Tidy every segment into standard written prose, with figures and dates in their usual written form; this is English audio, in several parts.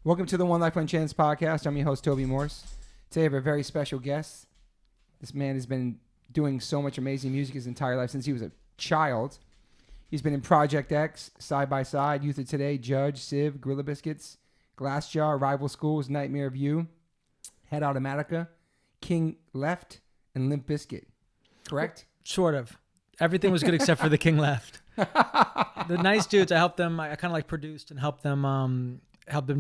Welcome to the One Life One Chance podcast. I'm your host, Toby Morse. Today I have a very special guest. This man has been doing so much amazing music his entire life since he was a child. He's been in Project X, Side by Side, Youth of Today, Judge, Civ, Gorilla Biscuits, Glassjaw, Rival Schools, Nightmare of You, Head Automatica, King Left, and Limp Bizkit. Correct? Sort of. Everything was good except for the King Left. The nice dudes, I helped them. I kind of like produced and helped them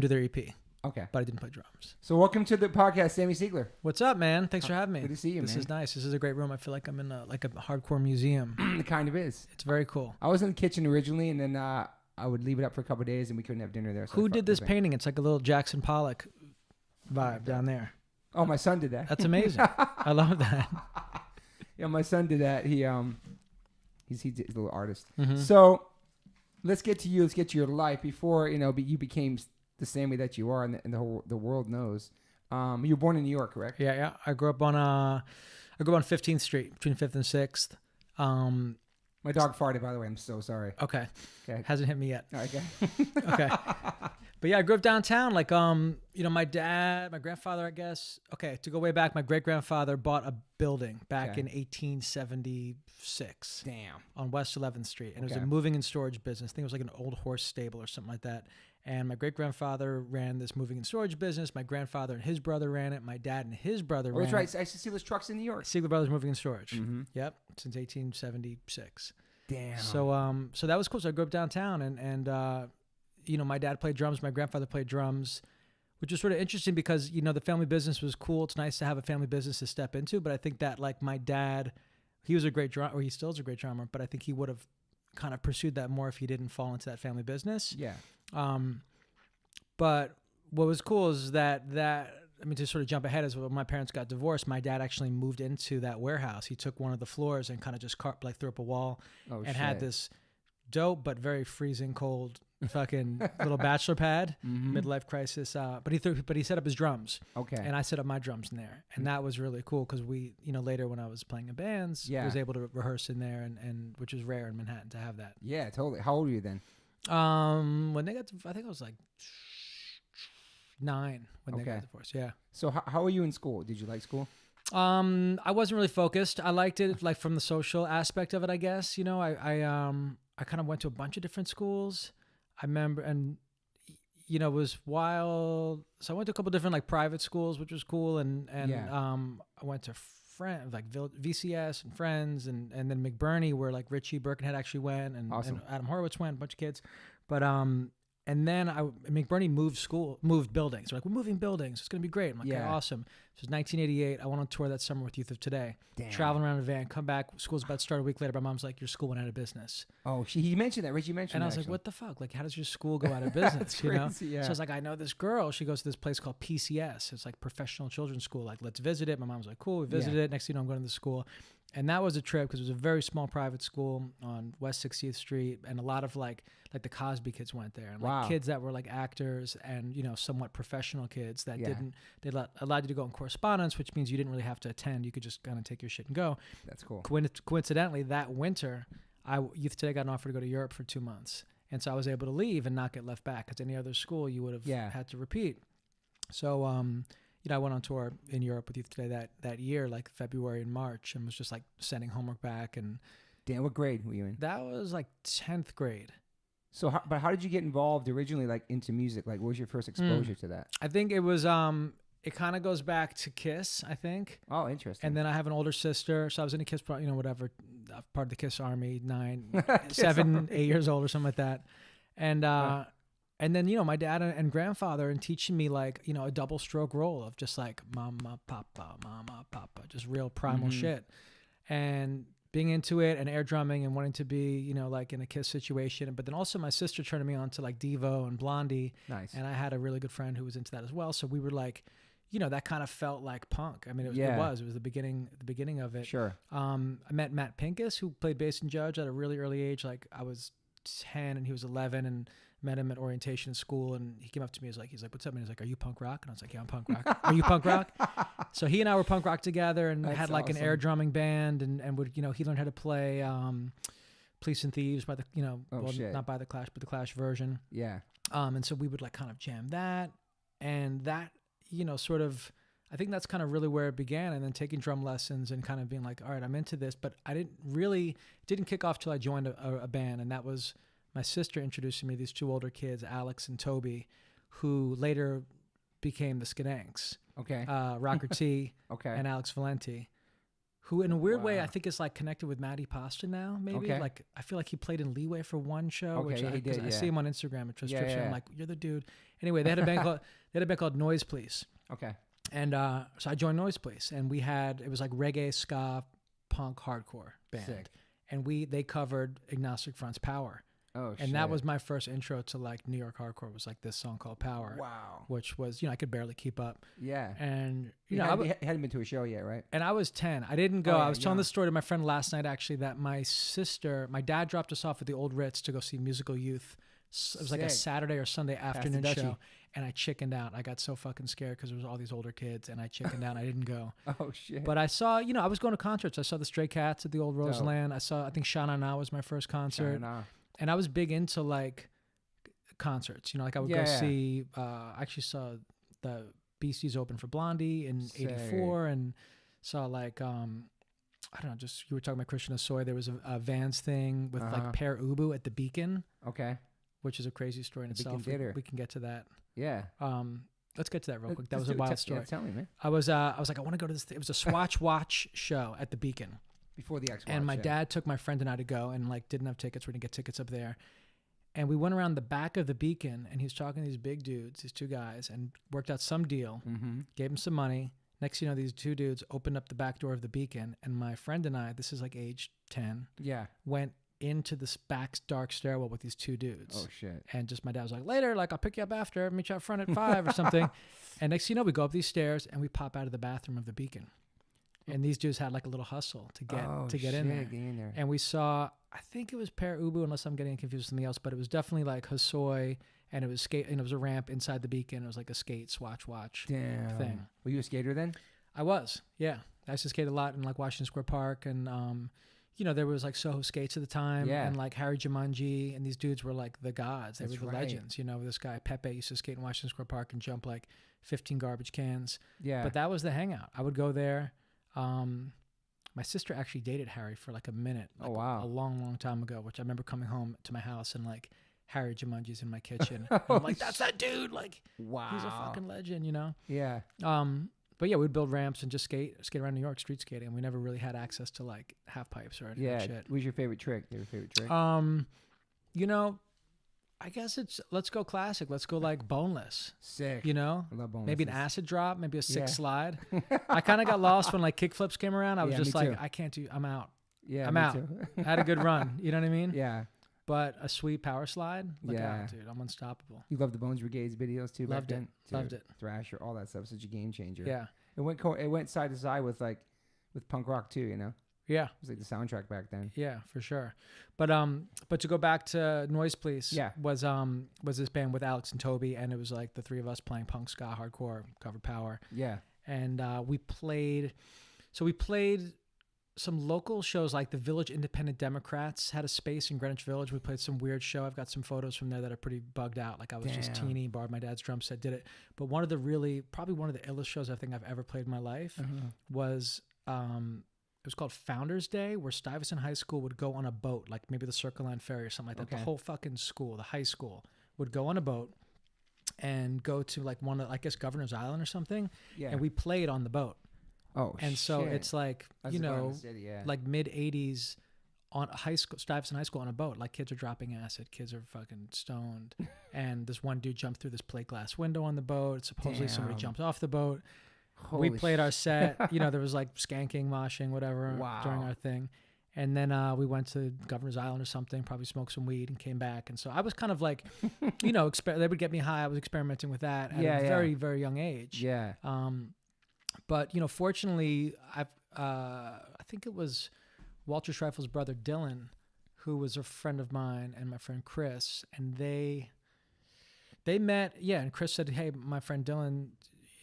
do their EP. Okay. But I didn't play drums. So welcome to the podcast, Sammy Seigler. What's up, man? Thanks for having me. Good to see you, This man. is nice. This is a great room. I feel like I'm in a hardcore museum. It kind of is. It's very cool. I was in the kitchen originally, and then I would leave it up for a couple of days, and we couldn't have dinner there. So Who did this painting? It's like a little Jackson Pollock vibe down there. Oh, my son did that. That's amazing. I love that. Yeah, my son did that. He's a little artist. Mm-hmm. So let's get to you. Let's get to your life before you became the Sammy that you are, and the world knows. You were born in New York, correct? Yeah. I grew up on 15th Street between 5th and 6th. My dog farted, by the way. I'm so sorry. Okay. Okay. Hasn't hit me yet. Okay. Okay. But yeah, I grew up downtown. Like, my dad, my grandfather, I guess. Okay, to go way back, my great-grandfather bought a building back in 1876. Damn. On West 11th Street. And it was a moving and storage business. I think it was like an old horse stable or something like that. And my great-grandfather ran this moving and storage business. My grandfather and his brother ran it. My dad and his brother ran it. That's right. I used to see those trucks in New York. Seigler Brothers Moving and Storage. Mm-hmm. Yep, since 1876. Damn. So that was cool. So I grew up downtown, and my dad played drums, my grandfather played drums, which was sort of interesting because the family business was cool. It's nice to have a family business to step into, but I think that like my dad, he was a great drummer, or he still is a great drummer, but I think he would have kind of pursued that more if he didn't fall into that family business. Yeah. But what was cool is that to sort of jump ahead, is when my parents got divorced, my dad actually moved into that warehouse. He took one of the floors and kind of just threw up a wall had this dope but very freezing cold fucking little bachelor pad, midlife crisis. But he set up his drums. Okay. And I set up my drums in there, and that was really cool because we, later when I was playing in bands, was able to rehearse in there, and which is rare in Manhattan to have that. Yeah, totally. How old were you then? When they got, I think I was like 9 when they got divorced. Yeah. So how were you in school? Did you like school? I wasn't really focused. I liked it like from the social aspect of it, I guess. I kind of went to a bunch of different schools. I remember, and it was wild. So I went to a couple different like private schools, which was cool, and I went to VCS and Friends, and then McBurney, where like Richie Birkenhead actually went, and Adam Horowitz went, a bunch of kids. But and then McBurney moved buildings. They're like, we're moving buildings. It's going to be great. I'm like, yeah, awesome. This was 1988. I went on tour that summer with Youth of Today. Damn. Traveling around in a van, come back. School's about to start a week later. My mom's like, your school went out of business. Oh, he mentioned that. Richie mentioned that. And I was like, what the fuck? Like, how does your school go out of business? That's crazy, yeah. So I was like, I know this girl. She goes to this place called PCS. It's like Professional Children's School. Like, let's visit it. My mom's like, cool. We visited it. Next thing you know, I'm going to the school. And that was a trip because it was a very small private school on West 60th Street, and a lot of like the Cosby kids went there, and like kids that were like actors and somewhat professional kids that they allowed you to go in correspondence, which means you didn't really have to attend. You could just kind of take your shit and go. That's cool. Coincidentally, that winter, Youth Today got an offer to go to Europe for 2 months, and so I was able to leave and not get left back because any other school you would have had to repeat. So I went on tour in Europe with Youth Today that year, like February and March, and was just like sending homework back. And damn, what grade were you in? that was like 10th grade. So, how did you get involved originally, like into music? Like, what was your first exposure to that? I think it was it kind of goes back to Kiss, I think. Oh, interesting. And then I have an older sister, so I was in a Kiss, whatever, part of the Kiss Army, 7, 8 years old or something like that. And and then, my dad and grandfather and teaching me like, a double stroke roll of just like mama, papa, just real primal shit. And being into it and air drumming and wanting to be, like in a Kiss situation. But then also my sister turned me on to like Devo and Blondie. Nice. And I had a really good friend who was into that as well. So we were like, that kind of felt like punk. I mean, it was the beginning of it. Sure. I met Matt Pincus, who played bass and Judge at a really early age. Like I was 10 and he was 11, and met him at orientation school, and he came up to me. He's like, what's up? And he's like, are you punk rock? And I was like, yeah, I'm punk rock. Are you punk rock? So he and I were punk rock together, and had like an air drumming band, and would, he learned how to play Police and Thieves by the, not by the Clash, but the Clash version. Yeah. And so we would like kind of jam that. And that, sort of, I think that's kind of really where it began. And then taking drum lessons and kind of being like, all right, I'm into this. But I didn't kick off till I joined a band. And that was my sister introducing me to these two older kids, Alex and Toby, who later became the Skedanks. Okay. Rocker T Okay. and Alex Valenti, who in a weird way I think is like connected with Matty Pasta now. Maybe like I feel like he played in Leeway for one show. Okay, which he did. I see him on Instagram at Trish Trish. yeah. I'm like, you're the dude. Anyway, they had a band called Noise Police. Okay. And so I joined Noise Police, and it was like reggae, ska, punk, hardcore band. Sick. And they covered Agnostic Front's Power. Oh, and that was my first intro to like New York hardcore, was like this song called Power. Wow. Which was, I could barely keep up. Yeah. And, you hadn't been to a show yet, right? And I was 10. I didn't go. Oh, yeah, I was telling this story to my friend last night, actually, that my dad dropped us off at the Old Ritz to go see Musical Youth. It was like a Saturday or Sunday afternoon show. And I chickened out. I got so fucking scared because there was all these older kids, and I chickened out. I didn't go. Oh, shit. But I saw, I was going to concerts. I saw the Stray Cats at the Old Roseland. I think Sha Na Na was my first concert. And I was big into like concerts. Like I would go see, I actually saw the Beasties open for Blondie in '84, and saw like, I don't know, just you were talking about Christian Asoy. There was a Vans thing with like Per Ubu at the Beacon. Okay. Which is a crazy story in itself. We can get to that. Yeah. Let's get to that real quick. That was a wild story. Yeah, tell me, man. I was like, I want to go to this. It was a Swatch Watch show at the Beacon. Before the X. And my dad took my friend and I to go, and like didn't have tickets. We didn't get tickets up there. And we went around the back of the Beacon, and he was talking to these big dudes, these two guys, and worked out some deal. Mm-hmm. Gave him some money. Next thing you know, these two dudes opened up the back door of the Beacon, and my friend and I, this is like age 10, went into this back dark stairwell with these two dudes. Oh shit. And just my dad was like, later, like I'll pick you up after, meet you out front at 5 or something. And next thing you know, we go up these stairs and we pop out of the bathroom of the Beacon. And these dudes had like a little hustle to get in there. And we saw, I think it was Per Ubu, unless I'm getting confused with something else, but it was definitely like Hosoi, and it was skate, and it was a ramp inside the Beacon. It was like a skate Swatch Watch thing. Were you a skater then? I was, yeah. I used to skate a lot in like Washington Square Park, and there was like Soho Skates at the time, and like Harry Jumanji, and these dudes were like the gods. They were the legends. This guy Pepe used to skate in Washington Square Park and jump like 15 garbage cans. Yeah. But that was the hangout. I would go there. My sister actually dated Harry for like a minute. Like a long, long time ago, which I remember coming home to my house and like Harry Jumanji's in my kitchen. I'm like, that's that dude. Like, he's a fucking legend, Yeah. But yeah, we'd build ramps and just skate around New York, street skating. We never really had access to like half pipes or anything. Yeah. What was your favorite trick? I guess let's go classic. Let's go like boneless. Sick. I love boneless. Maybe an acid drop, maybe a six slide. I kind of got lost when like kickflips came around. I was just like, I can't do, I'm out. Yeah, I'm out. I had a good run. You know what I mean? Yeah. But a sweet power slide, look out, dude. I'm unstoppable. You love the Bones Brigade's videos too. Loved it. Loved it. Thrasher, all that stuff. Such a game changer. Yeah. It went side to side with punk rock too. Yeah. It was like the soundtrack back then. Yeah, for sure. But to go back to Noise Police, was this band with Alex and Toby, and it was like the three of us playing punk, ska, hardcore, cover power. Yeah. And we played some local shows, like the Village Independent Democrats had a space in Greenwich Village. We played some weird show. I've got some photos from there that are pretty bugged out. Like I was just teeny, borrowed my dad's drum set, did it. But probably one of the illest shows I think I've ever played in my life was it was called Founders Day, where Stuyvesant High School would go on a boat, like maybe the Circle Line Ferry or something like that. The whole fucking school, the high school, would go on a boat and go to like one of, I guess, Governor's Island or something. Yeah. And we played on the boat. Oh, and so it's like, like mid 80s on a high school, Stuyvesant High School on a boat. Like kids are dropping acid, kids are fucking stoned. And this one dude jumped through this plate glass window on the boat. Supposedly somebody jumped off the boat. We played our set. There was like skanking, moshing, whatever during our thing. And then we went to Governor's Island or something, probably smoked some weed and came back. And so I was kind of like, they would get me high. I was experimenting with that at a very, very young age. Yeah. But, fortunately, I think it was Walter Schreifel's brother, Dylan, who was a friend of mine, and my friend Chris. And they met, and Chris said, hey, my friend Dylan,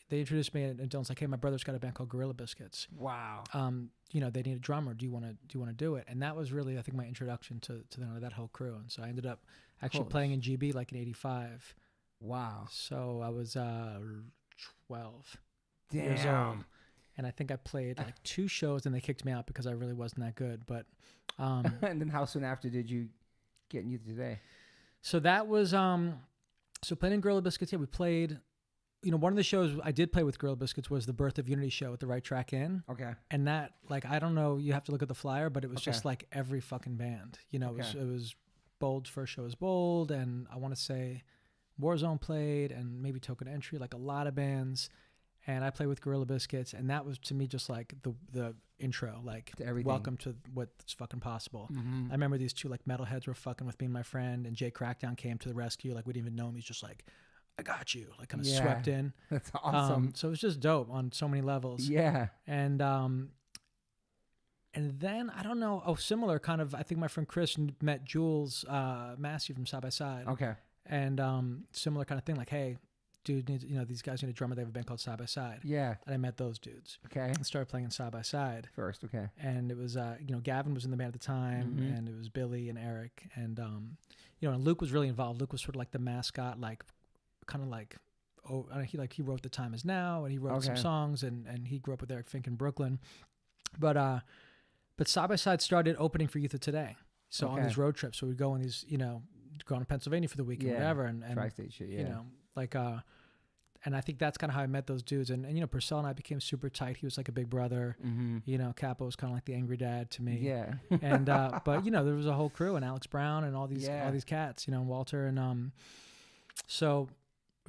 they introduced me, and Dylan's like, hey, my brother's got a band called Gorilla Biscuits. Wow. They need a drummer. Do you want to do it? And that was really, I think, my introduction to that whole crew. And so I ended up actually playing in GB like in '85 Wow. So I was 12 years old. And I think I played like 2 shows and they kicked me out because I really wasn't that good. But And then how soon after did you get in Youth Today? so that was so playing in Gorilla Biscuits. Yeah, we played. One of the shows I did play with Gorilla Biscuits was the Birth of Unity show at the Right Track Inn. Okay. And that, like, I don't know, you have to look at the flyer, but it was just like every fucking band. It was Bold's first show was Bold, and I want to say Warzone played, and maybe Token Entry, like a lot of bands. And I played with Gorilla Biscuits, and that was to me just like the intro, like to everything. Welcome to what's fucking possible. Mm-hmm. I remember these 2 like metalheads were fucking with me and my friend, and Jay Crackdown came to the rescue. Like we didn't even know him. He's just like, I got you, like kind of swept in. That's awesome. So it was just dope on so many levels. Yeah. And then I don't know. Oh, similar kind of. I think my friend Chris met Jules Massey from Side by Side. Okay. And similar kind of thing. Like, hey, dude, these guys need a drummer. They have a band called Side by Side. Yeah. And I met those dudes. Okay. And started playing in Side by Side. First, okay. And it was Gavin was in the band at the time, and it was Billy and Eric, and and Luke was really involved. Luke was sort of like the mascot, like kind of like he wrote The Time Is Now, and he wrote some songs, and he grew up with Eric Fink in Brooklyn, but Side by Side started opening for Youth of Today, so on these road trips, so we'd go on these going to Pennsylvania for the weekend, whatever, and tri-state shit, and I think that's kind of how I met those dudes, and Purcell and I became super tight. He was like a big brother, Capo was kind of like the angry dad to me, and but there was a whole crew, and Alex Brown and all these cats, and Walter, and so.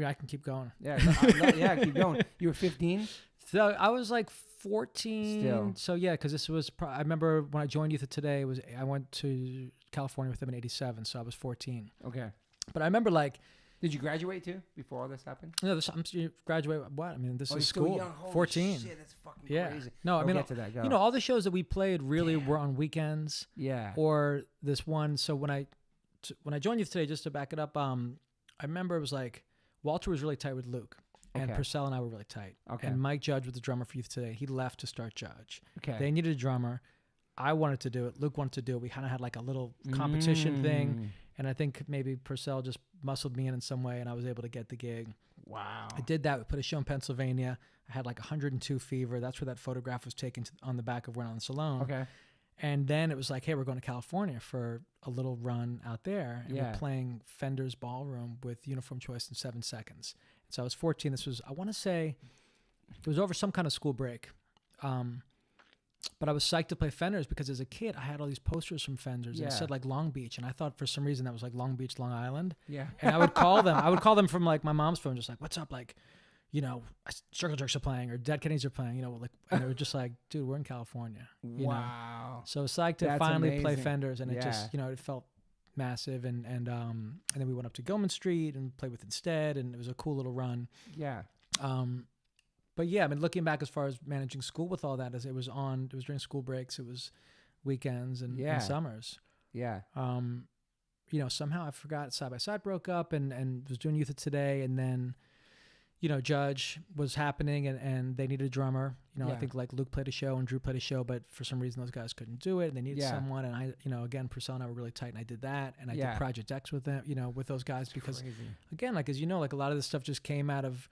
Yeah, I can keep going. Yeah, keep going. You were 15? So I was like 14. Still. So yeah, because this was, I remember when I joined Youth of Today, I went to California with them in 87, so I was 14. Okay. But I remember like. Did you graduate too before all this happened? No, I'm graduate. What? I mean, this is still school. Young. Holy 14. Shit, that's fucking crazy. No, I mean, get to that, all the shows that we played really were on weekends. Yeah. Or this one. So when I joined Youth Today, just to back it up, I remember it was like, Walter was really tight with Luke, and Purcell and I were really tight. Okay. And Mike Judge was the drummer for Youth Today. He left to start Judge. Okay. They needed a drummer. I wanted to do it. Luke wanted to do it. We kind of had like a little competition thing, and I think maybe Purcell just muscled me in some way, and I was able to get the gig. Wow. I did that. We put a show in Pennsylvania. I had like 102 fever. That's where that photograph was taken on the back of Run on the Salon. Okay. And then it was like, hey, we're going to California for a little run out there. And we're playing Fender's Ballroom with Uniform Choice in 7 seconds. And so I was 14. This was, I want to say, it was over some kind of school break. But I was psyched to play Fenders because as a kid, I had all these posters from Fenders. And it said like Long Beach. And I thought for some reason that was like Long Beach, Long Island. Yeah. And I would call them. I would call them from like my mom's phone, just like, what's up? Like, Circle Jerks are playing or Dead Kennedys are playing, and they were just like, dude, we're in California. Wow. So psyched to finally play Fenders, and it just, it felt massive. And then we went up to Gilman Street and played with Instead, and it was a cool little run. Yeah. But yeah, I mean, looking back as far as managing school with all that, as it was during school breaks, it was weekends and summers. Yeah. Somehow I forgot Side by Side broke up and was doing Youth of Today, and then Judge was happening and they needed a drummer. I think like Luke played a show and Drew played a show, but for some reason those guys couldn't do it and they needed someone. And I, again, Purcell and I were really tight and I did that. And I did Project X with them, with those guys because again, like, as like a lot of this stuff just came out of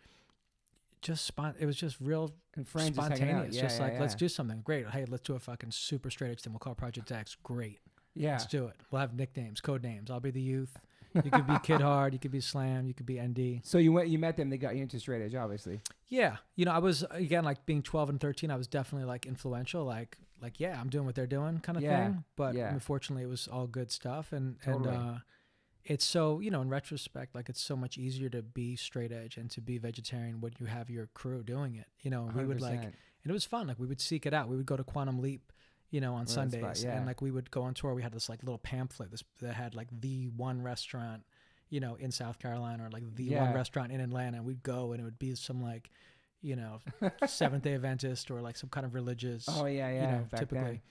it was just real and spontaneous. Just let's do something. Great. Hey, let's do a fucking super straight edge thing. We'll call it Project X. Great. Yeah. Let's do it. We'll have nicknames, code names. I'll be the Youth. You could be Kid Hard, you could be Slam, you could be ND. So you met them, they got you into straight edge, obviously. Yeah. I was, again, like being 12 and 13, I was definitely like influential, like yeah, I'm doing what they're doing kind of thing. But unfortunately it was all good stuff. And it's so, in retrospect, like it's so much easier to be straight edge and to be vegetarian when you have your crew doing it. We would like, and it was fun. Like we would seek it out. We would go to Quantum Leap, on Sundays. And like we would go on tour. We had this like little pamphlet that had like the one restaurant, in South Carolina or like the one restaurant in Atlanta. And we'd go and it would be some like, Seventh-day Adventist or like some kind of religious. Oh yeah. Typically.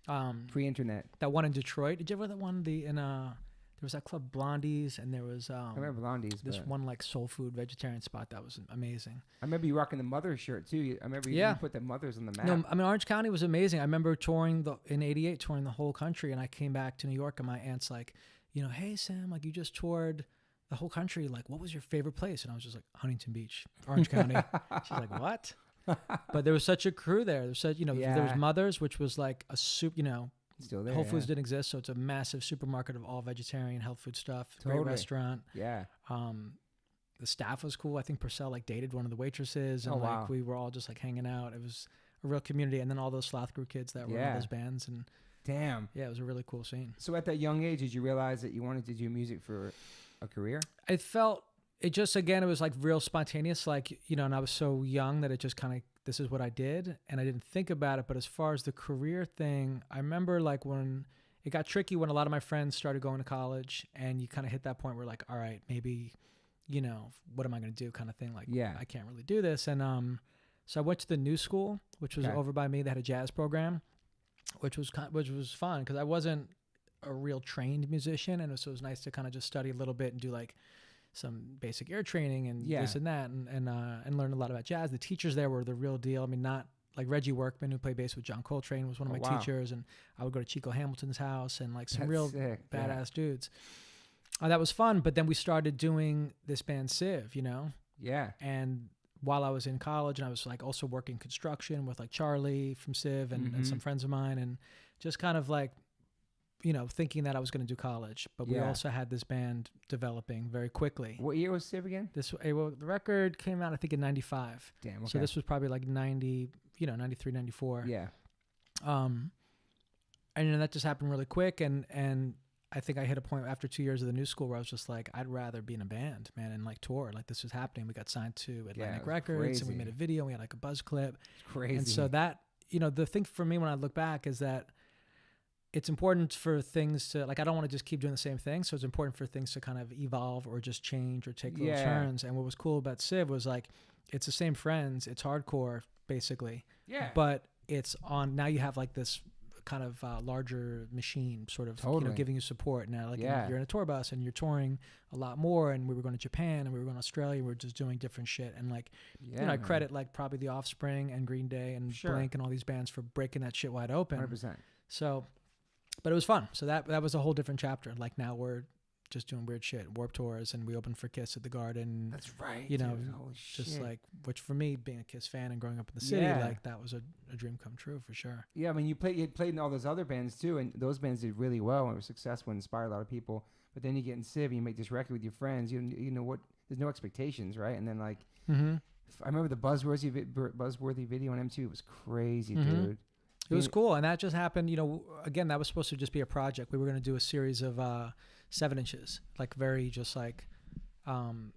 Pre-internet. That one in Detroit. Did you ever that one there was that club Blondies and there was I remember Blondies. This one like soul food vegetarian spot that was amazing. I remember you rocking the Mother shirt too. I remember you put the Mothers on the map. No, I mean Orange County was amazing. I remember touring in '88, touring the whole country, and I came back to New York, and my aunt's like, hey Sam, like you just toured the whole country, like, what was your favorite place? And I was just like, Huntington Beach, Orange County. She's like, what? But there was such a crew there. There was such, there was Mother's, which was like a soup, Still there. Whole Foods didn't exist, so it's a massive supermarket of all vegetarian health food stuff. Totally. Great restaurant. Yeah. The staff was cool. I think Purcell like dated one of the waitresses, and like we were all just like hanging out. It was a real community, and then all those Sloth Crew kids that were in all those bands, and damn, yeah, it was a really cool scene. So at that young age, did you realize that you wanted to do music for a career? I felt it just, again, it was like real spontaneous, like, and I was so young that it just kind of, this is what I did, and I didn't think about it. But as far as the career thing, I remember like when it got tricky, when a lot of my friends started going to college, and you kind of hit that point where like, all right, maybe, what am I going to do kind of thing? Like, I can't really do this. And so I went to the New School, which was over by me. They had a jazz program, which was fun because I wasn't a real trained musician. And so it was nice to kind of just study a little bit and do like some basic ear training and this and that, and learn a lot about jazz. The teachers there were the real deal. I mean, not like Reggie Workman, who played bass with John Coltrane, was one of my teachers. And I would go to Chico Hamilton's house, and like some real badass dudes. That was fun. But then we started doing this band Civ, Yeah. And while I was in college, and I was like also working construction with like Charlie from Civ and some friends of mine, and just kind of like, thinking that I was going to do college. But we also had this band developing very quickly. What year was Civ again? The record came out, I think, in 95. Damn, okay. So this was probably like 90, 93, 94. Yeah. And that just happened really quick. And I think I hit a point after 2 years of the New School where I was just like, I'd rather be in a band, man, and like tour. Like this was happening. We got signed to Atlantic Records, and we made a video. And we had like a buzz clip. It's crazy. And so that, the thing for me when I look back is that it's important for things to, like, I don't want to just keep doing the same thing. So it's important for things to kind of evolve or just change or take little turns. And what was cool about Civ was like, it's the same friends. It's hardcore basically. Yeah. But it's on, now you have like this kind of larger machine sort of giving you support now. Like you're in a tour bus and you're touring a lot more, and we were going to Japan and we were going to Australia. We were just doing different shit. And like, I credit like probably The Offspring and Green Day and Blink and all these bands for breaking that shit wide open. 100%. So, but it was fun. So that was a whole different chapter. Like now we're just doing weird shit, Warped Tours, and we opened for Kiss at the Garden. That's right. Holy just shit. Like, which for me, being a Kiss fan and growing up in the city, like that was a dream come true for sure. Yeah, I mean, you played in all those other bands too, and those bands did really well and were successful and inspired a lot of people. But then you get in Civ, and you make this record with your friends. You know what? There's no expectations, right? And then like, I remember the Buzzworthy video on MTV. It was crazy, dude. It was cool, and that just happened. Again, that was supposed to just be a project. We were going to do a series of 7 inches, like very just like, kind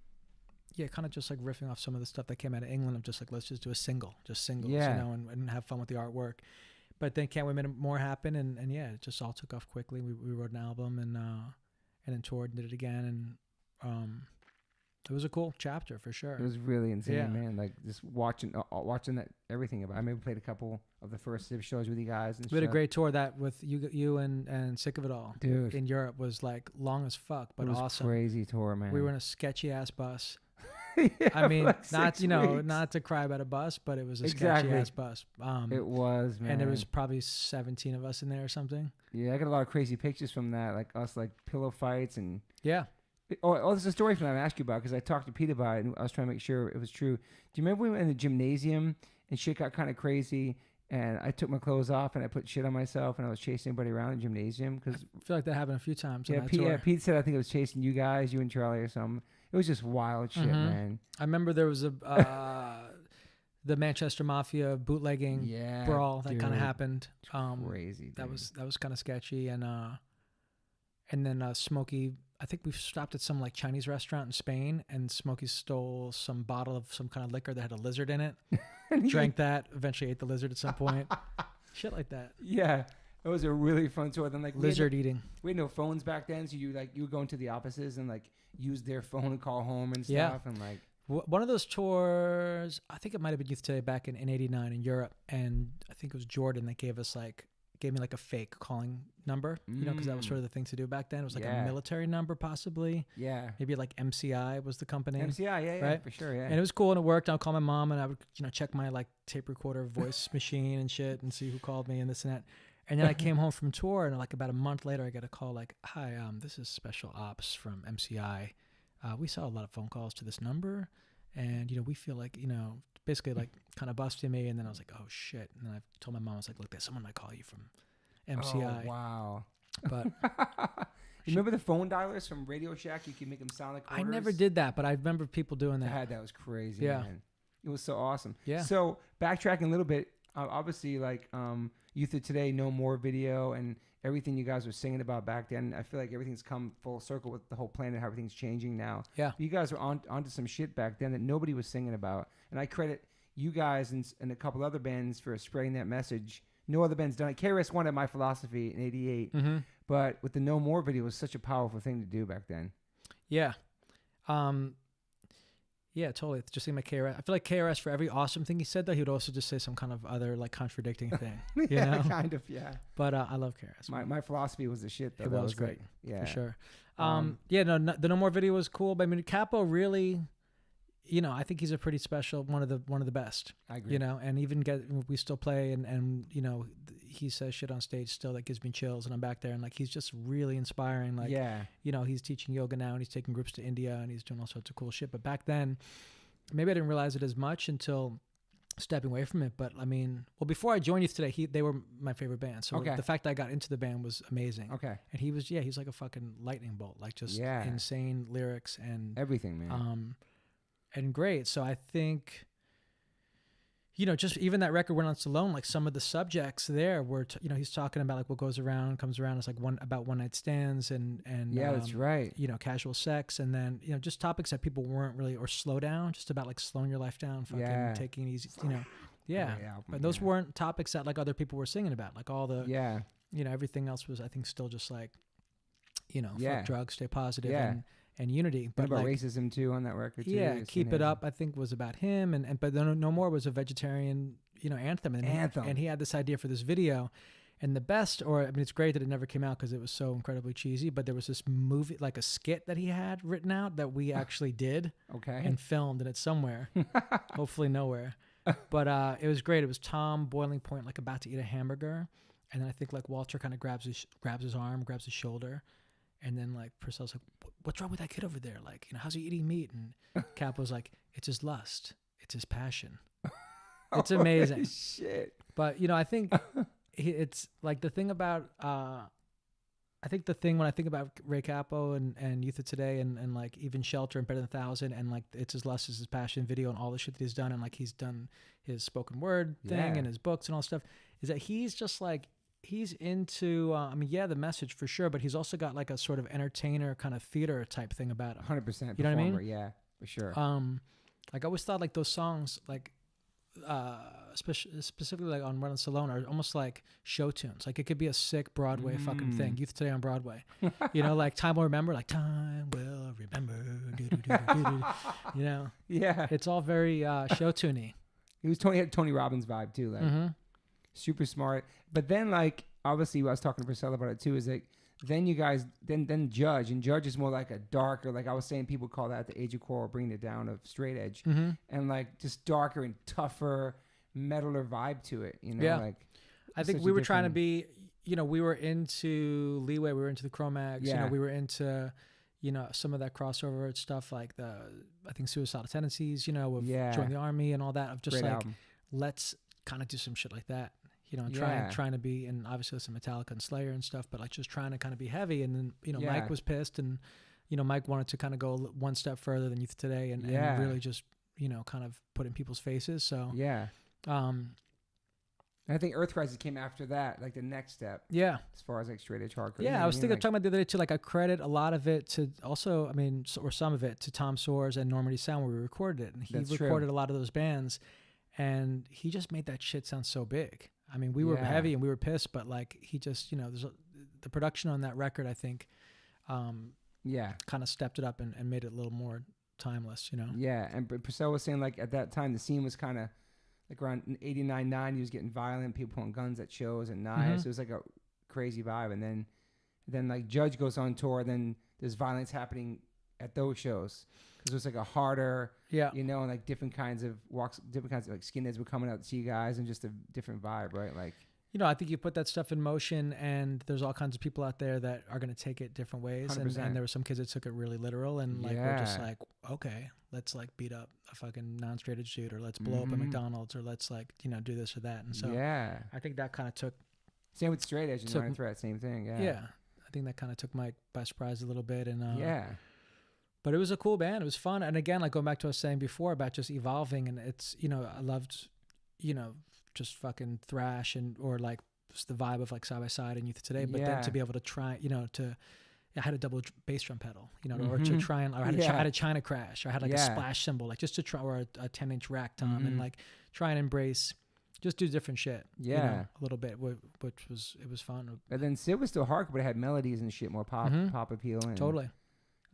of just like riffing off some of the stuff that came out of England of just like, let's just do singles, and have fun with the artwork. But then Can't We Make More happen, and it just all took off quickly. We wrote an album and then toured and did it again, and it was a cool chapter for sure. It was really insane, man. Like just watching that everything about. I maybe played a couple of the first Civ shows with you guys. And we had a great tour that with you and Sick of It All, dude, in Europe was like long as fuck, but awesome. Crazy tour, man. We were in a sketchy ass bus. I mean, not not to cry about a bus, but it was a sketchy ass bus. It was, man, and there was probably 17 of us in there or something. Yeah, I got a lot of crazy pictures from that, like us like pillow fights and Oh, there's a story from that I asked you about because I talked to Pete about it and I was trying to make sure it was true. Do you remember we went in the gymnasium and shit got kind of crazy and I took my clothes off and I put shit on myself and I was chasing everybody around the gymnasium? Cause I feel like that happened a few times. Pete said I think it was chasing you guys, you and Charlie or something. It was just wild shit, man. I remember there was the Manchester Mafia bootlegging brawl that kind of happened. Crazy. Dude. That was kind of sketchy, and then Smokey. I think we stopped at some like Chinese restaurant in Spain, and Smokey stole some bottle of some kind of liquor that had a lizard in it. Drank that. Eventually ate the lizard at some point. Shit like that. Yeah, it was a really fun tour. Then like lizard eating. We had no phones back then, so you would go into the offices and like use their phone and call home and stuff, and like. One of those tours, I think it might have been Youth Today back in '89 in Europe, and I think it was Jordan that gave me like a fake calling number, because that was sort of the thing to do back then. It was like a military number, possibly. Yeah. Maybe like MCI was the company. MCI, right? For sure, yeah. And it was cool and it worked. I'll call my mom and I would, check my like tape recorder voice machine and shit and see who called me and this and that. And then I came home from tour and like about a month later, I got a call like, "Hi, this is Special Ops from MCI. we saw a lot of phone calls to this number, and we feel like basically like kind of busting me. And then I was like, oh shit. And then I told my mom, I was like, look, there's someone might call you from MCI. Oh, wow. But you remember the phone dialers from Radio Shack? You could make them sound like quarters? I never did that, but I remember people doing that. That was crazy, Yeah. man. It was so awesome. Yeah. So backtracking a little bit, obviously like Youth of Today, No More video, and everything you guys were singing about back then. I feel like everything's come full circle with the whole planet, how everything's changing now. Yeah. You guys were onto some shit back then that nobody was singing about. And I credit you guys and a couple other bands for spreading that message. No other band's done it. KRS One had My Philosophy in '88. Mm-hmm. But with the No More video, it was such a powerful thing to do back then. Yeah. Yeah, totally. It's just like my KRS. I feel like KRS, for every awesome thing he said, though, he would also just say some kind of other like contradicting thing. Yeah, kind of, yeah. But I love KRS. My Philosophy was the shit, though. It was great. Like, yeah. For sure. The No More video was cool. But I mean, Capo really, I think he's a pretty special, one of the best. I agree. And even we still play and he says shit on stage still that gives me chills, and I'm back there and like he's just really inspiring. Like, yeah. He's teaching yoga now and he's taking groups to India and he's doing all sorts of cool shit. But back then, maybe I didn't realize it as much until stepping away from it. But I mean, well, before I joined Youth Today, they were my favorite band. So the fact that I got into the band was amazing. Okay. And he's like a fucking lightning bolt, like just insane lyrics and everything, man. And great. So I think, just even that record, When It's Alone, like some of the subjects there were, he's talking about like what goes around, comes around. It's like about one night stands and yeah, that's right. Casual sex. And then, just topics that people weren't really, or slow down, just about like slowing your life down, fucking taking it easy, Yeah. But those weren't topics that like other people were singing about. Like all the, everything else was, I think, still just like, fuck drugs, stay positive and unity. But about like, racism too on that record too. Yeah, Keep It Up, I think, was about him. But then No More was a vegetarian, anthem. And he had this idea for this video. And the best, it's great that it never came out because it was so incredibly cheesy, but there was this movie, like a skit that he had written out that we actually did and filmed, and it's somewhere, hopefully nowhere. But it was great. It was Tom Boiling Point, like about to eat a hamburger. And then I think like Walter kind of grabs his arm, grabs his shoulder. And then like Purcell's like, what's wrong with that kid over there? Like, how's he eating meat? And Capo's like, it's his lust. It's his passion. It's amazing. Holy shit. But, I think it's like the thing about, when I think about Ray Capo and Youth of Today and like even Shelter and Better Than 1,000 and like It's His Lust, It's His Passion video and all the shit that he's done, and like he's done his spoken word thing and his books and all stuff, is that he's just like, he's into, the message for sure, but he's also got like a sort of entertainer kind of theater type thing about him. 100%. You know what I mean? Yeah, for sure. Like I always thought like those songs, like specifically like on Run and Salone, are almost like show tunes. Like it could be a sick Broadway fucking thing. Youth Today on Broadway. Like Time Will Remember, like Time Will Remember. Yeah. It's all very show tuney. He had Tony Robbins vibe too, like super smart. But then like obviously I was talking to Priscilla about it too, is like then you guys then Judge, and Judge is more like a darker, like I was saying, people call that the Age of Quarrel, bringing it down of straight edge, and like just darker and tougher metaler vibe to it, like I think we were trying to be, we were into Leeway, we were into the Cro-Mags, we were into some of that crossover stuff, like I think Suicidal Tendencies, with Join the Army and all that, of just great like album. Let's kind of do some shit like that, trying to be, and obviously some Metallica and Slayer and stuff, but like just trying to kind of be heavy. And then Mike was pissed, and Mike wanted to kind of go one step further than Youth Today and really just kind of put in people's faces. So I think Earth Crisis came after that, like the next step. Yeah. As far as like straight edge hardcore. Yeah, I was thinking, talking about the other day too, like I credit a lot of it to also, or some of it to Tom Soares and Normandy Sound, where we recorded it. And he recorded a lot of those bands, and he just made that shit sound so big. We were heavy and we were pissed, but like he just, there's the production on that record, I think, kind of stepped it up and made it a little more timeless, Yeah, and Priscilla was saying like at that time the scene was kind of like around 89, 90, he was getting violent, people pulling guns at shows and knives. It was like a crazy vibe. And then like Judge goes on tour, then there's violence happening at those shows. Because it was like a harder, and like different kinds of walks, different kinds of like skinheads were coming out to see you guys, and just a different vibe, right? Like, I think you put that stuff in motion, and there's all kinds of people out there that are going to take it different ways. And 100%. there were some kids that took it really literal, and like we're just like, okay, let's like beat up a fucking non-straight edge dude, or let's blow up a McDonald's, or let's like do this or that. And so I think that kind of took. Same with straight edge and Minor Threat, same thing. Yeah. I think that kind of took Mike by surprise a little bit, and But it was a cool band. It was fun, and again, like going back to what I was saying before about just evolving, and it's I loved just fucking thrash or like just the vibe of like Side by Side and Youth of Today, but then to be able to try, I had a double bass drum pedal, or to try and, or I had a China Crash, or I had like a splash cymbal, like just to try, or a 10-inch rack tom, and like try and embrace, just do different shit, a little bit, which was fun. And then Sid was still hardcore, but it had melodies and shit, more pop appeal. And totally.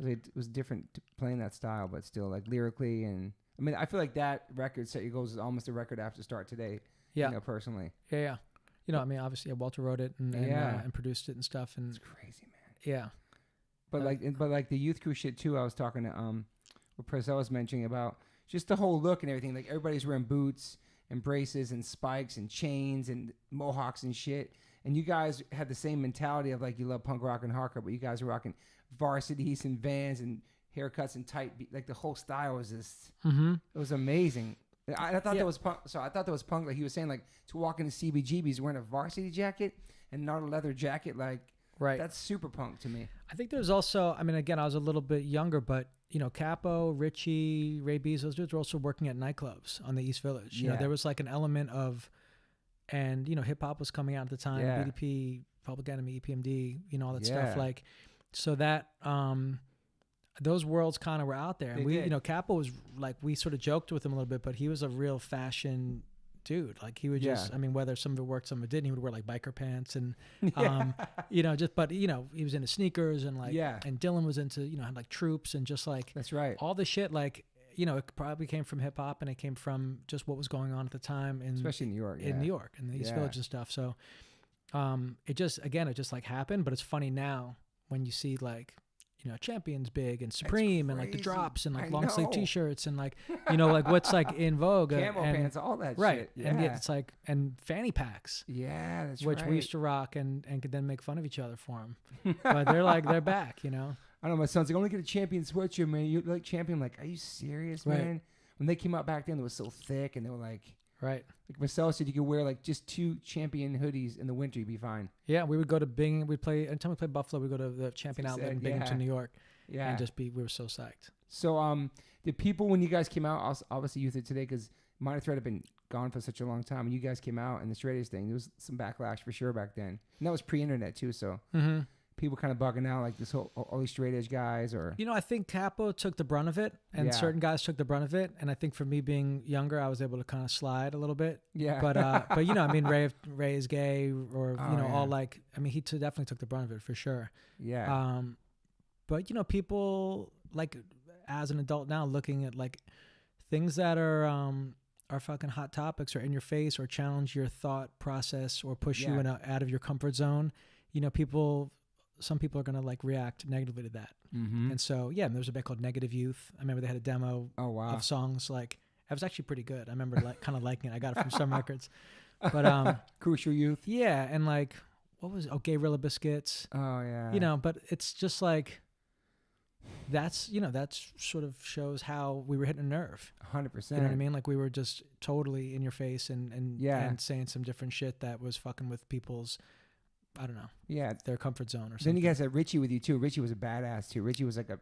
It was different playing that style, but still like lyrically, and I mean, I feel like that record, Set Your Goals, is almost a record after Start Today. Yeah. Personally. Yeah. I mean, obviously, Walter wrote it and produced it and stuff. And it's crazy, man. Yeah. But like the Youth Crew shit too. I was talking to what Prezell was mentioning about just the whole look and everything. Like everybody's wearing boots and braces and spikes and chains and mohawks and shit. And you guys had the same mentality of like you love punk rock and hardcore, but you guys were rocking Varsities and Vans and haircuts and tight. Like the whole style was just it was amazing. I thought that was punk. So I thought that was punk. Like he was saying, like to walk into CBGB's wearing a varsity jacket and not a leather jacket. Like, that's super punk to me. I think there's also, I mean, again, I was a little bit younger, but Capo, Richie, Ray Bees, those dudes were also working at nightclubs on the East Village. You know, there was like an element of, and hip hop was coming out at the time. BDP, Public Enemy, EPMD, all that stuff. Like, so that. Those worlds kind of were out there, and we, Capo was like, we sort of joked with him a little bit, but he was a real fashion dude. Like he would just, I mean, whether some of it worked, some of it didn't, he would wear like biker pants and, but he was into sneakers and like, and Dylan was into, had like Troops and just like, that's right. All the shit, like, it probably came from hip hop and it came from just what was going on at the time, especially in New York, in New York and the East Village and stuff. So, it just like happened, but it's funny now when you see like, Champion's big and Supreme and like the drops and like long sleeve t-shirts and like, like what's like in vogue. Camo pants, all that shit. Yeah. And it's like, and fanny packs. Yeah, that's which we used to rock and could then make fun of each other for them. But they're back, I don't know, my son's like, I want to get a Champion sweatshirt, man. You like Champion? I'm like, are you serious, man? When they came out back then, it was so thick and they were like, like Marcel said, you could wear like just 2 Champion hoodies in the winter, you'd be fine. Yeah, we would go to Bing. We'd play, anytime we played Buffalo, we'd go to the Champion outlet in Binghamton, New York. Yeah. And just we were so psyched. So, the people, when you guys came out, obviously Youth of Today, because Minor Threat had been gone for such a long time, and you guys came out and the straight edge thing, there was some backlash for sure back then. And that was pre-internet too, so. People kind of bugging out, like this whole, all these straight edge guys, or I think Capo took the brunt of it, and certain guys took the brunt of it, and I think for me being younger, I was able to kind of slide a little bit. Yeah. But I mean, Ray is gay, or all like, I mean, he definitely took the brunt of it for sure. Yeah. But people like as an adult now looking at like things that are fucking hot topics or in your face or challenge your thought process or push you out of your comfort zone. Some people are going to like react negatively to that. And so, there was a band called Negative Youth. I remember they had a demo of songs. Like, it was actually pretty good. I remember like kind of liking it. I got it from some records. But Crucial Youth. Yeah. And like, what was it? Gorilla Biscuits. Oh, yeah. But it's just like, that's sort of shows how we were hitting a nerve. 100%. You know what I mean? Like we were just totally in your face and saying some different shit that was fucking with people's, I don't know. Yeah. Their comfort zone or something. Then you guys had Richie with you too. Richie was a badass too. Richie was like a...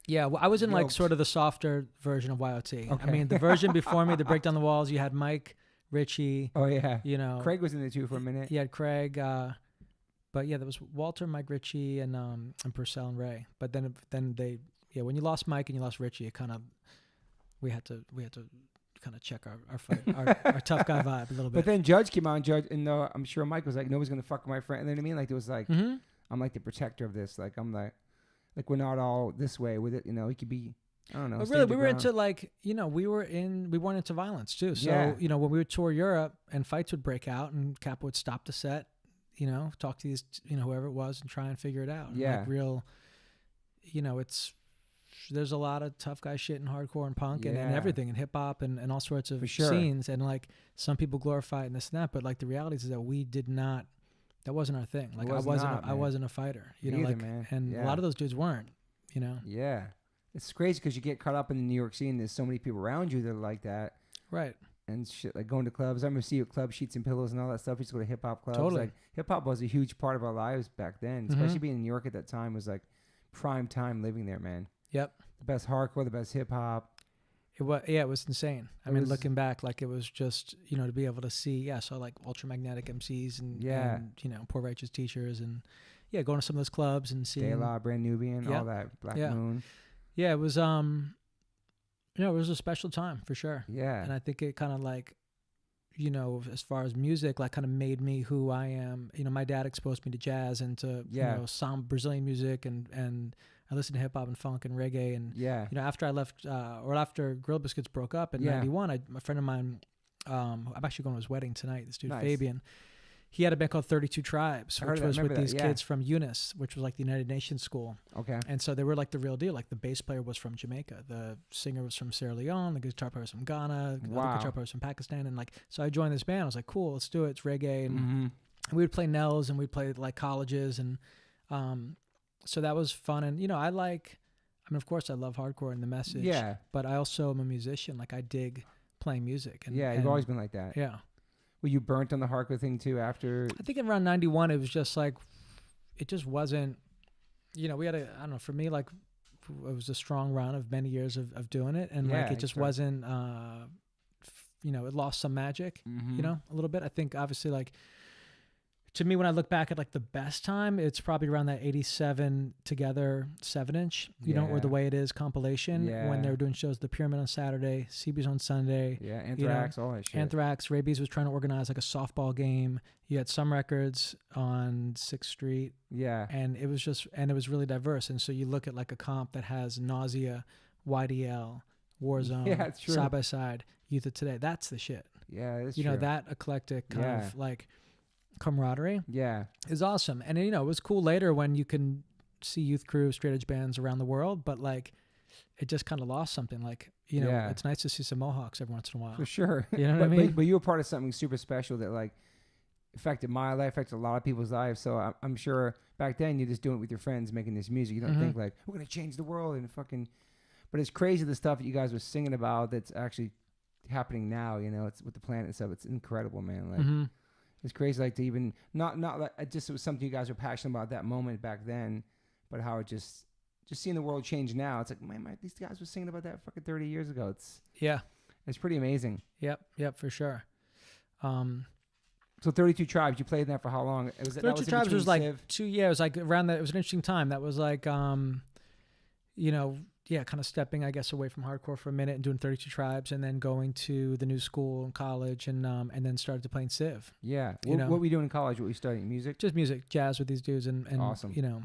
Yeah, well, I was in like sort of the softer version of YOT. Okay. I mean, the version before me, the Break Down the Walls, you had Mike, Richie. Oh, yeah. Craig was in there too for a minute. You had Craig. But yeah, there was Walter, Mike, Richie, and Purcell and Ray. But then they... Yeah, when you lost Mike and you lost Richie, it kind of... We had to kind of check our fight, our tough guy vibe a little bit. But then Judge came out, and I'm sure Mike was like, nobody's gonna fuck with my friend. And then I mean, like it was like, I'm like the protector of this. Like I'm like we're not all this way with it. He could be. I don't know. But really, we were into like we weren't into violence too. So when we would tour Europe and fights would break out and Cap would stop the set, talk to these whoever it was and try and figure it out. Yeah. And like real, it's there's a lot of tough guy shit in hardcore and punk and everything and hip hop and all sorts of sure. scenes. And like some people glorify it and this and that, but like the reality is that we did not. That wasn't our thing. Like I wasn't a fighter. You know, either, like man. and a lot of those dudes weren't. You know. Yeah, it's crazy because you get caught up in the New York scene. There's so many people around you that are like that. Right. And shit, like going to clubs. I remember seeing you at club Sheets and Pillows and all that stuff. We used to go to hip hop clubs. Totally. Like hip hop was a huge part of our lives back then. Especially being in New York at that time was like prime time living there, man. Yep. The best hardcore, the best hip hop. It was insane. I mean, looking back, like it was just, you know, to be able to see, so like Ultramagnetic MCs and you know, Poor Righteous Teachers and going to some of those clubs and seeing De La, Brand Nubian, all that, Black Moon. Yeah, it was you know, it was a special time for sure. Yeah. And I think it kind of like, you know, as far as music, like kind of made me who I am. You know, my dad exposed me to jazz and to, you know, some Brazilian music and I listened to hip hop and funk and reggae. And, you know, after I left, or after Grill Biscuits broke up in 91, a friend of mine, I'm actually going to his wedding tonight, this dude, Fabian. He had a band called 32 Tribes, which was with these kids from Eunice, which was like the United Nations school. Okay. And so they were like the real deal. Like the bass player was from Jamaica. The singer was from Sierra Leone. The guitar player was from Ghana. The guitar player was from Pakistan. And like, so I joined this band. I was like, cool, let's do it. It's reggae. And we would play Nels and we'd play like colleges. And so that was fun. And, you know, of course I love hardcore and the message. Yeah. But I also am a musician. Like I dig playing music. And, you've always been like that. Yeah. Were you burnt on the hardcore thing too after? I think around 91, it was just like, it just wasn't, you know, we had I don't know, for me, like it was a strong run of many years of doing it. And like, it just wasn't, you know, it lost some magic, you know, a little bit. I think obviously like, to me, when I look back at like the best time, it's probably around that 87 Together 7-inch, you know, or The Way It Is compilation when they were doing shows, The Pyramid on Saturday, CB's on Sunday. Yeah, Anthrax, all that shit. Anthrax, Ray B's was trying to organize like a softball game. You had Some Records on 6th Street. Yeah. And it was really diverse. And so you look at like a comp that has Nausea, YDL, Warzone, Side by Side, Youth of Today. That's the shit. Yeah, that's true. You know, that eclectic kind of like camaraderie is awesome. And you know, it was cool later when you can see youth crew, straight edge bands around the world, but like it just kind of lost something. Like, you know, it's nice to see some Mohawks every once in a while. For sure. You know what I mean? But you were part of something super special that like affected my life, affected a lot of people's lives. So I'm sure back then you're just doing it with your friends, making this music. You don't think like, we're going to change the world and fucking, but it's crazy the stuff that you guys were singing about that's actually happening now, you know, it's with the planet and stuff. It's incredible, man. Like, it's crazy, like to even not like it just was something you guys were passionate about that moment back then, but how it just seeing the world change now. It's like, man, these guys were singing about that fucking 30 years ago. It's pretty amazing. Yep, for sure. So 32 Tribes, you played in that for how long? 32 Tribes was like 2 years, like around that. It was an interesting time. That was like, you know, kind of stepping, I guess, away from hardcore for a minute and doing 32 Tribes and then going to the new school in college and then started to playing Civ. Yeah. What were you doing in college? What were you studying? Music? Just music, jazz with these dudes and awesome. You know,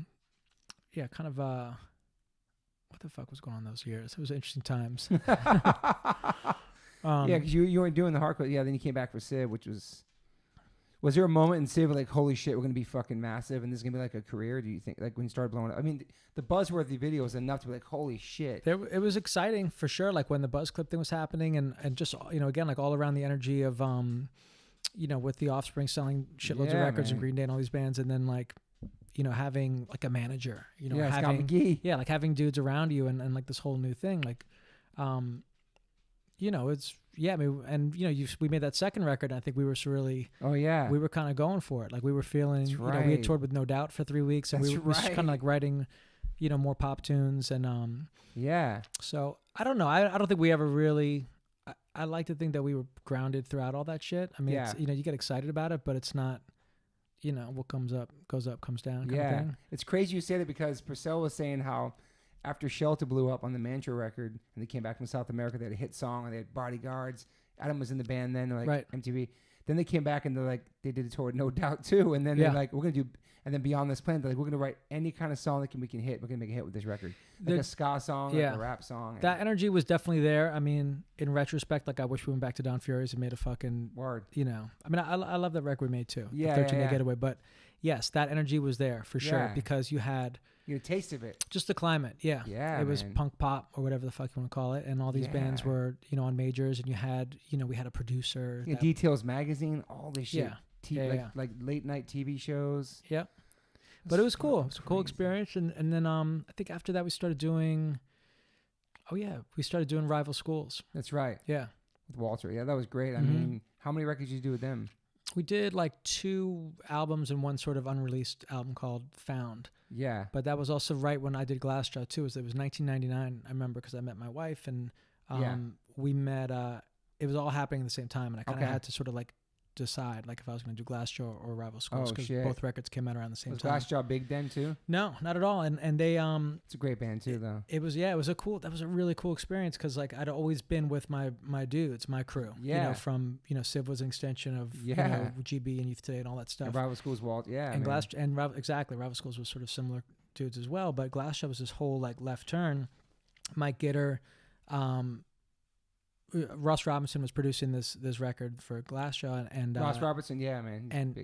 kind of, what the fuck was going on those years? It was interesting times. Because you weren't doing the hardcore. Yeah, then you came back for Civ, which was there a moment in Civ like, holy shit, we're going to be fucking massive and this is going to be like a career? Do you think, like when you started blowing up? I mean, the buzzword of the video was enough to be like, holy shit. It was exciting for sure. Like when the Buzz Clip thing was happening and just, you know, again, like all around the energy of, you know, with the Offspring selling shitloads of records and Green Day and all these bands. And then like, you know, having like a manager, you know, like having dudes around you and like this whole new thing. Like, you know, it's, I mean, and you know, we made that second record. And I think we were really, we were kind of going for it. Like we were feeling, you know, we had toured with No Doubt for 3 weeks, and we were kind of like writing, you know, more pop tunes, and So I don't know. I don't think we ever really. I like to think that we were grounded throughout all that shit. I mean, it's, you know, you get excited about it, but it's not, you know, what comes up goes up, comes down. Kind of thing. It's crazy you say that because Purcell was saying how, after Shelter blew up on the Mantra record and they came back from South America, they had a hit song and they had Bodyguards. Adam was in the band then, like MTV. Then they came back and they did a tour with No Doubt too. And then they're like, we're going to do, and then Beyond This Planet, they're like, we're going to write any kind of song that we can hit. We're going to make a hit with this record. Like a ska song, like a rap song. That energy was definitely there. I mean, in retrospect, like I wish we went back to Don Furious and made a fucking, you know, I mean, I love that record we made too. 13 Day Getaway, but yes, that energy was there for sure Yeah. because you had You had a taste of it. just the climate. Yeah. Yeah, It was man. punk pop or whatever the fuck you want to call it. And all these bands Yeah. were, you know, on majors, and you had, you know, we had a producer. Yeah, Details magazine, all this shit. Yeah. Like late night TV shows. Yeah. But it was cool. It was a cool experience. And then I think after that we started doing rival schools. That's right. Yeah. With Walter. Yeah, that was great. I Mhm. mean, how many records did you do with them? We did like 2 albums and one sort of unreleased album called Found. Yeah. But that was also right when I did Glassjaw too. It was 1999. I remember because I met my wife and we met. It was all happening at the same time, and I kind of had to sort of like decide like if I was going to do Glassjaw or Rival Schools because both records came out around the same time. Was Glassjaw big then too? No, not at all. And they it's a great band too though. It was that was a really cool experience because like I'd always been with my dudes, my crew. Yeah. You know, from Civ was an extension of you know, GB and Youth Today and all that stuff. And Rival Schools, Walt. Yeah. And Rival Schools was sort of similar dudes as well, but Glassjaw was this whole like left turn. Mike Gitter, Ross Robinson was producing this record for Glassjaw, and Ross Robinson, yeah, man, and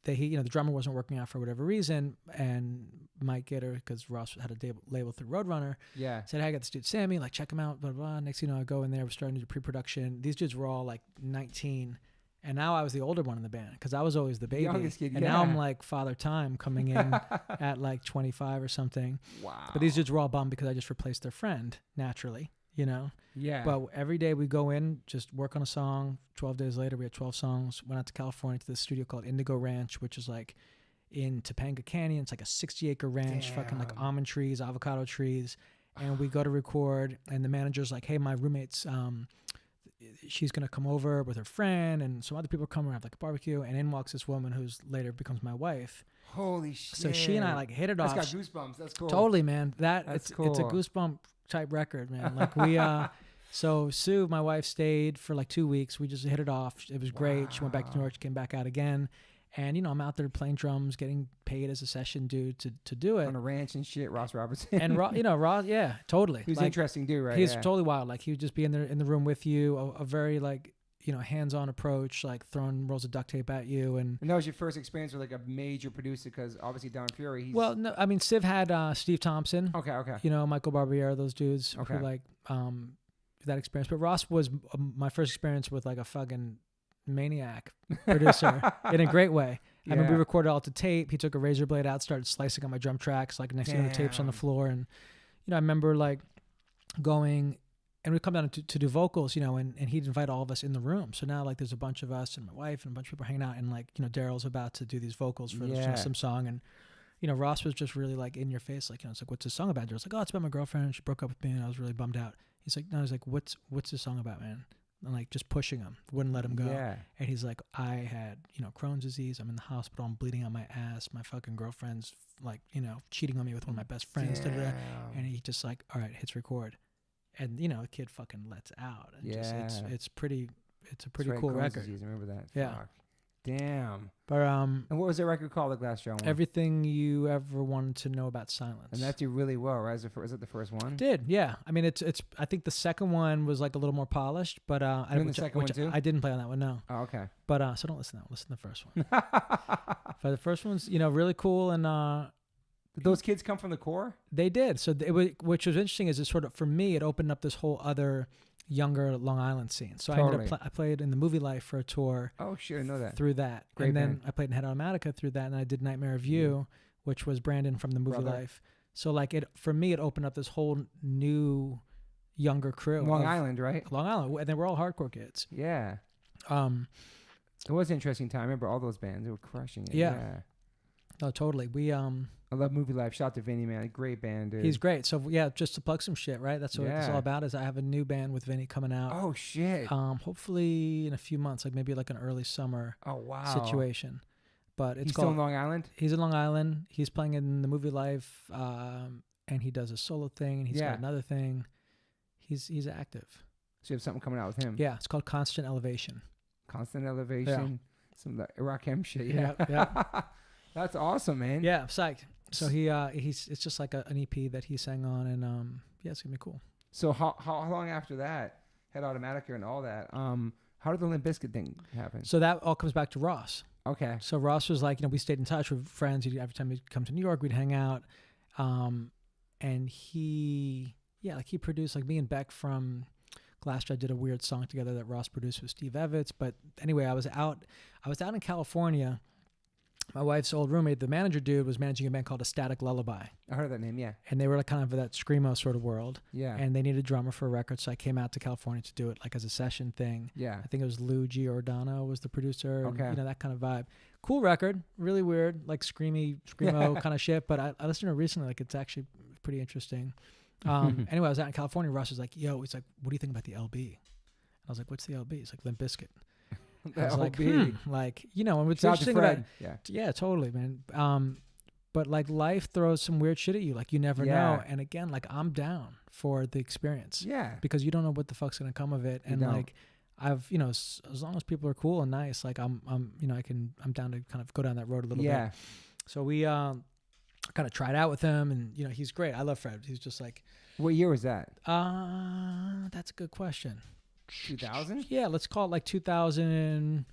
the drummer wasn't working out for whatever reason, and Mike Gitter, because Ross had a label through Roadrunner, said, "Hey, I got this dude Sammy, like check him out." Blah blah. Next thing you know, I go in there, we're starting to do pre-production. These dudes were all like 19, and now I was the older one in the band because I was always the baby, youngest kid, and now I'm like Father Time coming in at like 25 or something. Wow! But these dudes were all bummed because I just replaced their friend naturally. You know? Yeah. But every day we go in, just work on a song. 12 days later, we had 12 songs. Went out to California to this studio called Indigo Ranch, which is like in Topanga Canyon. It's like a 60-acre ranch, fucking like almond trees, avocado trees. And we go to record, and the manager's like, "Hey, my roommate's, she's going to come over with her friend, and some other people come and have like a barbecue." And in walks this woman who's later becomes my wife. Holy shit. So she and I like hit it off. That's got goosebumps. That's cool. Totally, man. It's cool. It's a goosebump type record, man. Like we so Sue, my wife, stayed for like 2 weeks. We just hit it off. It was great. She went back to New York, she came back out again. And I'm out there playing drums, getting paid as a session dude to do it. On a ranch and shit, Ross Robertson. And Ross, yeah, totally. He was an interesting dude, right? He's totally wild. Like he would just be in the room with you, a very like hands-on approach, like throwing rolls of duct tape at you. And that was your first experience with like a major producer, because obviously Don Fury. Well, no, I mean Civ had Steve Thompson. Okay. Michael Barbieri, those dudes who like that experience. But Ross was my first experience with like a fucking maniac producer in a great way. I mean, we recorded all to tape. He took a razor blade out, started slicing on my drum tracks, like next thing you know, the tapes on the floor. And I remember like going. And we'd come down to do vocals, and he'd invite all of us in the room. So now, like, there's a bunch of us and my wife and a bunch of people hanging out. And, like, Daryl's about to do these vocals for some song. And, Ross was just really, like, in your face. Like, it's like, what's this song about? Daryl's like, oh, it's about my girlfriend. She broke up with me and I was really bummed out. He's like, no, he's like, what's this song about, man? And, like, just pushing him. Wouldn't let him go. Yeah. And he's like, I had, Crohn's disease. I'm in the hospital. I'm bleeding out my ass. My fucking girlfriend's, like, cheating on me with one of my best friends. And he just, like, all right, hits record. And the kid fucking lets out. And it's a pretty cool record. Disease, I remember that. Yeah. Fuck. Damn. But and what was that record called? The Glassjaw one. Everything You Ever Wanted to Know About Silence. And that did really well, right? Is it the first one? It did, yeah. I mean, it's. I think the second one was like a little more polished, but the second one too? I didn't play on that one, no. Oh, okay. But so don't listen to that one. Listen to the first one. But the first one's really cool. And did those kids come from the core? They did. So which was interesting is it sort of, for me, it opened up this whole other younger Long Island scene. So totally. I played in the Movie Life for a tour. Oh shit, I know that. Through that. Great and then band. I played in Head Automatica through that, and I did Nightmare of You, which was Brandon from the Movie Life. So like for me, it opened up this whole new younger crew. Long Island, right? Long Island. And they were all hardcore kids. Yeah. It was an interesting time. I remember all those bands. They were crushing it. Yeah. Oh, totally. I love Movie Life. Shout out to Vinny, man. Great band, dude. He's great. So yeah, just to plug some shit, right? That's what it's all about. Is I have a new band with Vinny coming out. Oh shit. Hopefully in a few months, like maybe like an early summer. Oh wow. Situation. But it's He's still in Long Island? He's in Long Island. He's playing in the Movie Life, and he does a solo thing, and he's got another thing. He's active. So you have something coming out with him? Yeah, it's called Constant Elevation. Constant Elevation. Yeah. Some Rakim shit. Yeah. That's awesome, man. Yeah, I'm psyched. So it's just like an EP that he sang on, and it's gonna be cool. So how long after that, Head Automatica and all that, how did the Limp Bizkit thing happen? So that all comes back to Ross. Okay. So Ross was like, we stayed in touch with friends. Every time he'd come to New York, we'd hang out. And he produced, like, me and Beck from Glassjaw did a weird song together that Ross produced with Steve Evans. But anyway, I was out in California. My wife's old roommate, the manager dude, was managing a band called A Static Lullaby. I heard that name, yeah. And they were like kind of that screamo sort of world. Yeah. And they needed a drummer for a record, so I came out to California to do it like as a session thing. Yeah. I think it was Lou Giordano was the producer. Okay. And, that kind of vibe. Cool record, really weird, like screamo kind of shit. But I listened to it recently, like it's actually pretty interesting. Anyway, I was out in California. Ross was like, "Yo," he's like, "What do you think about the LB?" And I was like, "What's the LB?" He's like, "Limp Bizkit." I was like, like, and what's interesting about yeah, totally, man. But like life throws some weird shit at you, like you never know. And again, like I'm down for the experience, because you don't know what the fuck's gonna come of it. And like I've, as long as people are cool and nice, like I'm down to kind of go down that road a little bit. So we kind of tried out with him, and he's great. I love Fred. He's just like, what year was that? That's a good question. 2000? Yeah, let's call it like 2000.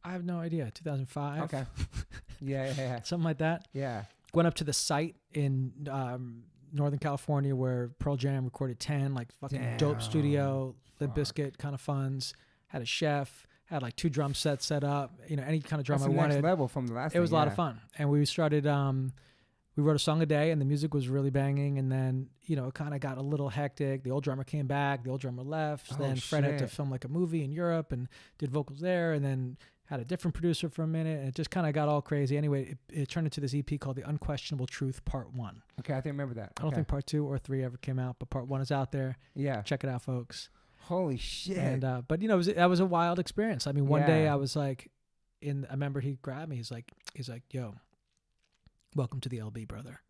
I have no idea. 2005. Okay. Yeah. Something like that. Yeah. Went up to the site in Northern California where Pearl Jam recorded 10, like fucking dope studio, Limp Bizkit kind of funds. Had a chef. Had like 2 drum sets set up. Any kind of drum I wanted. Next level from the last. It was a lot of fun, and we started. We wrote a song a day, and the music was really banging. And then, it kind of got a little hectic. The old drummer came back. The old drummer left. Then Fred had to film like a movie in Europe and did vocals there. And then had a different producer for a minute. And it just kind of got all crazy. Anyway, it turned into this EP called The Unquestionable Truth Part 1. Okay, I think I remember that. I don't think Part 2 or 3 ever came out, but Part 1 is out there. Yeah. Check it out, folks. Holy shit. And but that was a wild experience. I mean, one day I was like, I remember he grabbed me. He's like, "Yo, welcome to the LB, brother."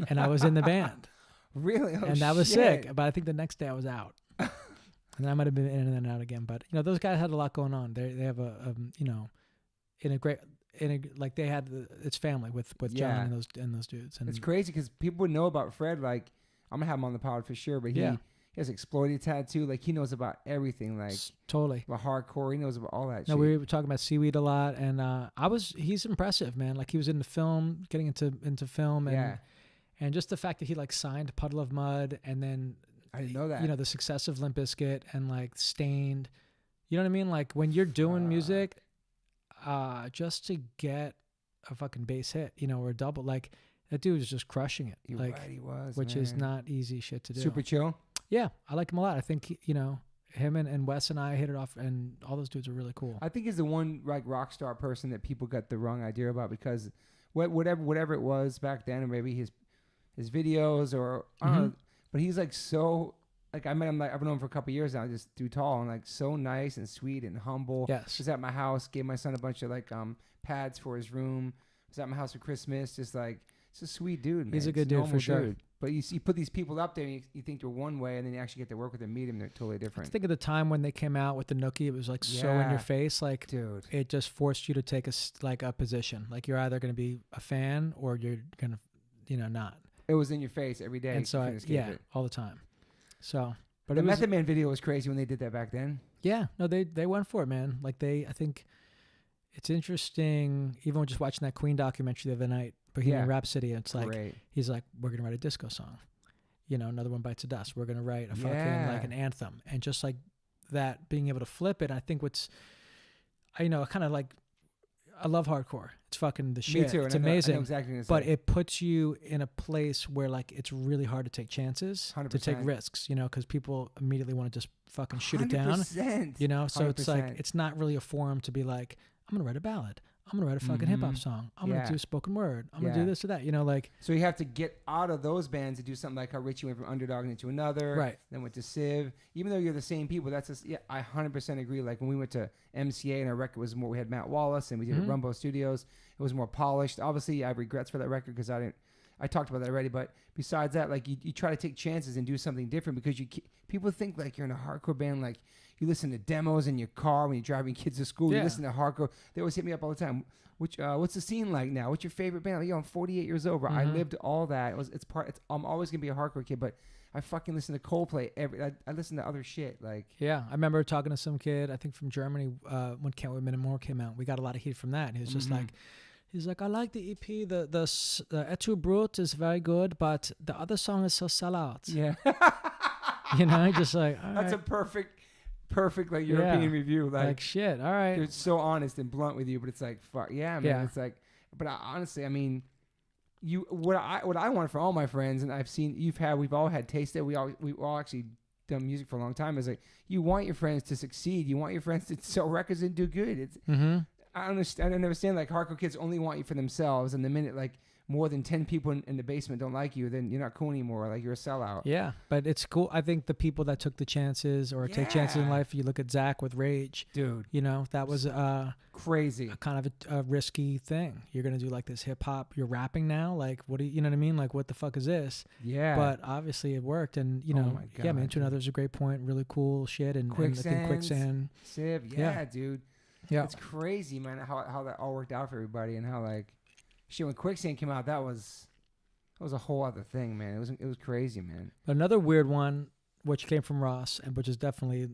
And I was in the band. Really? And that was sick. But I think the next day I was out. And I might have been in and then out again. But those guys had a lot going on. They have they had it's family with John and those dudes. And it's crazy because people would know about Fred. Like, I'm gonna have him on the pod for sure. But he has exploited tattoo. Like, he knows about everything. Like, totally about hardcore. He knows about all that. No, we were talking about Seaweed a lot, and he's impressive, man. Like, he was in the film, getting into film, and and just the fact that he like signed Puddle of Mud, and then I didn't know that. The success of Limp Bizkit and like Stained. You know what I mean? Like, when you're doing music, just to get a fucking bass hit, or a double, like that dude was just crushing it. You're like, right, he was, which is not easy shit to do. Super chill. Yeah, I like him a lot. I think him and Wes and I hit it off, and all those dudes are really cool. I think he's the one like rock star person that people got the wrong idea about, because whatever it was back then, or maybe his videos, or I don't know, but he's like so. Like, I met him, like, I've known him for a couple of years now, just too tall, and like so nice and sweet and humble. Yes. Was at my house, gave my son a bunch of like pads for his room. Was at my house for Christmas. Just like, it's a sweet dude, man. He's a good dude for sure. Dude. But you put these people up there, and you think they're one way, and then you actually get to work with them, meet them, they're totally different. I think of the time when they came out with the Nookie, it was like so in your face, like, dude, it just forced you to take a position. Like, you're either going to be a fan or you're going to, not. It was in your face every day. And so all the time. So, but the Method Man video was crazy when they did that back then. Yeah, no, they went for it, man. Like, I think it's interesting, even just watching that Queen documentary the other night, Bohemian Rhapsody. It's like, he's like, we're gonna write a disco song, Another One Bites the Dust. We're gonna write a fucking like an anthem, and just like that, being able to flip it. I think kind of like, I love hardcore. It's fucking the shit. Me too. It's amazing. I know exactly what you're but saying. it puts you in a place where like it's really hard to take chances, 100%. to take risks, because people immediately want to just fucking shoot it down. 100%. So it's like, it's not really a forum to be like, I'm gonna write a ballad. I'm gonna write a fucking hip hop song. I'm gonna do spoken word. I'm gonna do this or that. Like. So you have to get out of those bands to do something like how Richie went from Underdog into another. Right. Then went to Civ. Even though you're the same people, I 100% agree. Like, when we went to MCA and our record was more, we had Matt Wallace and we did it at Rumbo Studios. It was more polished. Obviously, I have regrets for that record because I talked about that already. But besides that, like, you try to take chances and do something different, because people think like you're in a hardcore band, like you listen to demos in your car when you're driving kids to school. You listen to hardcore. They always hit me up all the time. What's the scene like now? What's your favorite band? Like, I'm 48 years old. I lived all that. I'm always gonna be a hardcore kid, but I fucking listen to Coldplay I listen to other shit. Like, Yeah, I remember talking to some kid, I think from Germany, when Can't Wait a Minute More came out. We got a lot of heat from that. And he was just like, I like the EP. The Et tu Brut is very good, but the other song is so sellout. yeah. You know, just like, all That's right. a perfect like European review. Like shit. All right. They're so honest and blunt with you, but it's like, fuck, yeah, man. Yeah. It's like, but honestly, I mean, what I want for all my friends, and I've seen we've all had taste it. We all actually done music for a long time. Is like, you want your friends to succeed. You want your friends to sell records and do good. It's I understand like hardcore kids only want you for themselves, and the minute like more than 10 people in the basement don't like you, then you're not cool anymore. Like, you're a sellout. Yeah, but it's cool. I think the people that took the chances or take chances in life, you look at Zach with Rage. Dude. You know, that was Crazy. a kind of a risky thing. You're going to do like this hip hop. You're rapping now. Like, what do you know what I mean? Like, what the fuck is this? Yeah. But obviously it worked. And, you know, my God, yeah, Man to Another is a great point. Really cool shit. And I think Quicksand. Civ. Yeah, dude. Yeah. It's crazy, man, how that all worked out for everybody, and how like shit when Quicksand came out, that was a whole other thing, man. It was crazy, man. Another weird one, which came from Ross, and which is definitely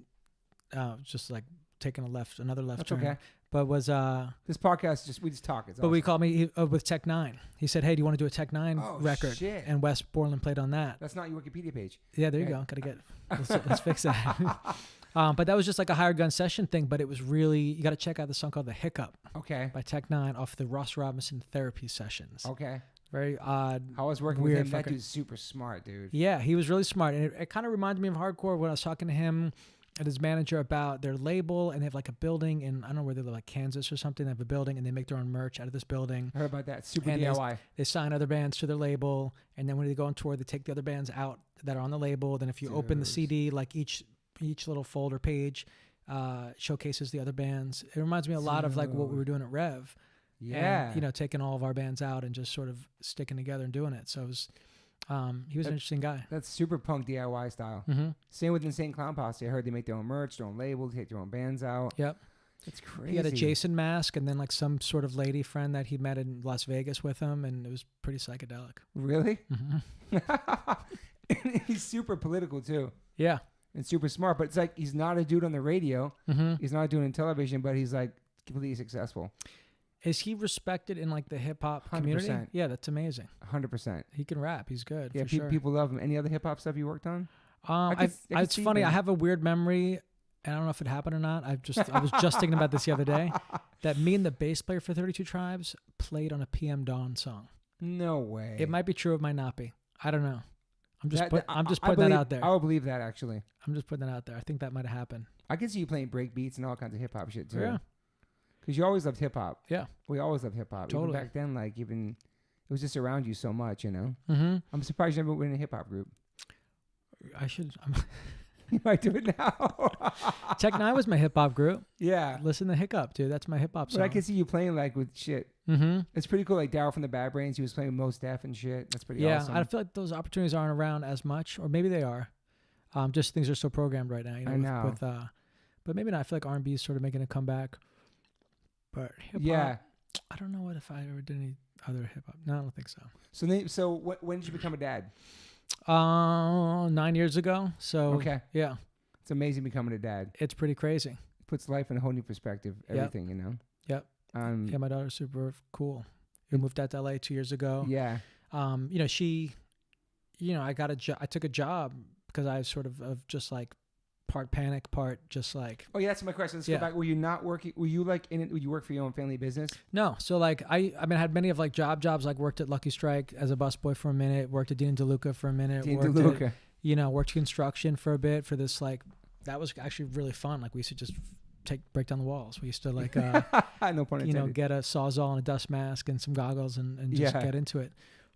just like taking another left That's turn. okay. But was This podcast we just talk. It's but we awesome. called me with Tech Nine. He said, "Hey, do you want to do a Tech Nine record?" Shit. And Wes Borland played on that. That's not your Wikipedia page. Yeah, there you go. Gotta get. Let's fix that. But that was just like a hired gun session thing. But it was really, you got to check out the song called "The Hiccup" Okay. by Tech Nine off the Ross Robinson Therapy Sessions. Okay. Very odd. I was working with weird him. That fucker. dude's super smart, dude. Yeah, he was really smart, and it kind of reminded me of hardcore when I was talking to him and his manager about their label, and they have like a building in, I don't know where they live, like Kansas or something. They have a building, and they make their own merch out of this building. I heard about that. Super And DIY. They sign other bands to their label, and then when they go on tour, they take the other bands out that are on the label. Then if you open the Dude. CD, like each little folder page showcases the other bands. It reminds me a lot of like what we were doing at Rev. Yeah. And, you know, taking all of our bands out and just sort of sticking together and doing it. So it was, he was an interesting guy. That's super punk DIY style. Mm-hmm. Same with Insane Clown Posse. I heard they make their own merch, their own label, take their own bands out. Yep. That's crazy. He had a Jason mask and then like some sort of lady friend that he met in Las Vegas with him, and it was pretty psychedelic. Really? Mm-hmm. He's super political too. Yeah. And super smart, but it's like he's not a dude on the radio. Mm-hmm. He's not doing television, but he's like completely successful. Is he respected in like the hip hop community? 100%. Yeah, that's amazing. 100%. He can rap. He's good. Yeah, for sure. people love him. Any other hip hop stuff you worked on? It's funny. I have a weird memory, and I don't know if it happened or not. I was just thinking about this the other day. That me and the bass player for 32 Tribes played on a PM Dawn song. No way. It might be true. It might not be. I don't know. I'm just putting believe, that out there. I would believe that actually. I'm just putting that out there. I think that might have happened. I can see you playing break beats and all kinds of hip hop shit too. Yeah. Because you always loved hip hop. Yeah. We always loved hip hop. Totally. Even back then, like it was just around you so much, you know. Mm-hmm. I'm surprised you never went in a hip hop group. I should. You might do it now. Tech Nine was my hip hop group. Yeah. Listen to Hiccup, dude. That's my hip hop song. But I can see you playing like with shit. Mm-hmm. It's pretty cool. Like Daryl from the Bad Brains, he was playing with Mos Def and shit. That's pretty awesome. I feel like those opportunities aren't around as much, or maybe they are. Just things are so programmed right now. You know, I know. But maybe not. I feel like R&B is sort of making a comeback. But hip hop, Yeah. I don't know if I ever did any other hip hop. No, I don't think so. So when did you become a dad? 9 years ago. So Okay. yeah, It's amazing becoming a dad. it's pretty crazy. Puts life in a whole new perspective. Everything, you know. Yep. Yeah, my daughter's super cool. We moved out to LA 2 years ago. Yeah. You know, she, you know, I took a job because I was sort of just like part panic, part just like. Oh yeah, that's my question. Let's Yeah. go back. Were you not working? Were you like in it? Would you work for your own family business? No. So like I mean, I had many of like jobs, like worked at Lucky Strike as a busboy for a minute, worked at Dean DeLuca for a minute, worked construction for a bit for this, like, that was actually really fun. Like we used to just break down the walls. We used to like, no pun intended. you know, get a Sawzall and a dust mask and some goggles and just Yeah. get into it.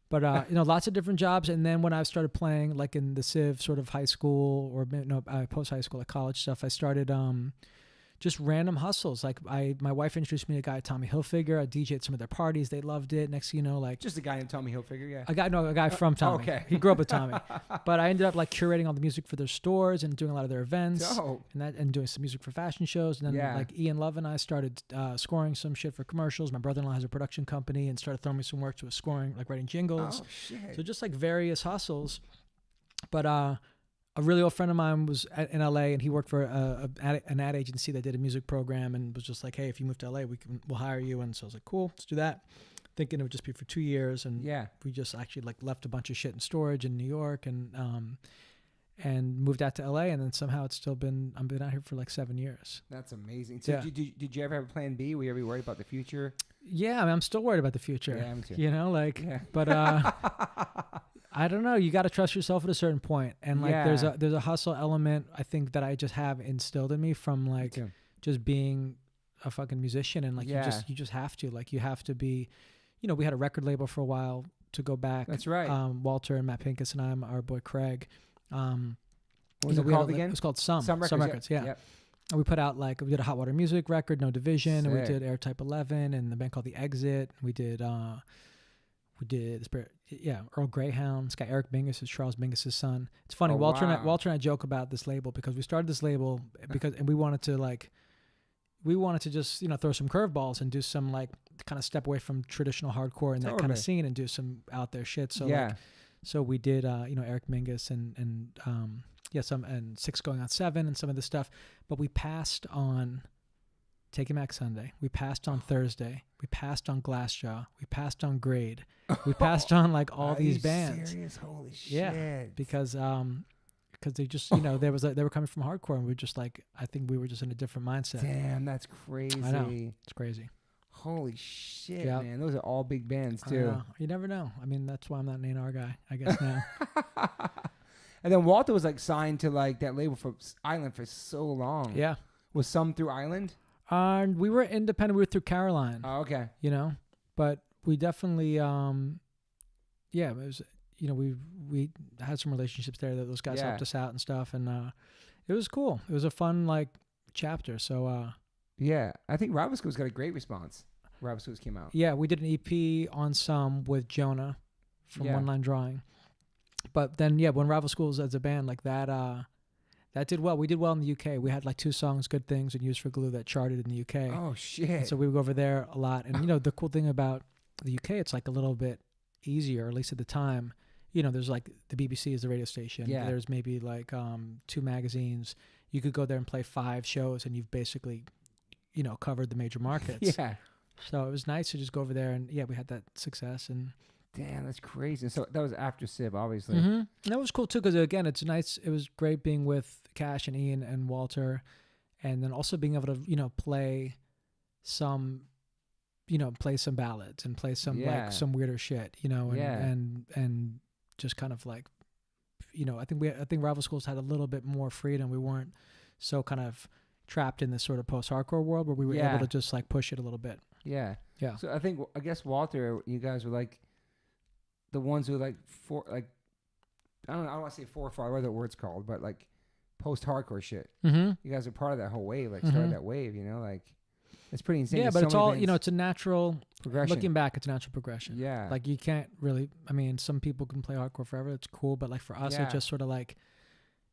But, you know, lots of different jobs. And then when I started playing, like in the Civ sort of high school or post-high school, like college stuff, I started just random hustles. Like my wife introduced me to a guy, Tommy Hilfiger. I DJ'd some of their parties. They loved it. Next thing you know, like... Just a guy named Tommy Hilfiger, yeah. A guy from Tommy. Okay. He grew up with Tommy. But I ended up like curating all the music for their stores and doing a lot of their events. Dope. And doing some music for fashion shows. And then Yeah. like Ian Love and I started scoring some shit for commercials. My brother-in-law has a production company and started throwing me some work to a scoring, like writing jingles. Oh shit. So just like various hustles. But a really old friend of mine was in LA, and he worked for an ad agency that did a music program, and was just like, hey, if you move to LA, we'll hire you. And so I was like, cool, let's do that. Thinking it would just be for 2 years, and we just actually like left a bunch of shit in storage in New York, and moved out to LA, and then somehow I've been out here for like 7 years. That's amazing. So did you ever have a plan B? Were you ever worried about the future? Yeah, I mean, I'm still worried about the future. Yeah, me too. You know, like, but I don't know. You got to trust yourself at a certain point, and like there's a hustle element I think that I just have instilled in me from like just being a fucking musician, and like you just have to, like, you have to be. You know, we had a record label for a while to go back. That's right. Walter and Matt Pincus and our boy Craig. What was it called again? It was called Some Records. Yeah. Yep. And we put out we did a Hot Water Music record, No Division, Sick. and we did Air Type 11, and the band called The Exit. We did Earl Greyhound. This guy Eric Mingus is Charles Mingus's son. It's funny. Walter and I joke about this label because we started this label and we wanted to just throw some curveballs and do some like kind of step away from traditional hardcore and that kind of scene and do some out there shit. So so we did Eric Mingus and some and 6 Going on 7 and some of this stuff, but we passed on Taking Back Sunday. We passed on Thursday. We passed on Glassjaw. We passed on Grade. We passed on like all these bands. Serious? Holy shit! Yeah, because they just they were coming from hardcore, and we were just like, I think we were just in a different mindset. Damn, that's crazy. I know, it's crazy. Holy shit, man! Those are all big bands too. You never know. I mean, that's why I'm not an A&R guy, I guess now. And then Walter was like signed to like that label for Island for so long. Yeah, was Some through Island? We were independent. We were through Caroline. Oh, okay. But we definitely, it was, we had some relationships there that those guys helped us out and stuff, and it was cool. It was a fun like chapter. So I think Rival Schools got a great response. Rival Schools came out. Yeah, we did an EP on Some with Jonah from One Line Drawing. But then when Rival Schools as a band like that, that did well. We did well in the UK. We had like 2 songs, Good Things and Used for Glue, that charted in the UK. Oh shit! And so we would go over there a lot. And the cool thing about the UK, it's like a little bit easier, at least at the time. There's like the BBC is the radio station. Yeah. There's maybe like 2 magazines. You could go there and play 5 shows, and you've basically, covered the major markets. Yeah. So it was nice to just go over there, and we had that success. And damn, that's crazy. So that was after Sib, obviously. Mm-hmm. And that was cool too, because again, it's nice. It was great being with Cash and Ian and Walter, and then also being able to play some ballads and play some like some weirder shit, and just kind of like, I think Rival Schools had a little bit more freedom. We weren't so kind of trapped in this sort of post-hardcore world where we were able to just like push it a little bit. Yeah. Yeah. So I guess Walter, you guys were like the ones who like I don't want to say forefront, what the word's called, but like post-hardcore shit. Mm-hmm. You guys are part of that whole wave, like started that wave, like it's pretty insane. Yeah, but it's all, it's a natural progression. Looking back, it's a natural progression. Yeah. Like you can't really, I mean, some people can play hardcore forever. It's cool. But like for us, it just sort of like,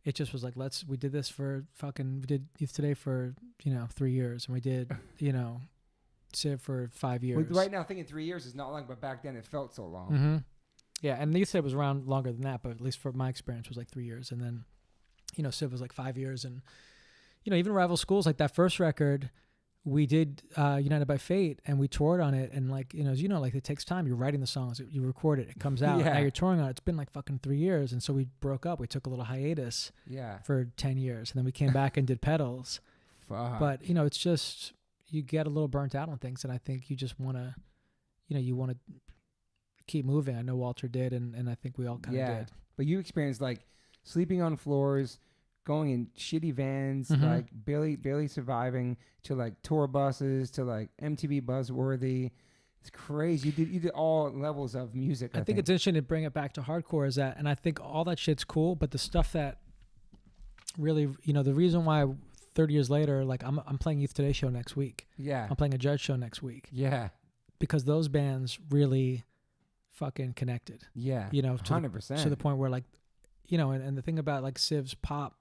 it just was like, we did this for we did Youth Today for, 3 years. And we did, Civ for 5 years. Well, right now, thinking 3 years is not long, but back then it felt so long. Mm-hmm. Yeah. And Youth Today was around longer than that, but at least for my experience, it was like 3 years. And then, Civ was like 5 years. And, even Rival Schools, like that first record, we did United by Fate, and we toured on it. And like, as like it takes time. You're writing the songs, you record it, it comes out. Now you're touring on it. It's been like fucking 3 years. And so we broke up. We took a little hiatus for 10 years. And then we came back and did Pedals. Fuck. But, it's just, you get a little burnt out on things. And I think you just want to, you want to keep moving. I know Walter did. And I think we all kind of did. But you experienced like sleeping on floors, going in shitty vans, like barely surviving, to like tour buses, to like MTV Buzzworthy. It's crazy. You did all levels of music. I think it's interesting to bring it back to hardcore is that, and I think all that shit's cool, but the stuff that really, the reason why 30 years later, like I'm playing Youth Today show next week. Yeah. I'm playing a Judge show next week. Yeah. Because those bands really fucking connected. Yeah. 100%. To the point where like, and the thing about like Civ's pop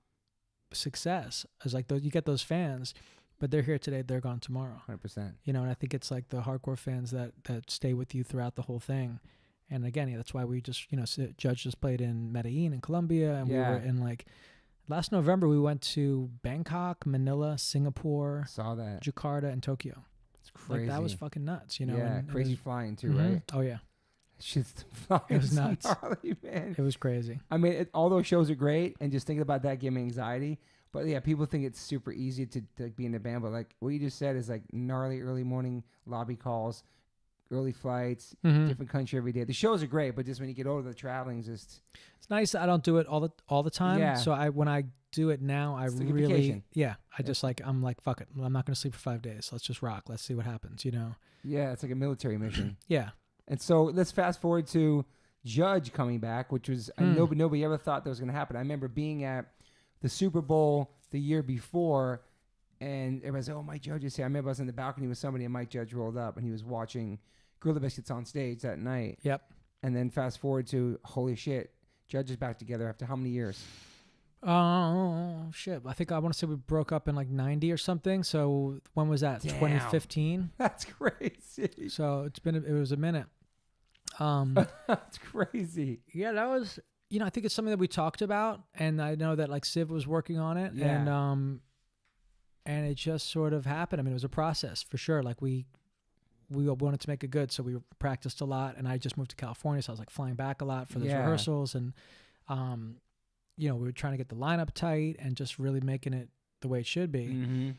success is like you get those fans, but they're here today, they're gone tomorrow. 100%. And I think it's like the hardcore fans that stay with you throughout the whole thing, And again, that's why we just, Judge just played in Medellin in Colombia, and we were in like last November we went to Bangkok, Manila, Singapore, Saw that. Jakarta, and Tokyo. It's crazy. Like that was fucking nuts, Yeah, and crazy flying too, right? Oh yeah, Shit's flying. it was nuts. Gnarly, man. It was crazy. I mean, all those shows are great, and just thinking about that gave me anxiety. But yeah, people think it's super easy to be in a band, but like what you just said is like gnarly early morning lobby calls, early flights, different country every day. The shows are great, but just when you get older, the traveling is just. It's nice. I don't do it all the time. Yeah. So when I do it now, It's I like a really vacation. I'm like fuck it. I'm not gonna sleep for 5 days. Let's just rock. Let's see what happens. Yeah, it's like a military mission. Yeah. And so let's fast forward to Judge coming back, which was nobody ever thought that was going to happen. I remember being at the Super Bowl the year before, and everybody's like, "Oh, Mike Judge is here." I remember I was in the balcony with somebody, and Mike Judge rolled up, and he was watching Gorilla Biscuits on stage that night. Yep. And then fast forward to, holy shit, Judge is back together after how many years? Oh shit! I think I want to say we broke up in like 90 or something. So when was that? Damn. 2015. That's crazy. So it was a minute. That's crazy. Yeah, that was. I think it's something that we talked about, and I know that like Civ was working on it, Yeah. and it just sort of happened. I mean, it was a process for sure. Like we wanted to make it good, so we practiced a lot, and I just moved to California, so I was like flying back a lot for those rehearsals, and we were trying to get the lineup tight and just really making it the way it should be. Mm-hmm.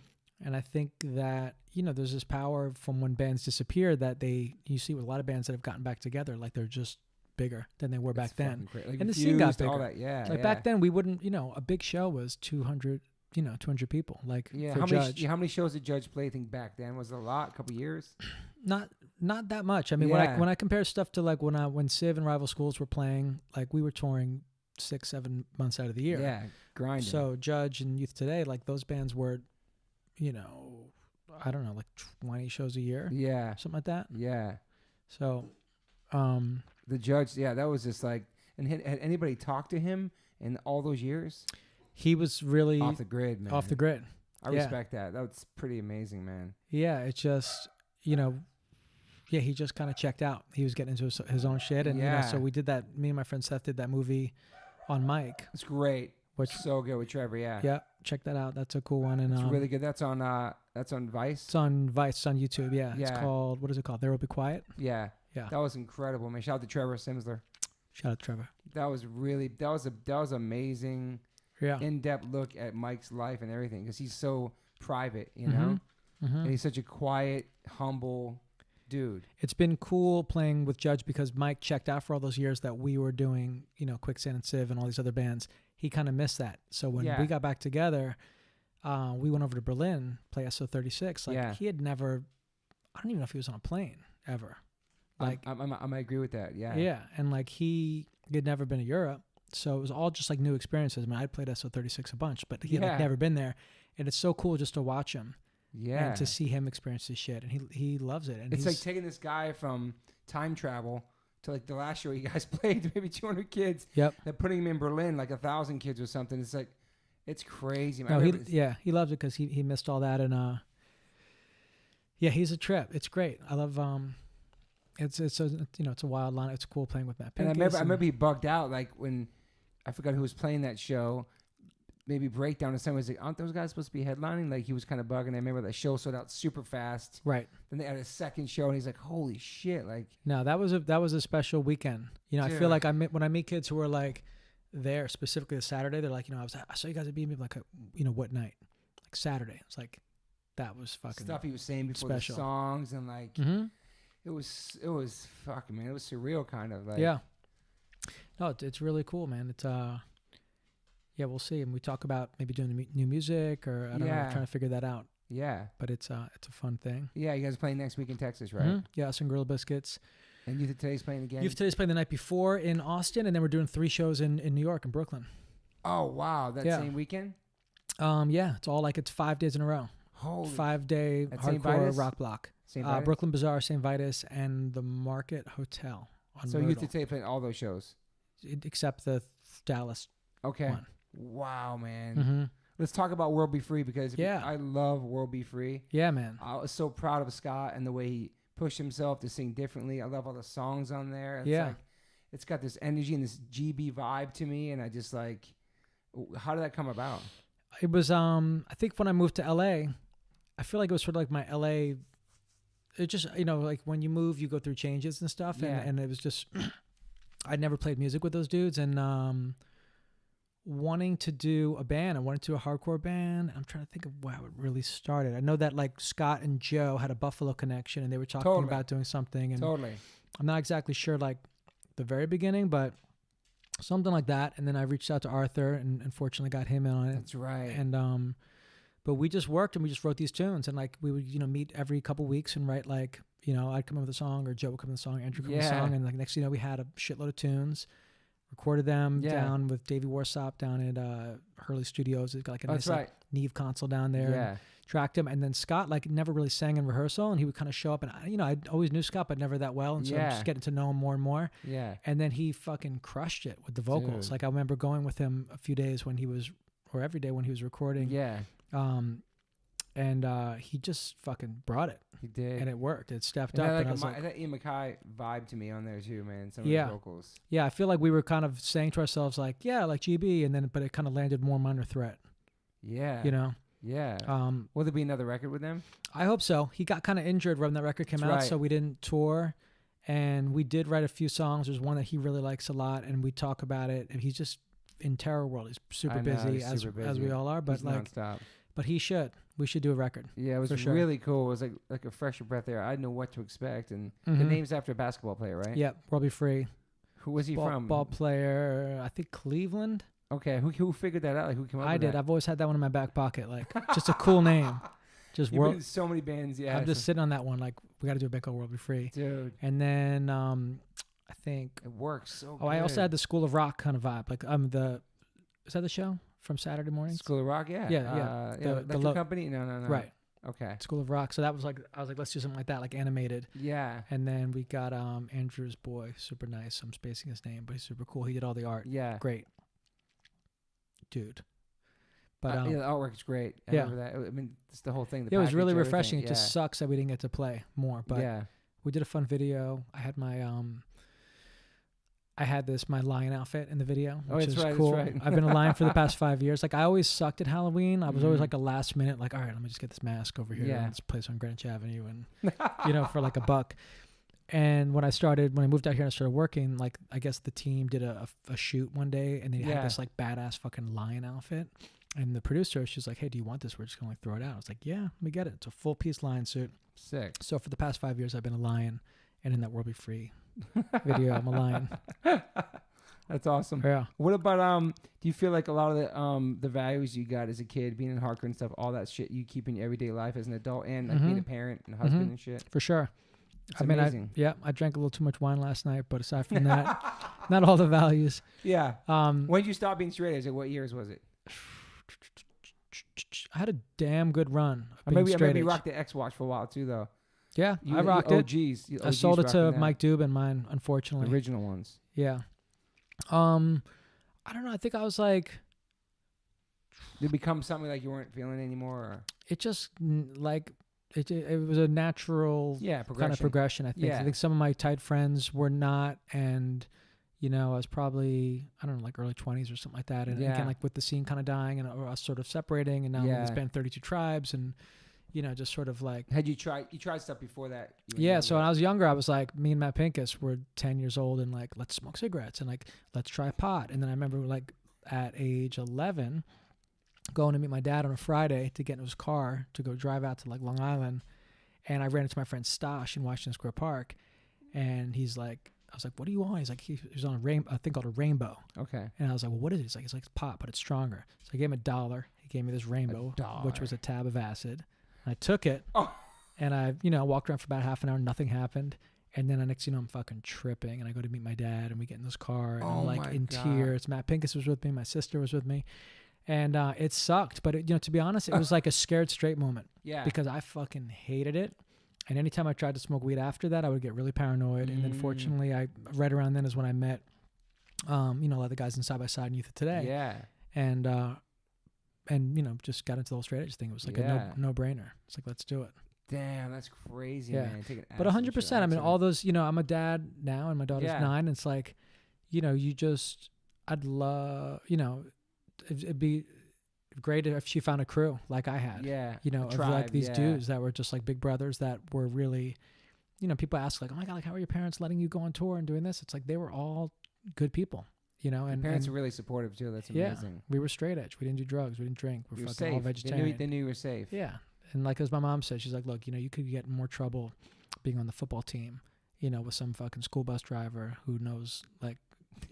And I think that there's this power from when bands disappear that you see with a lot of bands that have gotten back together, like they're just bigger than they were back then. Like and the scene got bigger. All that, yeah. Like back then, we wouldn't, a big show was 200 people. Like for Judge. How many shows did Judge play? I think back then was it a lot, a couple years. Not that much. I mean, when I compare stuff to like when Civ and Rival Schools were playing, like we were touring 6-7 months out of the year. Yeah, grinding. So Judge and Youth Today, like those bands were, I don't know, like 20 shows a year. Yeah, something like that. Yeah. So, the Judge, that was just like. And had anybody talked to him in all those years? He was really off the grid, man. Off the grid. I respect that. That's pretty amazing, man. Yeah, it's just he just kind of checked out. He was getting into his own shit, and so we did that. Me and my friend Seth did that movie on Mike. It's great. Which so good with Trevor. Yeah. Yeah, check that out. That's a cool one, and it's really good. That's on Vice. It's on Vice. It's on YouTube. Yeah. It's called, what is it called? There Will Be Quiet. Yeah. Yeah. That was incredible, man. Shout out to Trevor Simsler. Shout out to Trevor. That was amazing. Yeah. In-depth look at Mike's life and everything, because he's so private, know, and he's such a quiet, humble dude. It's been cool playing with Judge because Mike checked out for all those years that we were doing, Quicksand and Civ and all these other bands. He kind of missed that. So when we got back together, we went over to Berlin, play SO36. Like he had never, I don't even know if he was on a plane ever. Like I might agree with that. Yeah. Yeah, and like he had never been to Europe, so it was all just like new experiences. I mean, I'd played SO36 a bunch, but he had like never been there, and it's so cool just to watch him. Yeah. And to see him experience this shit, and he loves it. And it's like taking this guy from time travel to like the last show you guys played to maybe 200 kids. Yep. And putting him in Berlin like 1,000 kids or something. It's like, it's crazy. No, he loves it because he missed all that, and he's a trip. It's great. I love It's a wild line. It's cool playing with Matt Pincus. And I remember he bugged out like when I forgot who was playing that show. Maybe Breakdown or something was like, aren't those guys supposed to be headlining? Like he was kind of bugging. I remember that show sold out super fast. Right. Then they had a second show, and he's like, "Holy shit!" Like no, that was a special weekend. I feel like when I meet kids who are like there specifically a Saturday, they're like, I saw you guys at BB like what night? Like Saturday. It's like that was fucking stuff he was saying before special. The songs and like. It was fucking, man. It was surreal, kind of like. Yeah. No, it's really cool, man. It's we'll see, and we talk about maybe doing new music or I don't know, trying to figure that out. Yeah. But it's a fun thing. Yeah, you guys are playing next week in Texas, right? Mm-hmm. Yeah, us and Gorilla Biscuits. And Youth of Today's playing again. Youth of Today's playing the night before in Austin, and then we're doing 3 shows in New York and Brooklyn. Oh wow, that same weekend. It's all like it's 5 days in a row. Holy 5-day hardcore rock block. Brooklyn Bazaar, St. Vitus, and the Market Hotel on So Myrtle. Youth of Today playing all those shows? Except the Dallas one. Wow, man. Mm-hmm. Let's talk about World Be Free, because I love World Be Free. Yeah, man. I was so proud of Scott and the way he pushed himself to sing differently. I love all the songs on there. It's Yeah. like, it's got this energy and this GB vibe to me, and I just like, how did that come about? It was I think when I moved to LA, I feel like it was sort of like my LA. It just, like when you move, you go through changes and stuff, Yeah. and it was just I'd never played music with those dudes, and wanting to do a band. I wanted to do a hardcore band. I'm trying to think of how it really started. I know that like Scott and Joe had a Buffalo connection, and they were talking about doing something. And Totally. I'm not exactly sure like the very beginning, but something like that. And then I reached out to Arthur and unfortunately got him in on it. That's right. And but we just worked and we just wrote these tunes, and like we would meet every couple weeks and write like I'd come up with a song, or Joe would come up with a song, Andrew come up with a song, and like next we had a shitload of tunes, recorded them down with Davey Warsop down at Hurley Studios. It's got like a nice like, Neve console down there. Yeah. And tracked him, and then Scott like never really sang in rehearsal, and he would kind of show up, and I always knew Scott but never that well, and so I'm just getting to know him more and more. Yeah. And then he fucking crushed it with the vocals. Dude. Like I remember going with him a few days when he was, or every day when he was recording. Yeah. And he just fucking brought it. He did. And it worked. It stepped And up. I And I was like, that Ian MacKay vibe to me on there too, man. Some of the vocals. Yeah, I feel like we were kind of saying to ourselves like, yeah, like GB, and then but it kind of landed more Minor Threat. Yeah. Yeah. Will there be another record with them? I hope so. He got kind of injured when that record came out, so we didn't tour. And we did write a few songs. There's one that he really likes a lot, and we talk about it. And he's just in Terror World. He's super busy, as we all are. But he's like, nonstop. But we should do a record. Yeah, it was really cool. It was like a fresher breath there. I didn't know what to expect, and the name's after a basketball player, right? Yeah, Robbie Free. Who was he from? Ball player, I think Cleveland. Okay, who figured that out? Like who came up with that? I did. I've always had that one in my back pocket. Like just a cool name. Just You've been in so many bands. Yeah, I'm just sitting on that one. Like we got to do a band called World Be Free, dude. And then I think it works so. I also had the School of Rock kind of vibe. Like is that the show from Saturday mornings? School of Rock, yeah. Yeah. The company? No. Right. Okay. School of Rock. So that was like, I was like, let's do something like that, like animated. Yeah. And then we got Andrew's boy, super nice. I'm spacing his name, but he's super cool. He did all the art. Yeah. Great. Dude. But the artwork's great. I remember that. I mean, it's the whole thing. It was really refreshing. It just sucks that we didn't get to play more. But we did a fun video. I had my my lion outfit in the video, which is cool. That's right. I've been a lion for the past 5 years. Like I always sucked at Halloween. I was always like a last minute, like, all right, let me just get this mask over here and let's play on Greenwich Avenue and for like $1. And when I moved out here and I started working, like I guess the team did a shoot one day, and they had this like badass fucking lion outfit. And the producer, she's like, hey, do you want this? We're just gonna like throw it out. I was like, yeah, let me get it. It's a full piece lion suit. Sick. So for the past 5 years, I've been a lion, and in that World Be Free video, I'm a lion. That's awesome. Yeah. What about do you feel like a lot of the values you got as a kid, being in hardcore and stuff, all that shit you keep in your everyday life as an adult, and like being a parent and a husband and shit? For sure. It's amazing. I drank a little too much wine last night, but aside from that, not all the values. Yeah. When did you stop being straight edge? Like, what years was it? I had a damn good run. I maybe rocked the X Watch for a while too, though. Yeah, I rocked it. OGs. I sold it to Mike Dube and mine, unfortunately. The original ones. Yeah. I don't know. I think I was like. Did it become something like you weren't feeling anymore? Or? It just like it was a natural kind of progression. I think. Yeah. I think some of my tight friends were not, and I was probably, I don't know, like early 20s or something like that. And again, like with the scene kind of dying and us sort of separating, and now this band 32 Tribes, and just sort of like. Had you tried stuff before that? Yeah. So when I was younger, I was like, me and Matt Pincus were 10 years old, and like, let's smoke cigarettes and like, let's try pot. And then I remember like at age 11, going to meet my dad on a Friday to get in his car to go drive out to like Long Island. And I ran into my friend Stosh in Washington Square Park, and he's like, I was like, what do you want? He's like, he was on a thing called a rainbow. Okay. And I was like, well, what is it? He's like, it's pot, but it's stronger. So I gave him $1. He gave me this rainbow, which was a tab of acid. And I took it, and I, walked around for about half an hour. Nothing happened. And then the next, I'm fucking tripping, and I go to meet my dad, and we get in this car, and I'm like in tears. Matt Pincus was with me. My sister was with me. And it sucked. But, to be honest, it was like a scared straight moment. Yeah. Because I fucking hated it. And anytime I tried to smoke weed after that, I would get really paranoid. And then fortunately, right around then is when I met, a lot of the guys in Side by Side and Youth of Today. Yeah. And just got into the whole straight edge thing. It was like a no-brainer. It's like, let's do it. Damn, that's crazy, Yeah. man. Taking But acid and 100%. shit, I mean, accident. all those, I'm a dad now and my daughter's Yeah. 9. It's like, I'd love, it'd be great if she found a crew like I had. Yeah. Of like tribe, these yeah. dudes that were just like big brothers that were really, people ask like, oh my God, like how are your parents letting you go on tour and doing this? It's like they were all good people, Your and parents are really supportive too. That's yeah, amazing. we were straight edge. We didn't do drugs. We didn't drink. We're You were fucking all safe. vegetarian. They knew you were safe. Yeah. And like as my mom said, she's like, look, you could get in more trouble being on the football team, with some fucking school bus driver who knows like,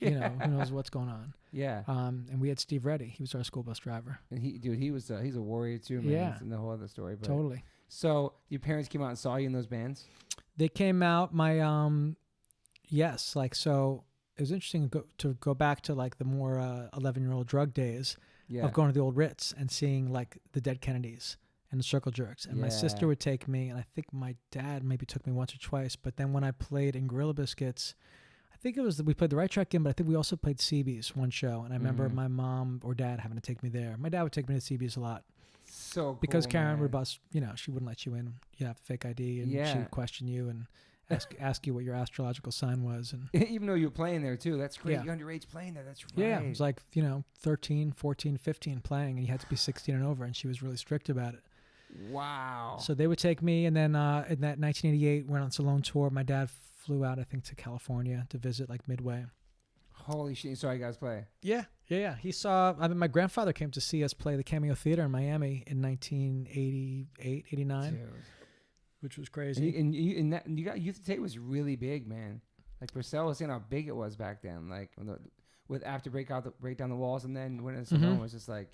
who knows what's going on. Yeah. And we had Steve Reddy. He was our school bus driver. And he's a warrior too, man. Yeah. It's in the whole other story. But. Totally. So your parents came out and saw you in those bands? They came out. Yes. Like, so it was interesting to go back to like the more 11-year-old drug days Yeah. of going to the old Ritz and seeing like the Dead Kennedys and the Circle Jerks. And my sister would take me, and I think my dad maybe took me once or twice. But then when I played in Gorilla Biscuits, I think it was we played the Right Track in, but I think we also played CB's one show. And I remember my mom or dad having to take me there. My dad would take me to CB's a lot. So cool, Because Karen man. would bust, she wouldn't let you in. You have a fake ID, and she would question you and ask you what your astrological sign was. And even though you were playing there too, that's great. Yeah. You're underage playing there. That's right. yeah, it was like 13, 14, 15 playing, and you had to be 16 and over, and she was really strict about it. Wow. So they would take me, and then in that 1988, went on Salone tour. My dad flew out, I think, to California to visit like Midway. Holy shit! You saw you guys play. Yeah. He saw. I mean, my grandfather came to see us play the Cameo Theater in Miami in 1988, 89, Dude. which was crazy. And you got Youth Today was really big, man. Like Purcell was saying how big it was back then. Like with after break down the walls, and then when it's alone, it was just like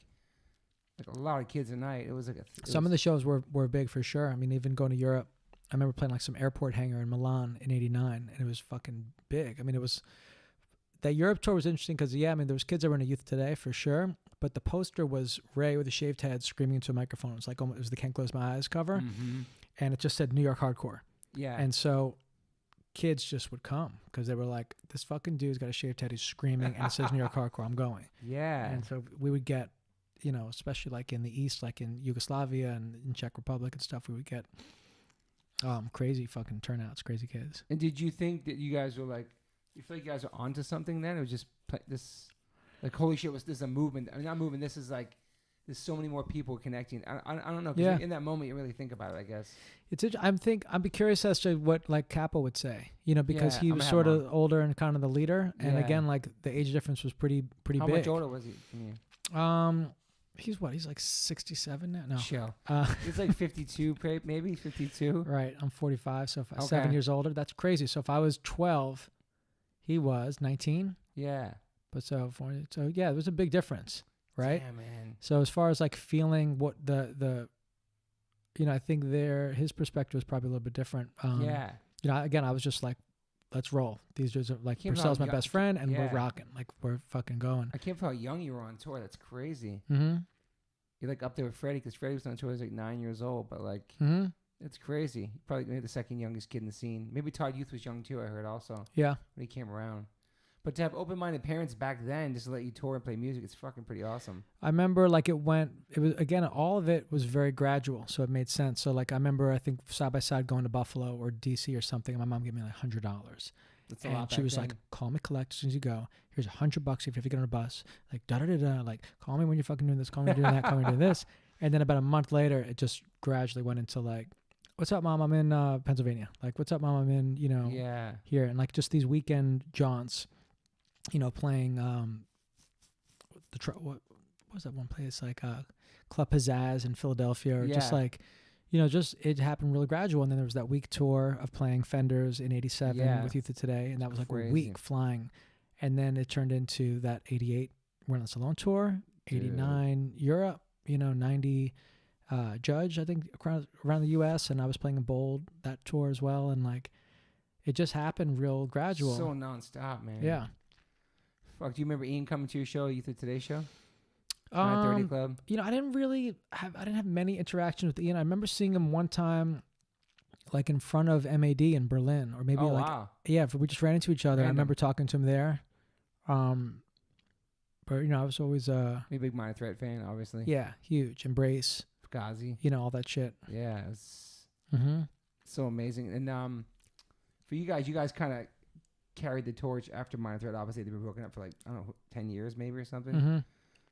a lot of kids a night. It was like Some of the shows were big for sure. I mean, even going to Europe, I remember playing like some airport hangar in Milan in '89, and it was fucking big. I mean, that Europe tour was interesting because there was kids that were in Youth Today for sure, but the poster was Ray with a shaved head screaming into a microphone. It was like it was the Can't Close My Eyes cover, and it just said New York Hardcore. Yeah, and so kids just would come because they were like, this fucking dude's got a shaved head, he's screaming, and it says New York Hardcore. I'm going. Yeah, and so we would get. Especially like in the East, like in Yugoslavia and in Czech Republic and stuff, we would get crazy fucking turnouts, crazy kids. And did you think that you guys were like, you feel like you guys are onto something then? It was just this, like, holy shit, this is a movement. I mean, not movement, this is like, there's so many more people connecting. I don't know, because in that moment you really think about it, I guess. I'd be curious as to what like Capo would say, because he was sort of older and kind of the leader. And again, like the age difference was pretty big. How much older was he from you? He's what? He's like 67 now. No. Chill. He's like 52, maybe 52. Right. I'm 45, so 7 years older. That's crazy. So if I was 12, he was 19. Yeah. But so yeah, there was a big difference, right? Yeah, man. So as far as like feeling what the I think his perspective was probably a little bit different. Again, I was just like, let's roll. These dudes are like, Purcell's my best friend, and we're rocking. Like, we're fucking going. I can't believe how young you were on tour. That's crazy. Mm-hmm. You're like up there with Freddie, because Freddie was on tour. He was like 9 years old, but like, it's crazy. Probably maybe the second youngest kid in the scene. Maybe Todd Youth was young too, I heard also. Yeah. When he came around. But to have open-minded parents back then, just to let you tour and play music, it's fucking pretty awesome. I remember like it was, again, all of it was very gradual, so it made sense. So like I remember, I think side by side going to Buffalo or DC or something, and my mom gave me like $100. That's a lot. And she was like, call me collect as soon as you go. Here's $100 if you have to get on a bus. Like, da-da-da-da. Like, call me when you're fucking doing this. Call me when you're doing that. Call me when you're doing this. And then about a month later, it just gradually went into like, what's up, Mom? I'm in Pennsylvania. Like, what's up, Mom? I'm in, here. And like just these weekend jaunts, playing what was that one place? Like Club Pizzazz in Philadelphia, or just like, just it happened really gradual. And then there was that week tour of playing Fenders in '87 with Youth of Today, and that was like a week flying. And then it turned into that '88 Run on Salone tour, '89 Europe, 90 Judge, I think around the U.S. And I was playing in Bold that tour as well, and like it just happened real gradual. So nonstop, man. Yeah. Fuck, do you remember Ian coming to your show, Youth of Today show? 930 Club. I didn't have many interactions with Ian. I remember seeing him one time, like in front of MAD in Berlin, or maybe we just ran into each other. Random. I remember talking to him there. But I was always a big Minor Threat fan, obviously. Yeah, huge. Embrace, Fugazi, all that shit. Yeah, Mm-hmm. So amazing. And for you guys kind of carried the torch after Minor Threat. Obviously, they've been broken up for like, I don't know, 10 years maybe or something. Mm-hmm.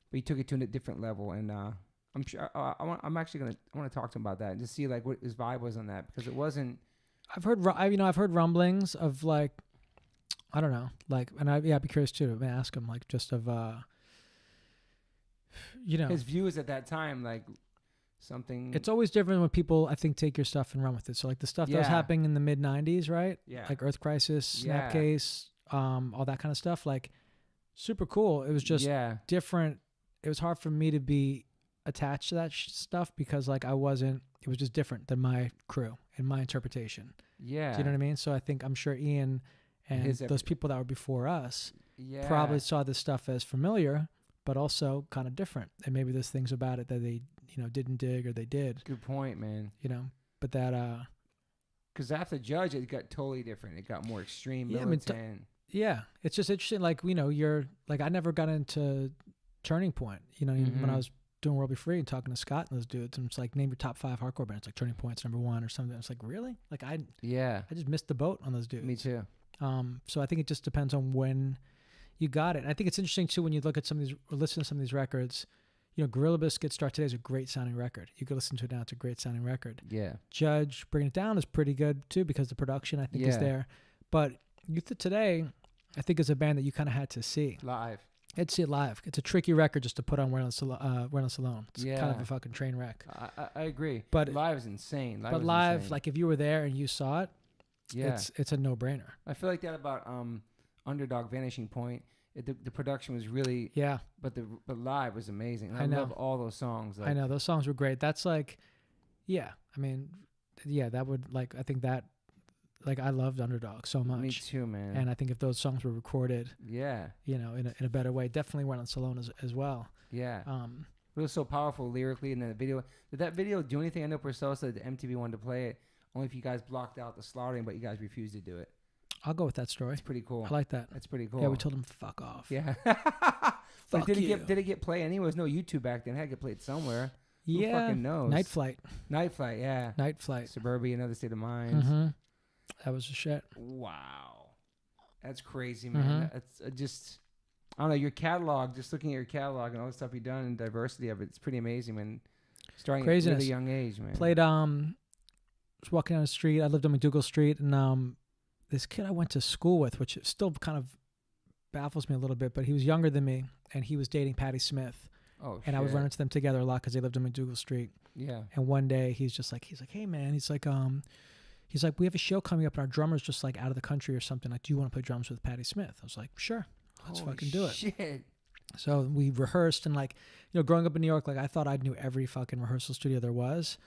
But you took it to a different level, and I'm sure I want to talk to him about that and just see like what his vibe was on that, because it wasn't. I've heard rumblings of like, I don't know, like, and I'd be curious too. I mean, ask him like just of, His views at that time, like something. It's always different when people, I think, take your stuff and run with it. So like the stuff that was happening in the mid '90s, right? Yeah. Like Earth Crisis, Snapcase, all that kind of stuff. Like super cool. It was just different. It was hard for me to be attached to that stuff because like it was just different than my crew and my interpretation. Yeah. Do you know what I mean? So I think I'm sure Ian and those people that were before us probably saw this stuff as familiar, but also kind of different. And maybe there's things about it that they, didn't dig or they did. Good point, man. But that, because after Judge, it got totally different. It got more extreme, militant. It's just interesting. Like, you're like, I never got into Turning Point, when I was doing World Be Free and talking to Scott and those dudes, and it's like, name your top 5 hardcore bands, like Turning Point's #1 or something. It's like, really? Like I just missed the boat on those dudes. Me too. So I think it just depends on when you got it. And I think it's interesting too when you look at some of these, or listen to some of these records. Gorilla Biscuit Start Today is a great sounding record. You could listen to it now; it's a great sounding record. Yeah. Judge Bring It Down is pretty good too because the production I think is there. But Youth of Today, I think, is a band that you kind of had to see live. I'd see it live. It's a tricky record just to put on Wireless Alone. It's kind of a fucking train wreck. I agree. But live is insane. Live, like if you were there and you saw it, it's a no-brainer. I feel like that about Underdog Vanishing Point. The production was really but live was amazing. I love all those songs. I know those songs were great. That's like, that would like, I think that, like, I loved Underdog so much. Me too, man. And I think if those songs were recorded, in a better way, definitely Wireless Alone as well. Yeah. It was so powerful lyrically in the video. Did that video do anything? I know Purcell said the MTV wanted to play it only if you guys blocked out the slaughtering, but you guys refused to do it. I'll go with that story. It's pretty cool. I like that. That's pretty cool. Yeah, we told him fuck off. Yeah. Fuck did it get played anywhere? There was no YouTube back then. It had to get played somewhere. Who fucking knows? Night Flight, yeah. Night Flight. Suburbia, Another State of Mind. Mm-hmm. That was a shit. Wow. That's crazy, man. That's just, I don't know, your catalog, just looking at your catalog and all the stuff you've done and diversity of it, it's pretty amazing, man. Starting at a really young age, man. Played, was walking down the street. I lived on McDougal Street, and this kid I went to school with, which still kind of baffles me a little bit, but he was younger than me, and he was dating Patti Smith. Oh, and I would run into them together a lot because they lived on McDougal Street. Yeah. And one day he's like, hey man, he's like, we have a show coming up and our drummer's just like out of the country or something. Like, do you want to play drums with Patti Smith? I was like, sure, let's fucking do it. Shit. So we rehearsed, and like, growing up in New York, like I thought I knew every fucking rehearsal studio there was.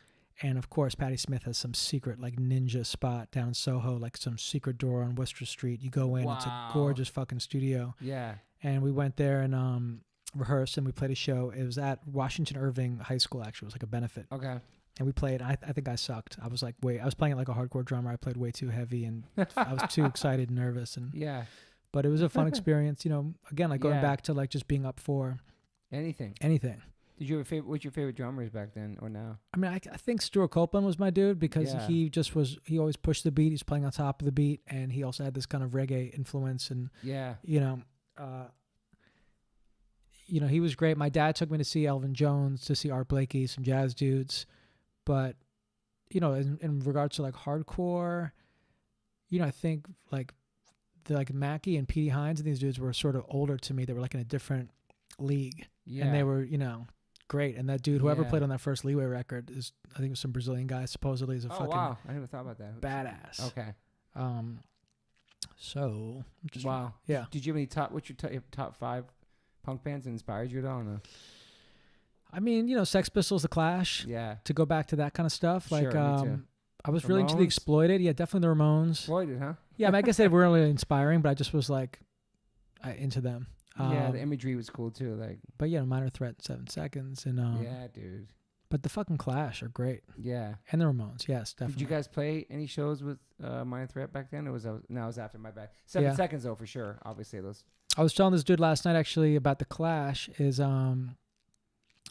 And of course, Patti Smith has some secret like ninja spot down in Soho, like some secret door on Worcester Street. You go in, it's a gorgeous fucking studio. Yeah. And we went there and rehearsed, and we played a show. It was at Washington Irving High School, actually. It was like a benefit. Okay. And we played. I think I sucked. I was like, I was playing it like a hardcore drummer. I played way too heavy, and I was too excited and nervous. And but it was a fun experience. Again, like going back to like just being up for anything. Did you have a favorite? What's your favorite drummers back then or now? I mean, I think Stuart Copeland was my dude because he always pushed the beat. He's playing on top of the beat, and he also had this kind of reggae influence. And he was great. My dad took me to see Elvin Jones, to see Art Blakey, some jazz dudes. But, in regards to like hardcore, I think like Mackie and Petey Hines and these dudes were sort of older to me. They were like in a different league. Yeah. And they were, great. And that dude, whoever played on that first Leeway record I think it was some Brazilian guy, supposedly is a fucking wow. I never thought about that. Badass. Okay. So just, wow. Yeah. Did you have any what's your top 5 punk bands that inspired you at all? No? I mean, Sex Pistols, The Clash. Yeah. To go back to that kind of stuff. Like, sure, me too. I was really into the Exploited. Yeah, definitely the Ramones. Exploited, huh? Yeah, I mean, I guess they weren't really inspiring, but I just was like, into them. The imagery was cool too. Like, but Minor Threat, 7 Seconds, and yeah, dude. But the fucking Clash are great. Yeah. And the Ramones, yes, definitely. Did you guys play any shows with Minor Threat back then? Or was that, no, it was after, my bad. 7 Seconds though, for sure. Obviously those. I was telling this dude last night actually about the Clash is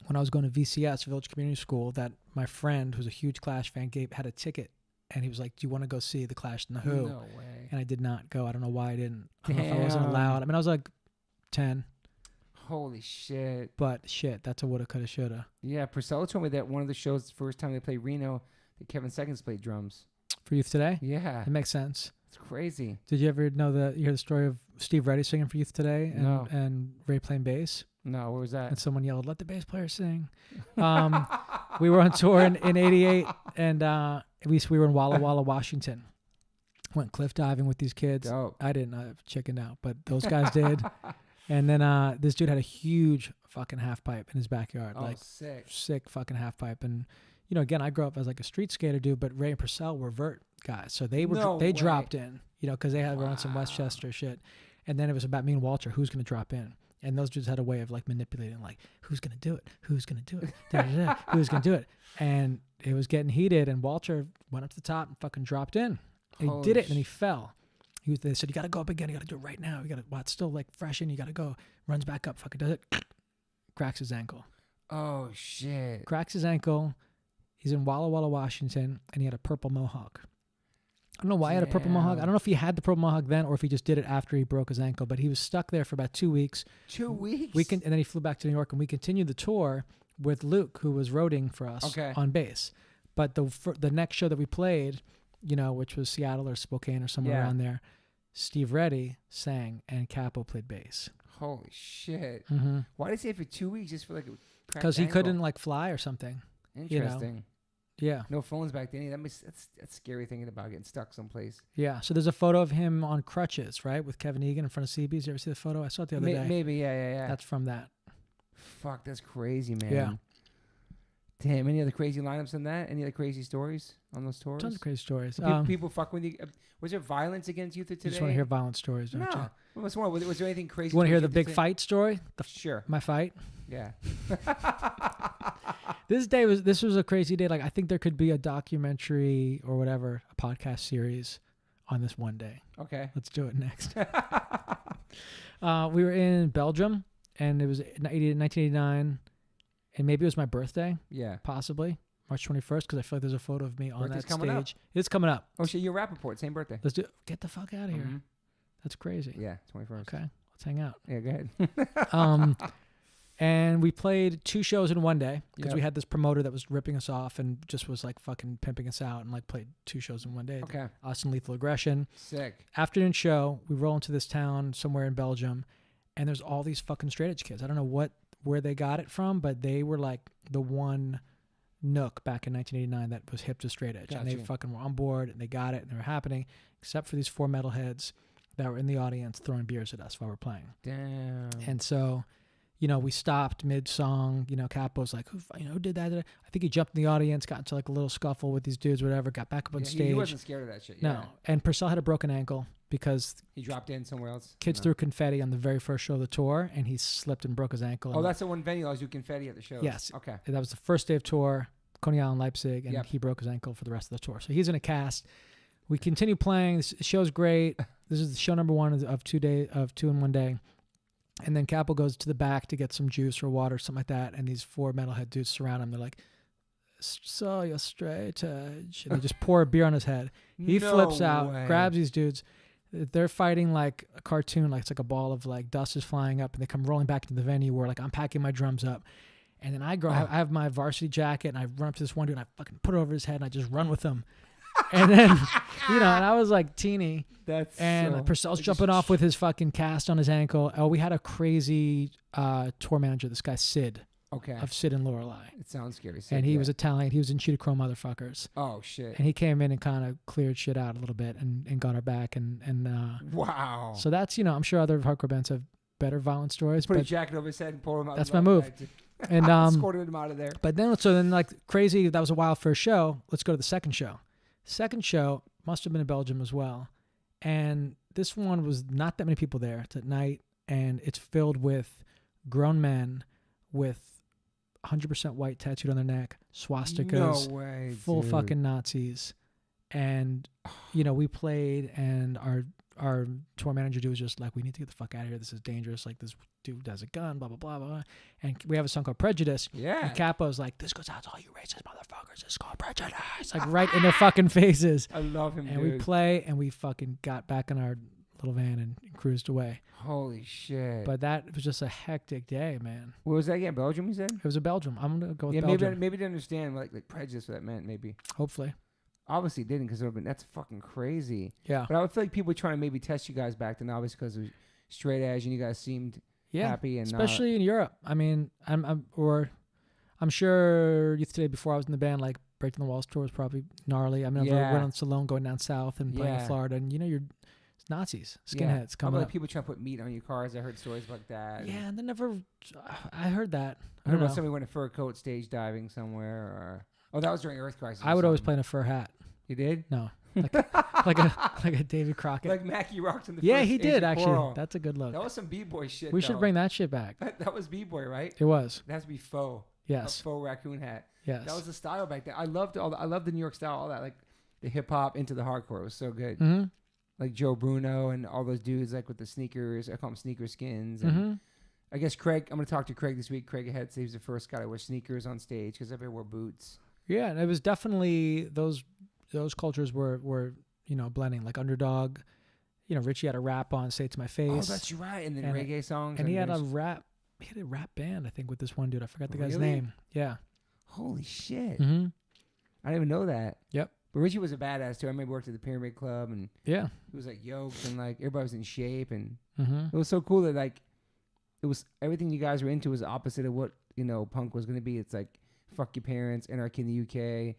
when I was going to VCS, Village Community School, that my friend, who's a huge Clash fan, had a ticket, and he was like, "Do you want to go see the Clash and the Who?" No way. And I did not go. I don't know why I didn't. I don't know if I wasn't allowed. I mean, I was like 10. Holy shit. But shit, that's a woulda, coulda, shoulda. Yeah, Priscilla told me that one of the shows, the first time they played Reno, that Kevin Seconds played drums. For Youth Today? Yeah. It makes sense. It's crazy. Did you ever know you heard the story of Steve Reddy singing for Youth Today and Ray playing bass? No, where was that? And someone yelled, "Let the bass player sing." We were on tour in '88, and we were in Walla Walla, Washington. Went cliff diving with these kids. Dope. I didn't. I chickened out, but those guys did. And then this dude had a huge fucking half pipe in his backyard. Oh, like sick fucking half pipe. And you know, again, I grew up as like a street skater dude, but Ray and Purcell were vert guys, so they dropped in, you know, because they had run some Westchester shit. And then it was about me and Walter, who's gonna drop in. And those dudes had a way of like manipulating, like, who's going to do it? Who's going to do it? Who's going to do it? And it was getting heated, and Walter went up to the top and fucking dropped in. And he did it, and he fell. They said, "You got to go up again. You got to do it right now. You got to, it's still like fresh in. You got to go." Runs back up, fucking does it. Cracks his ankle. Oh, shit. Cracks his ankle. He's in Walla Walla, Washington, and he had a purple mohawk. I don't know why he had a purple mohawk. I don't know if he had the purple mohawk then or if he just did it after he broke his ankle, but he was stuck there for about 2 weeks. 2 weeks? And then he flew back to New York, and we continued the tour with Luke, who was roading for us on bass. But the next show that we played, you know, which was Seattle or Spokane or somewhere around there, Steve Reddy sang and Capo played bass. Holy shit. Mm-hmm. Why did he say for 2 weeks just for like a cracked because he ankle? couldn't like fly or something. Interesting. You know? Yeah. No phones back then. That's scary thinking about getting stuck someplace. Yeah. So there's a photo of him on crutches, right, with Kevin Egan in front of CB's. You ever see the photo? I saw it the other day. Maybe, yeah. That's from that. Fuck, that's crazy, man. Yeah. Damn, any other crazy lineups than that? Any other crazy stories on those tours? Tons of crazy stories. People fuck with you. Was there violence against Youth of Today? You just want to hear violent stories, don't you? No. Was there anything crazy? You want to hear the big fight story? Sure. My fight? Yeah. This was a crazy day. Like, I think there could be a documentary or whatever, a podcast series on this one day. Okay. Let's do it next. We were in Belgium, and it was 1989, and maybe it was my birthday. Yeah. Possibly. March 21st, because I feel like there's a photo of me on that stage. It's coming up. Oh, shit, you're Rappaport, same birthday. Let's do it. Get the fuck out of here. That's crazy. Yeah, 21st. Okay, let's hang out. Yeah, go ahead. And we played 2 shows in one day because we had this promoter that was ripping us off and just was like fucking pimping us out, and like played 2 shows in one day. Okay. Us and Lethal Aggression. Sick. Afternoon show, we roll into this town somewhere in Belgium, and there's all these fucking straight edge kids. I don't know where they got it from, but they were like the one nook back in 1989 that was hip to straight edge. Gotcha. And they fucking were on board, and they got it, and they were happening, except for these 4 metalheads that were in the audience throwing beers at us while we're playing. Damn. And so, you know, we stopped mid-song. You know, Capo's like, who did that? I think he jumped in the audience, got into like a little scuffle with these dudes, whatever, got back up on stage. He wasn't scared of that shit. No. And Purcell had a broken ankle because he dropped in somewhere else. Kids threw confetti on the very first show of the tour, and he slipped and broke his ankle. Oh, that's the one venue I was doing confetti at the shows. Yes. Okay. That was the first day of tour, Coney Island, Leipzig, and he broke his ankle for the rest of the tour. So he's in a cast. We continue playing. The show's great. This is show number 1 of 2 in one day. And then Capo goes to the back to get some juice or water, something like that. And these 4 metalhead dudes surround him. They're like, "So you're straight edge." And they just pour a beer on his head. He flips out, grabs these dudes. They're fighting like a cartoon. Like it's like a ball of like dust is flying up, and they come rolling back into the venue where like I'm packing my drums up. And then I have my varsity jacket, and I run up to this one dude, and I fucking put it over his head, and I just run with him. And then, and I was like teeny. Purcell's jumping off with his fucking cast on his ankle. Oh, we had a crazy tour manager, this guy Sid. Okay. Of Sid and Lorelei. It sounds scary. Sid, and he was Italian. He was in Cheetah Chrome Motherfuckers. Oh, shit. And he came in and kind of cleared shit out a little bit and got our back. Wow. So that's, I'm sure other hardcore bands have better violent stories. Put a jacket over his head and pull him out. That's my move. And escorted him out of there. But then like crazy, that was a wild first show. Let's go to the second show. Second show must have been in Belgium as well. And this one was not that many people there. It's at night, and it's filled with grown men with 100% white tattooed on their neck, swastikas, no way, full fucking Nazis. And, we played, and our our tour manager dude was just like, we need to get the fuck out of here. This is dangerous. Like, this dude has a gun, blah, blah, blah, blah. And we have a song called Prejudice. Yeah. And Capo's like, this goes out to all you racist motherfuckers. It's called Prejudice. Like, right in their fucking faces. I love him, and dude. we play, and we fucking got back in our little van and cruised away. Holy shit. But that was just a hectic day, man. What was that again? Belgium, you said? It was a Belgium. I'm going to go with Yeah, Belgium. maybe to understand like prejudice what that meant, maybe. Hopefully. Obviously it didn't, because that's fucking crazy. Yeah. But I would feel like people were trying to maybe test you guys back then, obviously, because it was straight edge and you guys seemed happy. And especially in Europe. I mean, I'm sure Youth Today, before I was in the band, like Breaking the Walls tour was probably gnarly. I mean, I went on Salone going down south and playing in Florida, and it's Nazis, skinheads coming like up. people trying to put meat on your cars. I heard stories like that. Yeah, and they never. I heard that. I heard about somebody went in a fur coat stage diving somewhere, or that was during Earth Crisis. I would always play in a fur hat. You did? No, like a David Crockett. Like Mackie rocked in the. Yeah, first he did Asian actually. Quarrel. That's a good look. That was some b-boy shit. We should bring that shit back. That was b-boy, right? It was. It has to be faux. Yes. A faux raccoon hat. Yes. That was the style back then. I loved I loved the New York style, all that, like the hip hop into the hardcore. It was so good. Mm-hmm. Like Joe Bruno and all those dudes, like with the sneakers. I call them sneaker skins. And I guess Craig. I'm gonna talk to Craig this week. Craig Ahead said he was the first guy to wear sneakers on stage, because everybody wore boots. Yeah, and it was definitely those cultures were blending, like Underdog. Richie had a rap on "Say It to My Face." Oh, that's right. And then reggae songs. And he had a rap band, I think, with this one dude. I forgot the guy's Really? name. Yeah. Holy shit! Mm-hmm. I didn't even know that. Yep. But Richie was a badass too. I remember worked at the Pyramid Club, and Yeah. he was like yoked, and like everybody was in shape, and Mm-hmm. it was so cool that like it was everything you guys were into was opposite of what punk was gonna be. It's like fuck your parents, anarchy in the UK.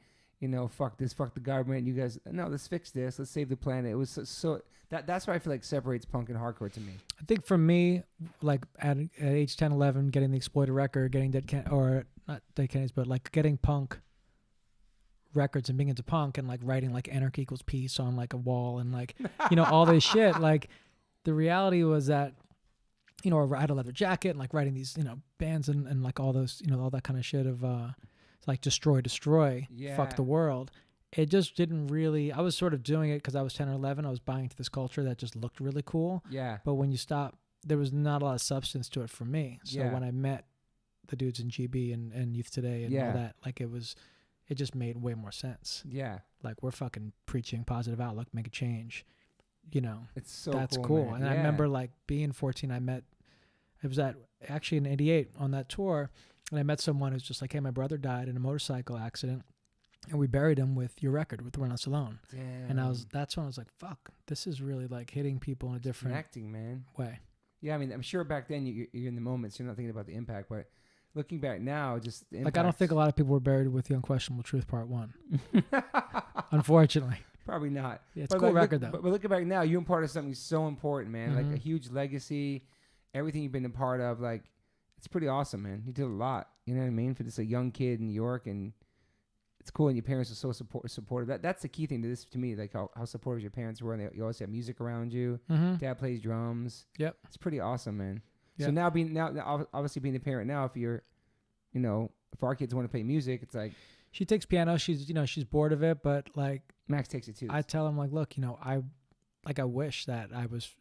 Fuck this, fuck the government. You guys, no, let's fix this. Let's save the planet. It was so that's what I feel like separates punk and hardcore to me. I think for me, like at age 10, 11, getting the Exploited record, getting not Dead Kennedys, but like getting punk records and being into punk and like writing like Anarchy Equals Peace on like a wall and like, all this shit. Like the reality was that, I had a leather jacket and like writing these, bands and like all those, all that kind of shit of, like destroy, fuck the world. It just didn't really, I was sort of doing it because I was 10 or 11. I was buying into this culture that just looked really cool. Yeah. But when you stop, there was not a lot of substance to it for me. So Yeah. when I met the dudes in GB and Youth Today and all that, like it just made way more sense. Yeah. Like we're fucking preaching positive outlook, make a change. It's so that's cool. cool. Man. And I remember like being 14, it was actually in 88 on that tour. And I met someone who's just like, hey, my brother died in a motorcycle accident. And we buried him with your record, with Run Us Alone. Damn. And that's when I was like, fuck, this is really like hitting people in a different connecting, man. way. Yeah, I mean, I'm sure back then you're in the moment, so you're not thinking about the impact. But looking back now, just the like I don't think a lot of people were buried with The Unquestionable Truth Part 1. Unfortunately. Probably not. Yeah, it's a cool record though. But looking back now, you're part of something so important, man. Like a huge legacy, everything you've been a part of. Like it's pretty awesome, man. You did a lot. You know what I mean? For just a young kid in New York, and it's cool. And your parents are so supportive. That's the key thing to me. Like how supportive your parents were, and you always have music around you. Mm-hmm. Dad plays drums. Yep. It's pretty awesome, man. Yep. So now obviously being a parent now, if you're, if our kids want to play music, it's like she takes piano. She's she's bored of it, but like Max takes it too. I tell him like, look, I wish that I was.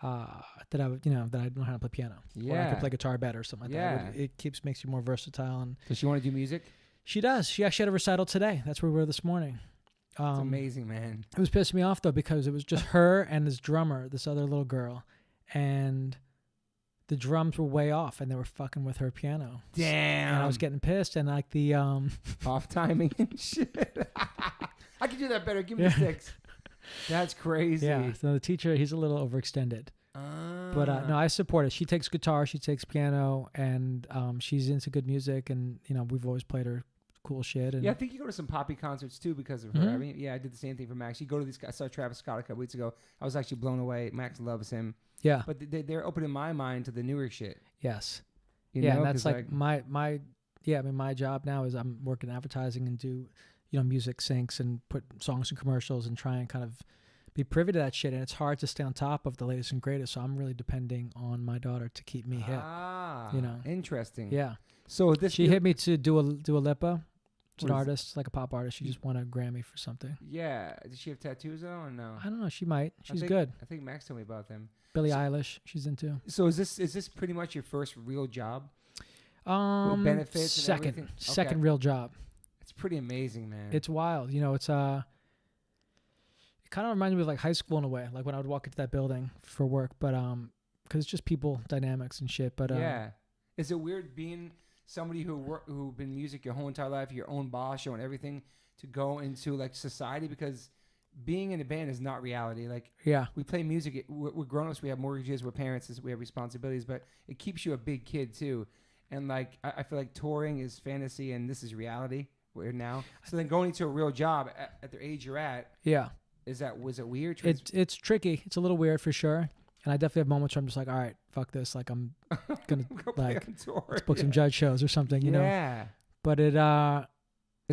That I would, that I know how to play piano. Yeah. Or I could play guitar better or something like that. Yeah. It makes you more versatile. And does she want to do music? She does. She actually had a recital today. That's where we were this morning. It's amazing, man. It was pissing me off though because it was just her and this drummer, this other little girl, and the drums were way off and they were fucking with her piano. Damn. And I was getting pissed and like the off timing and shit. I can do that better. Give me the sticks. That's crazy. Yeah. So the teacher, he's a little overextended. But no, I support it. She takes guitar, she takes piano, and she's into good music. And we've always played her cool shit. And yeah, I think you go to some poppy concerts too because of her. Mm-hmm. I mean, yeah, I did the same thing for Max. You go to these guys. I saw Travis Scott a couple weeks ago. I was actually blown away. Max loves him. Yeah. But they're opening my mind to the newer shit. Yes. You know, and that's like my I mean, my job now is I'm working advertising and do music syncs and put songs in commercials and try and kind of be privy to that shit. And it's hard to stay on top of the latest and greatest. So I'm really depending on my daughter to keep me hip. Ah, You know. interesting. Yeah. So this She hit me to Dua Lipa She's an artist, like a pop artist. She just won a Grammy for something. Yeah. Does she have tattoos though, or no? I don't know. She might. She's think, good. I think Max told me about them. Billie Eilish, she's into. So is this pretty much your first real job? With benefits second, and everything? second real job. It's pretty amazing, man. It's wild. You know, it's it kind of reminds me of like high school in a way, like when I would walk into that building for work, but because it's just people dynamics and shit. But yeah, is it weird being somebody who been music your whole entire life, your own boss, your own everything, to go into like society? Because being in a band is not reality. Like, yeah, we play music. We're grown-ups. We have mortgages. We're parents. We have responsibilities. But it keeps you a big kid too. And like, I feel like touring is fantasy, and this is reality. We're now. So then going into a real job at the age you're at. Yeah. Was it weird? It's tricky. It's a little weird for sure. And I definitely have moments where I'm just like, all right, fuck this. Like I'm gonna like let's book some judge shows or something. You know. Yeah. But it's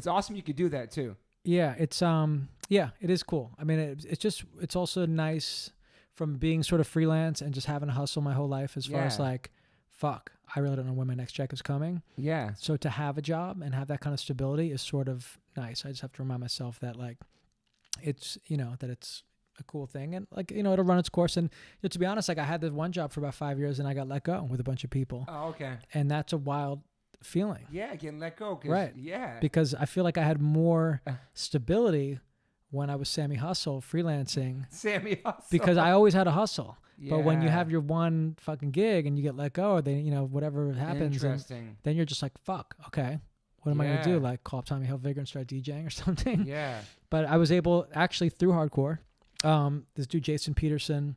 awesome. You could do that too. Yeah. It's it is cool. I mean, it's also nice from being sort of freelance and just having to hustle my whole life as far as like, fuck, I really don't know when my next check is coming. Yeah. So to have a job and have that kind of stability is sort of nice. I just have to remind myself that like, it's, you know, that it's a cool thing and like, you know, it'll run its course. And you know, to be honest, like I had this one job for about 5 years and I got let go with a bunch of people. Oh, okay. And that's a wild feeling. Yeah, getting let go. Right. Yeah. Because I feel like I had more stability when I was Sammy Hustle freelancing. Sammy Hustle. Because I always had a hustle. Yeah. But when you have your one fucking gig and you get let go, or then, you know, whatever happens, then you're just like, fuck, okay. What am I going to do? Like call up Tommy Hilfiger and start DJing or something? Yeah. But I was able, actually through hardcore, this dude, Jason Peterson,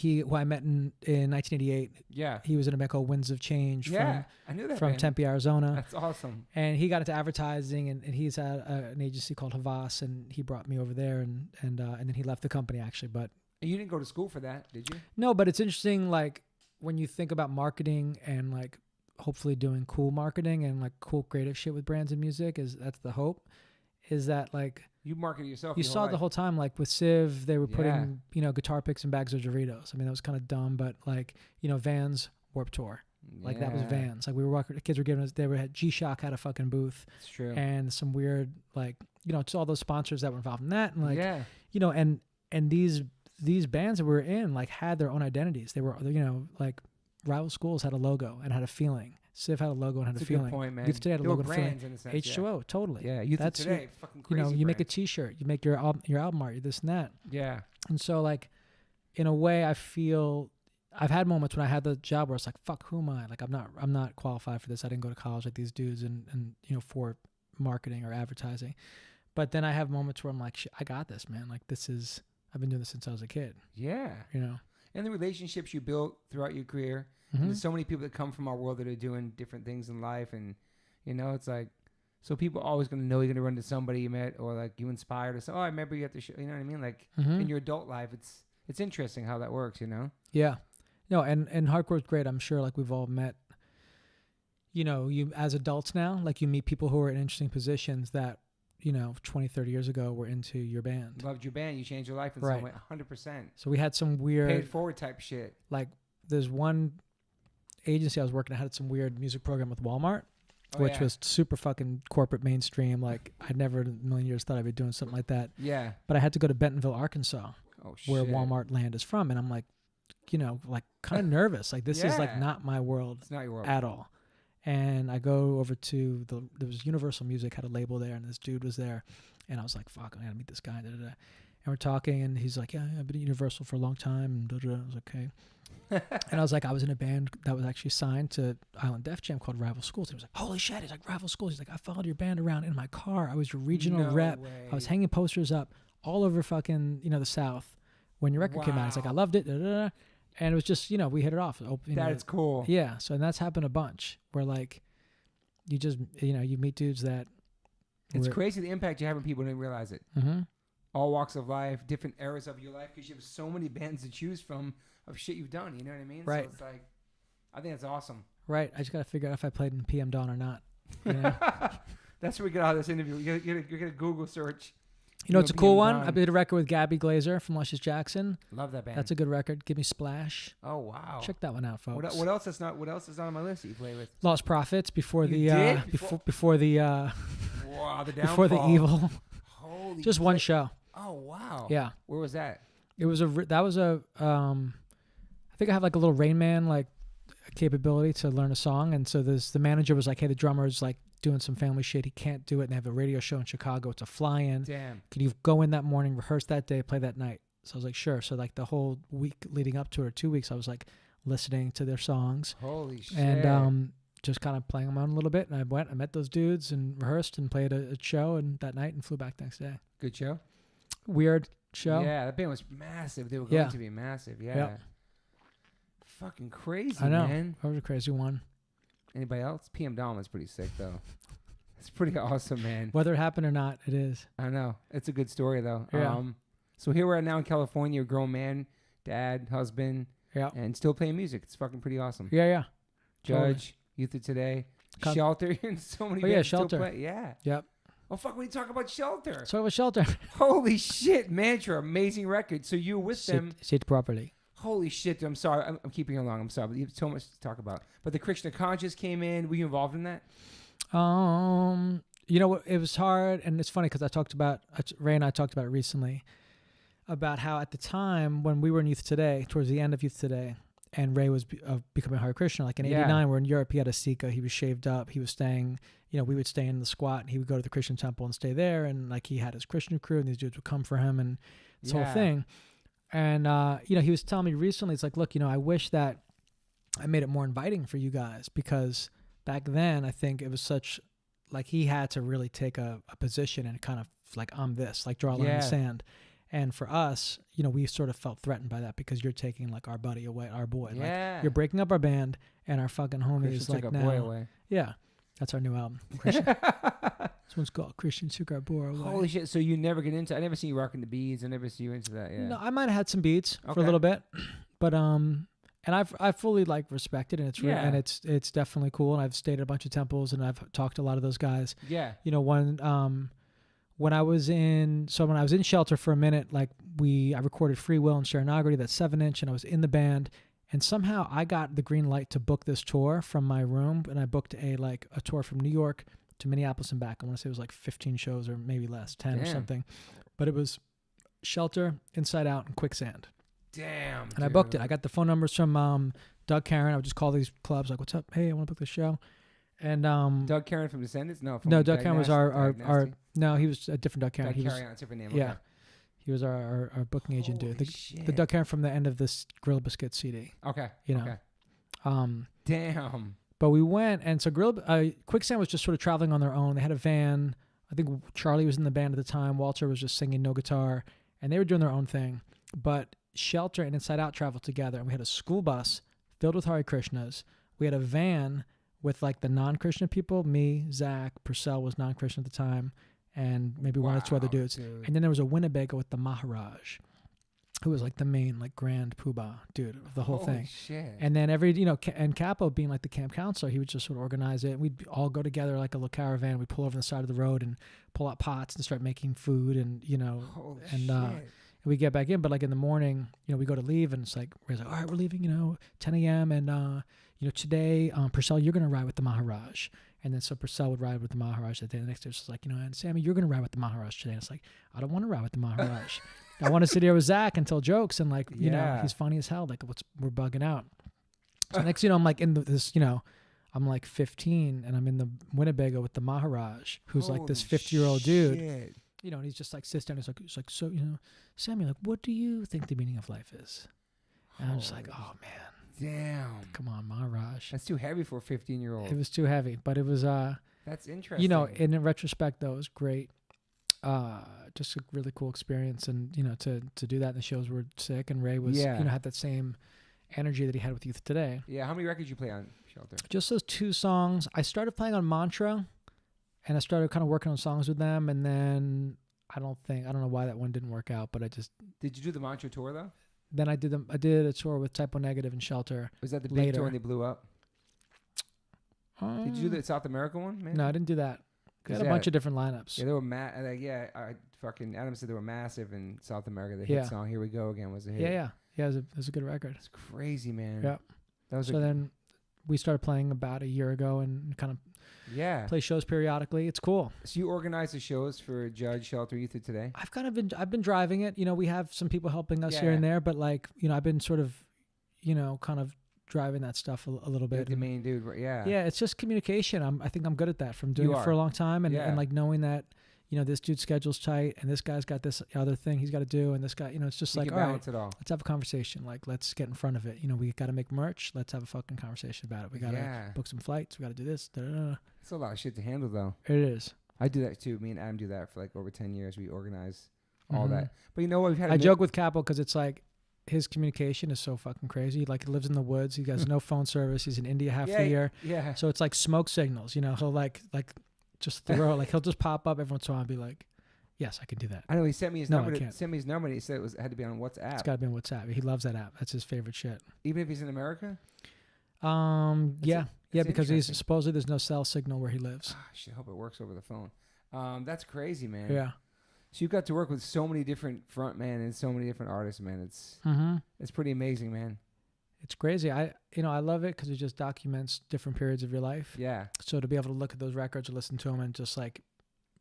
who I met in 1988. Yeah. He was in a band called Winds of Change I knew that from band. Tempe, Arizona. That's awesome. And he got into advertising and he's at an agency called Havas, and he brought me over there and then he left the company actually. But you didn't go to school for that, did you? No, but it's interesting, like when you think about marketing and like hopefully doing cool marketing and like cool creative shit with brands and music, that's the hope, is that like you marketed yourself. You saw it the whole time, like with Civ, they were putting, you know, guitar picks in bags of Doritos. I mean, that was kind of dumb, but like, you know, Vans Warped Tour. Like that was Vans. Like we were walking, the kids were giving us, G-Shock had a fucking booth. It's true. And some weird, like, you know, it's all those sponsors that were involved in that. And like, you know, and these bands that we were in like had their own identities. They were, you know, like Rival Schools had a logo and had a few Civ had a logo and had a feeling. Good point, man. Youth Today had a logo and a feeling. In a sense, H2O, totally. Yeah, Youth Today, fucking crazy. You know, you brands. make a T-shirt, you make your album art, this and that. Yeah. And so, like, in a way, I feel I've had moments when I had the job where it's like, fuck, who am I? Like, I'm not qualified for this. I didn't go to college like these dudes, and you know, for marketing or advertising. But then I have moments where I'm like, I got this, man. Like, I've been doing this since I was a kid. Yeah. You know. And the relationships you built throughout your career. Mm-hmm. There's so many people that come from our world that are doing different things in life, and you know, it's like, so people are always gonna know you're gonna run into somebody you met, or like you inspired, or say, oh, I remember you at the show. You know what I mean? Like in your adult life, it's interesting how that works. You know? Yeah. No, and hardcore's great. I'm sure, like we've all met. You know, you as adults now, like you meet people who are in interesting positions that, you know, 20, 30 years ago were into your band. Loved your band. You changed your life in some way. 100%. So we had some weird paid forward type shit. Like there's one agency I was working at had some weird music program with Walmart, which was super fucking corporate mainstream. Like I'd never in a million years thought I'd be doing something like that. Yeah. But I had to go to Bentonville, Arkansas, where Walmart land is from. And I'm like, you know, like kind of nervous. Like this is like not my world. It's not your world at all. And I go over to there was Universal Music, had a label there, and this dude was there. And I was like, fuck, I gotta meet this guy. Da, da, da. And we're talking, and he's like, yeah, I've been at Universal for a long time. And da, da, da. I was like, okay. And I was like, I was in a band that was actually signed to Island Def Jam called Rival Schools. He was like, holy shit. He's like, Rival Schools. He's like, I followed your band around in my car. I was your regional rep. I was hanging posters up all over fucking, you know, the South when your record came out. It's like, I loved it. Da, da, da. And it was just, you know, we hit it off. That's cool. Yeah. So, and that's happened a bunch where like, you just, you know, you meet dudes that. It's crazy the impact you have on people and didn't realize it. Mm-hmm. All walks of life, different eras of your life, because you have so many bands to choose from of shit you've done. You know what I mean? Right. So it's like, I think that's awesome. Right. I just got to figure out if I played in PM Dawn or not. You know? That's where we get out of this interview. You're going to Google search You know, it's a cool PM one. Dawn. I did a record with Gabby Glazer from Luscious Jackson. Love that band. That's a good record. Give Me Splash. Oh wow. Check that one out, folks. What else is not? What else is on my list that you play with? Lost Prophets before You the did? before the Wow, the before the downfall. evil. Holy. Just one show. Oh wow. Yeah. Where was that? It was I think I have like a little Rain Man like capability to learn a song, and so the manager was like, hey, the drummer's like doing some family shit, he can't do it, and they have a radio show in Chicago, it's a fly-in. Damn. Can you go in that morning, rehearse that day, play that night? So I was like, sure. So like the whole week leading up to it, or 2 weeks, I was like listening to their songs. Holy shit. And just kind of playing them on a little bit, and I met those dudes and rehearsed and played a show and that night and flew back the next day. Good show. Weird show. Yeah, that band was massive. They were going to be massive. Yeah. Yep. Fucking crazy, I know. man. That was a crazy one. Anybody else? PM Dawn was pretty sick though. It's pretty awesome, man. Whether it happened or not, it is. I know. It's a good story though. Yeah. So here we're at now in California, you're a grown man, dad, husband, Yeah. and still playing music. It's fucking pretty awesome. Yeah. Judge, Youth of Today, Shelter, and so many. Oh yeah, bands still Shelter. play. Yeah. Yep. Oh fuck, we talk about Shelter. So it was Shelter. Holy shit, Mantra, amazing record. So you were with them. Sit properly. Holy shit, I'm sorry. I'm keeping you long. I'm sorry, but you have so much to talk about. But the Krishna Conscious came in. Were you involved in that? You know, it was hard, and it's funny because I talked about Ray and I talked about it recently about how at the time when we were in Youth Today, towards the end of Youth Today, and Ray was becoming Hare Krishna, like in '89, we're in Europe. He had a Sika. He was shaved up. He was staying. You know, we would stay in the squat, and he would go to the Christian temple and stay there. And like he had his Christian crew, and these dudes would come for him, and this whole thing. And you know, he was telling me recently, it's like, look, you know, I wish that I made it more inviting for you guys, because back then I think it was such like he had to really take a position and kind of like, I'm this, like draw a line in the sand. And for us, you know, we sort of felt threatened by that because you're taking like our buddy away, our boy. Yeah. Like, you're breaking up our band, and our fucking homie is like took now. our boy away. Yeah. That's our new album. Christian. This one's called Christian took our boy away. Holy shit. So you never get into I never see you rocking the beads. I never see you into that. Yeah. No, I might have had some beats for a little bit, but and I fully like respect it, and it's and it's definitely cool, and I've stayed at a bunch of temples, and I've talked to a lot of those guys. Yeah. You know, when I was in Shelter for a minute, like I recorded Free Will and Sharanagati, that 7-inch, and I was in the band, and somehow I got the green light to book this tour from my room, and I booked a tour from New York to Minneapolis and back. I want to say it was like 15 shows or maybe less, 10 or something, but it was Shelter, Inside Out, and Quicksand. Damn. And I booked it. I got the phone numbers from Doug Karen. I would just call these clubs like, "What's up? Hey, I want to book this show." And Doug Karen from Descendants? No, Doug Karen was our no, he was a different Doug Karen. Doug Karen, it's a different name. Yeah. Okay. He was our booking agent dude. The Doug Karen from the end of this Gorilla Biscuit CD. Okay. You know. Okay. Damn. But we went, and so Quicksand was just sort of traveling on their own. They had a van. I think Charlie was in the band at the time. Walter was just singing, no guitar, and they were doing their own thing. But Shelter and Inside Out traveled together, and we had a school bus filled with Hare Krishnas. We had a van with like the non-Krishna people. Me, Zach, Purcell was non-Krishna at the time, and maybe one or two other dudes. Dude. And then there was a Winnebago with the Maharaj, who was like the main like grand poobah dude of the whole thing. Shit. And then and Capo being like the camp counselor, he would just sort of organize it. We'd all go together like a little caravan. We'd pull over on the side of the road and pull out pots and start making food, and Holy shit. we get back in. But like in the morning, we go to leave, and it's like we're like, all right, we're leaving, 10 a.m. and today, Purcell, you're gonna ride with the Maharaj. And then so Purcell would ride with the Maharaj that day. The next day it's like, and Sammy, you're gonna ride with the Maharaj today. And it's like, I don't want to ride with the Maharaj. I want to sit here with Zach and tell jokes, and like, he's funny as hell. Like, we're bugging out. So next, I'm like in this, I'm like 15, and I'm in the Winnebago with the Maharaj, who's like this 50-year-old dude. And he's just like sits down. He's like, so, Sammy, like, what do you think the meaning of life is? And I'm just like, oh man, damn, come on, Maharaj. That's too heavy for a 15-year-old. It was too heavy, but it was that's interesting. And in retrospect, though, it was great. Just a really cool experience, and to do that. And the shows were sick, and Ray was had that same energy that he had with Youth Today. Yeah, how many records you play on Shelter? Just those 2 songs. I started playing on Mantra, and I started kind of working on songs with them, and then I don't know why that one didn't work out, but Did you do the Mantra tour though? Then I did a tour with Typo Negative and Shelter. Was that the big tour when they blew up? Did you do the South America one? Man? No, I didn't do that. They had a bunch of different lineups. Yeah, they were mad. fucking Adam said they were massive in South America. The Yeah. hit song "Here We Go Again" was a hit. Yeah. It was a good record. It's crazy, man. Yeah. That was So then we started playing about a year ago and kind of play shows periodically. It's cool. So you organize the shows for Judge Shelter Youth of Today? I've been driving it. You know, we have some people helping us here and there, but like, you know, I've been sort of, you know, kind of driving that stuff a little bit. Like the main dude, yeah. Yeah, it's just communication. I think I'm good at that from doing it for a long time and like knowing that, you know, this dude's schedule's tight and this guy's got this other thing he's got to do and this guy, you know, it's just like, all right, it all. Let's have a conversation. Like, let's get in front of it. You know, we got to make merch. Let's have a fucking conversation about it. We got to book some flights. We got to do this. It's a lot of shit to handle, though. It is. I do that, too. Me and Adam do that for like over 10 years. We organize all that. But you know what? I joke with Capo because it's like his communication is so fucking crazy. Like, he lives in the woods. He has no phone service. He's in India half the year. Yeah. So it's like smoke signals. You know, he'll like just throw, like, he'll just pop up every once in a while and be like, yes, I can do that. I know he sent me his number. I can't. Sent me his number and he said it had to be on WhatsApp. It's got to be on WhatsApp. He loves that app. That's his favorite shit. Even if he's in America? Yeah, because he's supposedly there's no cell signal where he lives. I should hope it works over the phone. That's crazy, man. Yeah. So you got to work with so many different frontmen and so many different artists, man. It's pretty amazing, man. It's crazy. I love it because it just documents different periods of your life. Yeah. So to be able to look at those records or listen to them and just like,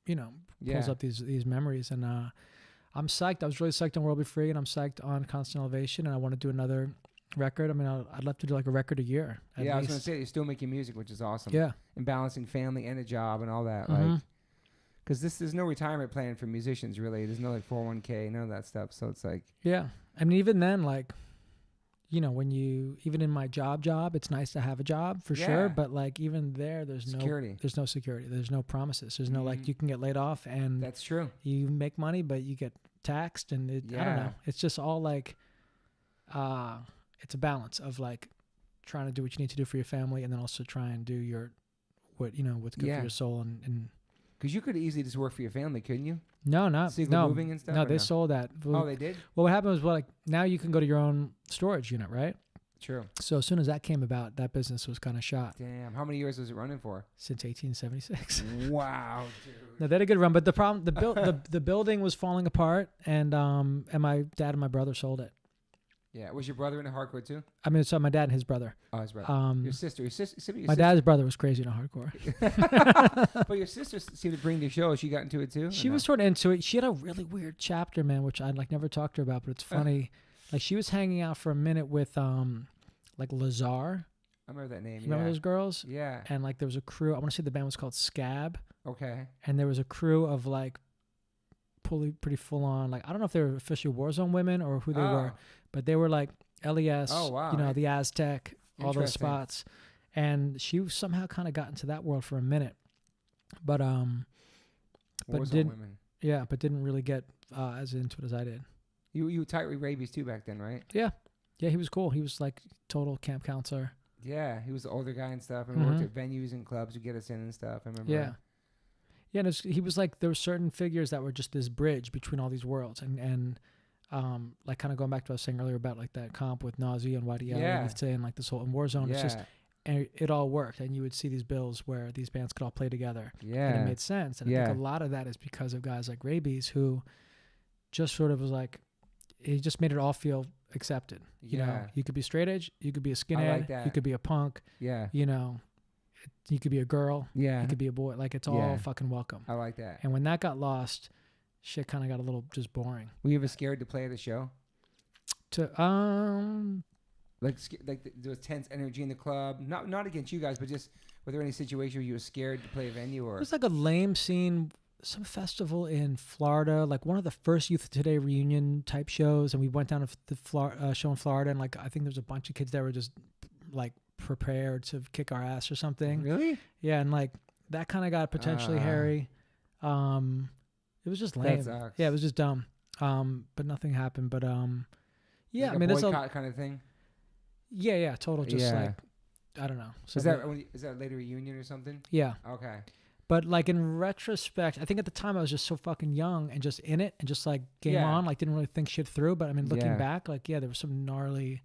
you know, pulls up these memories. And I'm psyched. I was really psyched on World Be Free, and I'm psyched on Constant Elevation, and I want to do another record. I mean, I'd love to do like a record a year. Yeah, I was going to say, you're still making music, which is awesome. Yeah. And balancing family and a job and all that. Like, because there's no retirement plan for musicians, really. There's no like 401k, none of that stuff. So it's like. Yeah. I mean, even then, like, you know, even in my job, it's nice to have a job for sure. But like even there, there's no security. There's no promises. There's no like you can get laid off and that's true. You make money, but you get taxed and I don't know. It's just all like, it's a balance of like trying to do what you need to do for your family and then also try and do what's good for your soul and. Because you could easily just work for your family, couldn't you? No, Seigler moving and stuff. No, they sold that. Oh, they did. Well, what happened was like now you can go to your own storage unit, right? True. So as soon as that came about, that business was kind of shot. Damn, how many years was it running for? Since 1876. Wow, dude. No, they had a good run, but the problem, the building was falling apart, and my dad and my brother sold it. Yeah, was your brother into hardcore too? I mean, so my dad and his brother. Oh, his brother. Your sister. My dad's brother was crazy into hardcore. But your sister seemed to bring the show. She got into it too. She was sort of into it. She had a really weird chapter, man, which I'd like never talked to her about, but it's funny. Like she was hanging out for a minute with like Lazar. I remember that name. You remember those girls? Yeah. And like there was a crew. I want to say the band was called Scab. Okay. And there was a crew of like pretty full on. Like I don't know if they were officially Warzone women or who they were, but they were like LES. Oh wow. You know, the Aztec, all those spots. And she somehow kind of got into that world for a minute, but didn't really get as into it as I did. You were tight with Rabies too back then, right? Yeah, he was cool. He was like total camp counselor. Yeah, he was the older guy and stuff, and worked at venues and clubs to get us in and stuff. I remember. Yeah. Yeah, and he was like, there were certain figures that were just this bridge between all these worlds, and like kind of going back to what I was saying earlier about like that comp with Nazi and YDL and like this whole in Warzone. It's just, and it all worked, and you would see these bills where these bands could all play together. Yeah, and it made sense. And I think a lot of that is because of guys like Rabies who just sort of was like, he just made it all feel accepted. You know, you could be straight edge, you could be a skinhead, you could be a punk. Yeah, you know. You could be a girl. Yeah. You could be a boy. Like, it's all fucking welcome. I like that. And when that got lost, shit kind of got a little just boring. Were you ever scared to play at a show? Like there was tense energy in the club. Not against you guys, but just, were there any situation where you were scared to play a venue? Or? It was like a lame scene, some festival in Florida, like one of the first Youth of Today reunion type shows. And we went down to the show in Florida, and like, I think there's a bunch of kids that were just like, prepared to kick our ass or something. Really? Yeah, and like that kind of got potentially hairy. It was just lame. Yeah, it was just dumb. But nothing happened. But yeah, like I mean, that's boycott kind of thing. Yeah, total. Just like, I don't know. So is that later reunion or something? Yeah. Okay. But like in retrospect, I think at the time I was just so fucking young and just in it and just like game on, like didn't really think shit through. But I mean, looking back, like there was some gnarly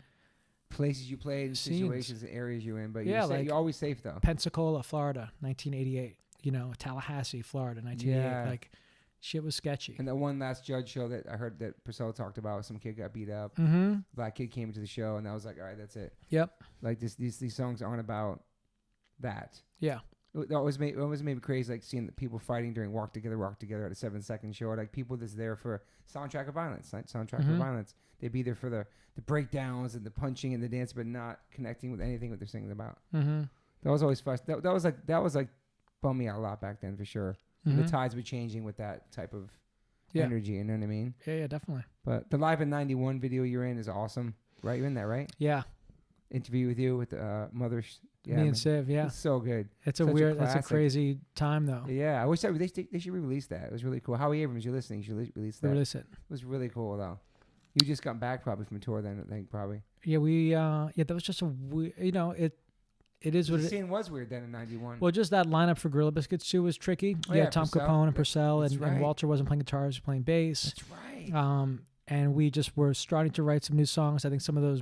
places you played, situations, and areas you're in, but like you're always safe though. Pensacola, Florida, 1988. You know, Tallahassee, Florida, 1988. Like, Shit was sketchy. And that one last Judge show that I heard that Priscilla talked about, some kid got beat up. Mm-hmm. Black kid came into the show, and I was like, all right, that's it. Yep. Like these songs aren't about that. Yeah. It always made me crazy, like seeing the people fighting during Walk Together at a 7-second show. Like people that's there for soundtrack of violence, like soundtrack of violence. They'd be there for the breakdowns and the punching and the dance, but not connecting with anything what they're singing about. Mm-hmm. That was always fun. That was like bummed me out a lot back then for sure. Mm-hmm. The tides were changing with that type of Yeah. energy. You know what I mean? Yeah, definitely. But the Live in '91 video you're in is awesome, right? You're in that, right? Yeah. Interview with you with mother. Yeah, Me and Civ, yeah. It's so good. It's Such a a weird, it's a classic. crazy time though. Yeah, I wish that they should re-release that. It was really cool. Howie Abrams, you're listening. You should release that. Release it. It was really cool though. You just got back probably from a tour then, I think probably. Yeah, that was just a weird, it is what The it is. scene was weird then in '91. Well, just that lineup for Gorilla Biscuits too was tricky. Oh, Yeah, yeah, Tom Purcell. Capone and Purcell, That's and right. Walter wasn't playing guitars, he was playing bass. That's right. And we just were starting to write some new songs. I think some of those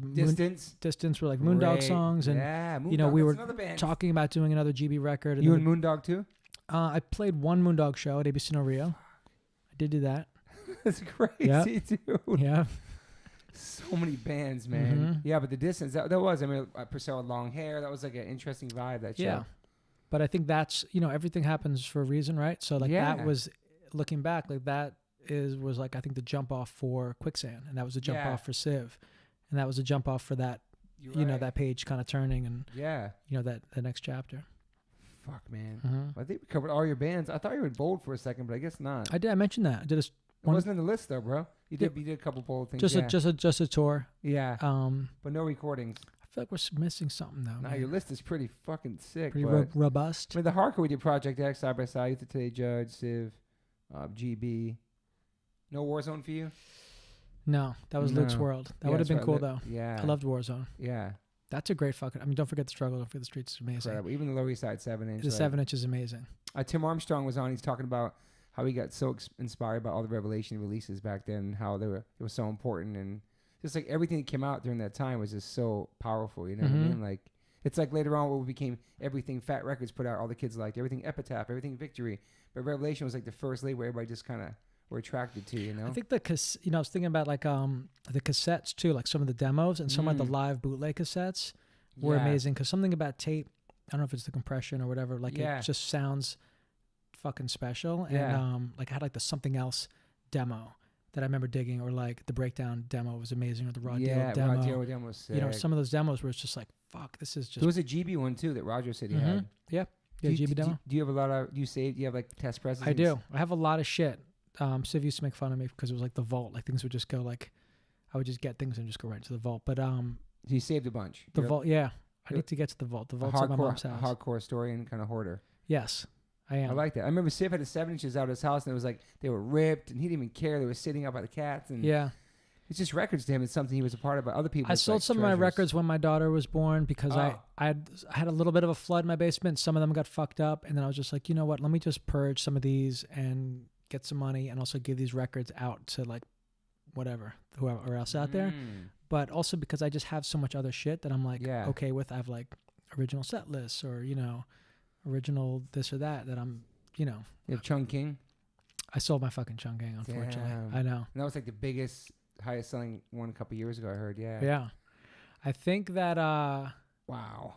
Distance were like Moondog Great. songs, and yeah, Moondog, you know we that's were another band. talking about doing another GB record. And You then and Moondog too? I played one Moondog show at ABC No Rio. I did do that. That's crazy, dude. Yeah. So many bands, man. Yeah, but the Distance, that was, I mean, Purcell had long hair. That was like an interesting vibe, that show. Yeah. But I think that's, everything happens for a reason, right? So like that was, looking back, like that was like, I think the jump off for Quicksand, and that was a jump off for Civ. And that was a jump off for that, that page kind of turning and, that the next chapter. Fuck, man. I think we covered all your bands. I thought you were bold for a second, but I guess not. I did. I mentioned that. I did It wasn't in the list though, bro. You did a couple bold things. Just a tour. Yeah. But no recordings. I feel like we're missing something though. Nah, your list is pretty fucking sick. Pretty robust. I mean, the hardcore we did Project X, Side by Side, Youth of Today, Judge, Civ, GB. No Warzone for you? No, that was Luke's World. That would have been cool though. Yeah. I loved Warzone. Yeah. That's a great fucking. I mean, don't forget the Struggle. Don't forget the Streets. It's amazing. Incredible. Even the Lower East Side 7-inch. The 7-inch is amazing. Tim Armstrong was on. He's talking about how he got so inspired by all the Revelation releases back then, how they were so important, and just like everything that came out during that time was just so powerful. You know what I mean? Like it's like later on what became everything Fat Records put out. All the kids liked everything Epitaph, everything Victory, but Revelation was like the first label everybody just kind of were attracted to. You know? I think I was thinking about like the cassettes too, like some of the demos and some of the live bootleg cassettes were amazing because something about tape. I don't know if it's the compression or whatever. Like it just sounds fucking special. And like I had like the Something Else demo that I remember digging, or like the Breakdown demo was amazing, or the Raw Deal demo. Raw Deal demo was sick. Some of those demos where it's just like, fuck, this is just. There was a GB one too that Roger said he had. Yeah. GB demo. Do you have a lot of? Do you have like test presses? I do. I have a lot of shit. Civ used to make fun of me because it was like the vault. Like things would just go like, I would just get things and just go right into the vault. But you saved a bunch. The vault, yeah. I need to get to the vault. The vault's at my mom's house. Hardcore historian kind of hoarder. Yes, I am. I like that. I remember Civ had the 7-inches out of his house, and it was like they were ripped, and he didn't even care. They were sitting out by the cats, and it's just records to him. It's something he was a part of, but other people. I sold some of my records when my daughter was born because I had a little bit of a flood in my basement. Some of them got fucked up, and then I was just like, you know what? Let me just purge some of these and get some money, and also give these records out to like whoever else out there. But also because I just have so much other shit that I'm like okay with. I have like original set lists or original this or that I'm You have Chung King. I sold my fucking Chung King, unfortunately. Damn. I know. And that was like the biggest, highest selling one a couple years ago. I heard. Yeah. I think that. Wow.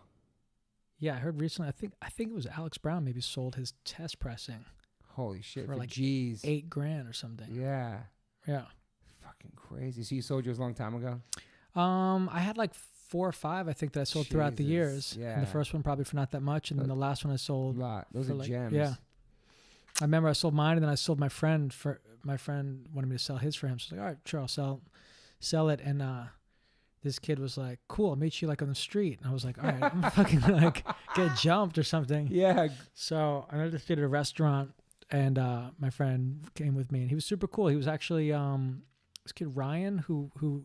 Yeah, I heard recently. I think it was Alex Brown maybe sold his test pressing. Holy shit! For like G's. $8,000 or something. Yeah. Yeah. Fucking crazy. So you sold yours a long time ago? I had like 4 or 5, I think, that I sold throughout the years. Yeah. And the first one probably for not that much, and then the last one I sold a lot. Those are gems. Yeah. I remember I sold mine, and then I sold my friend my friend wanted me to sell his for him. So I was like, all right, sure, I'll sell it. And this kid was like, cool, I'll meet you like on the street. And I was like, all right, I'm gonna fucking like get jumped or something. Yeah. So I met this kid at a restaurant, and my friend came with me, and he was super cool. He was actually this kid Ryan who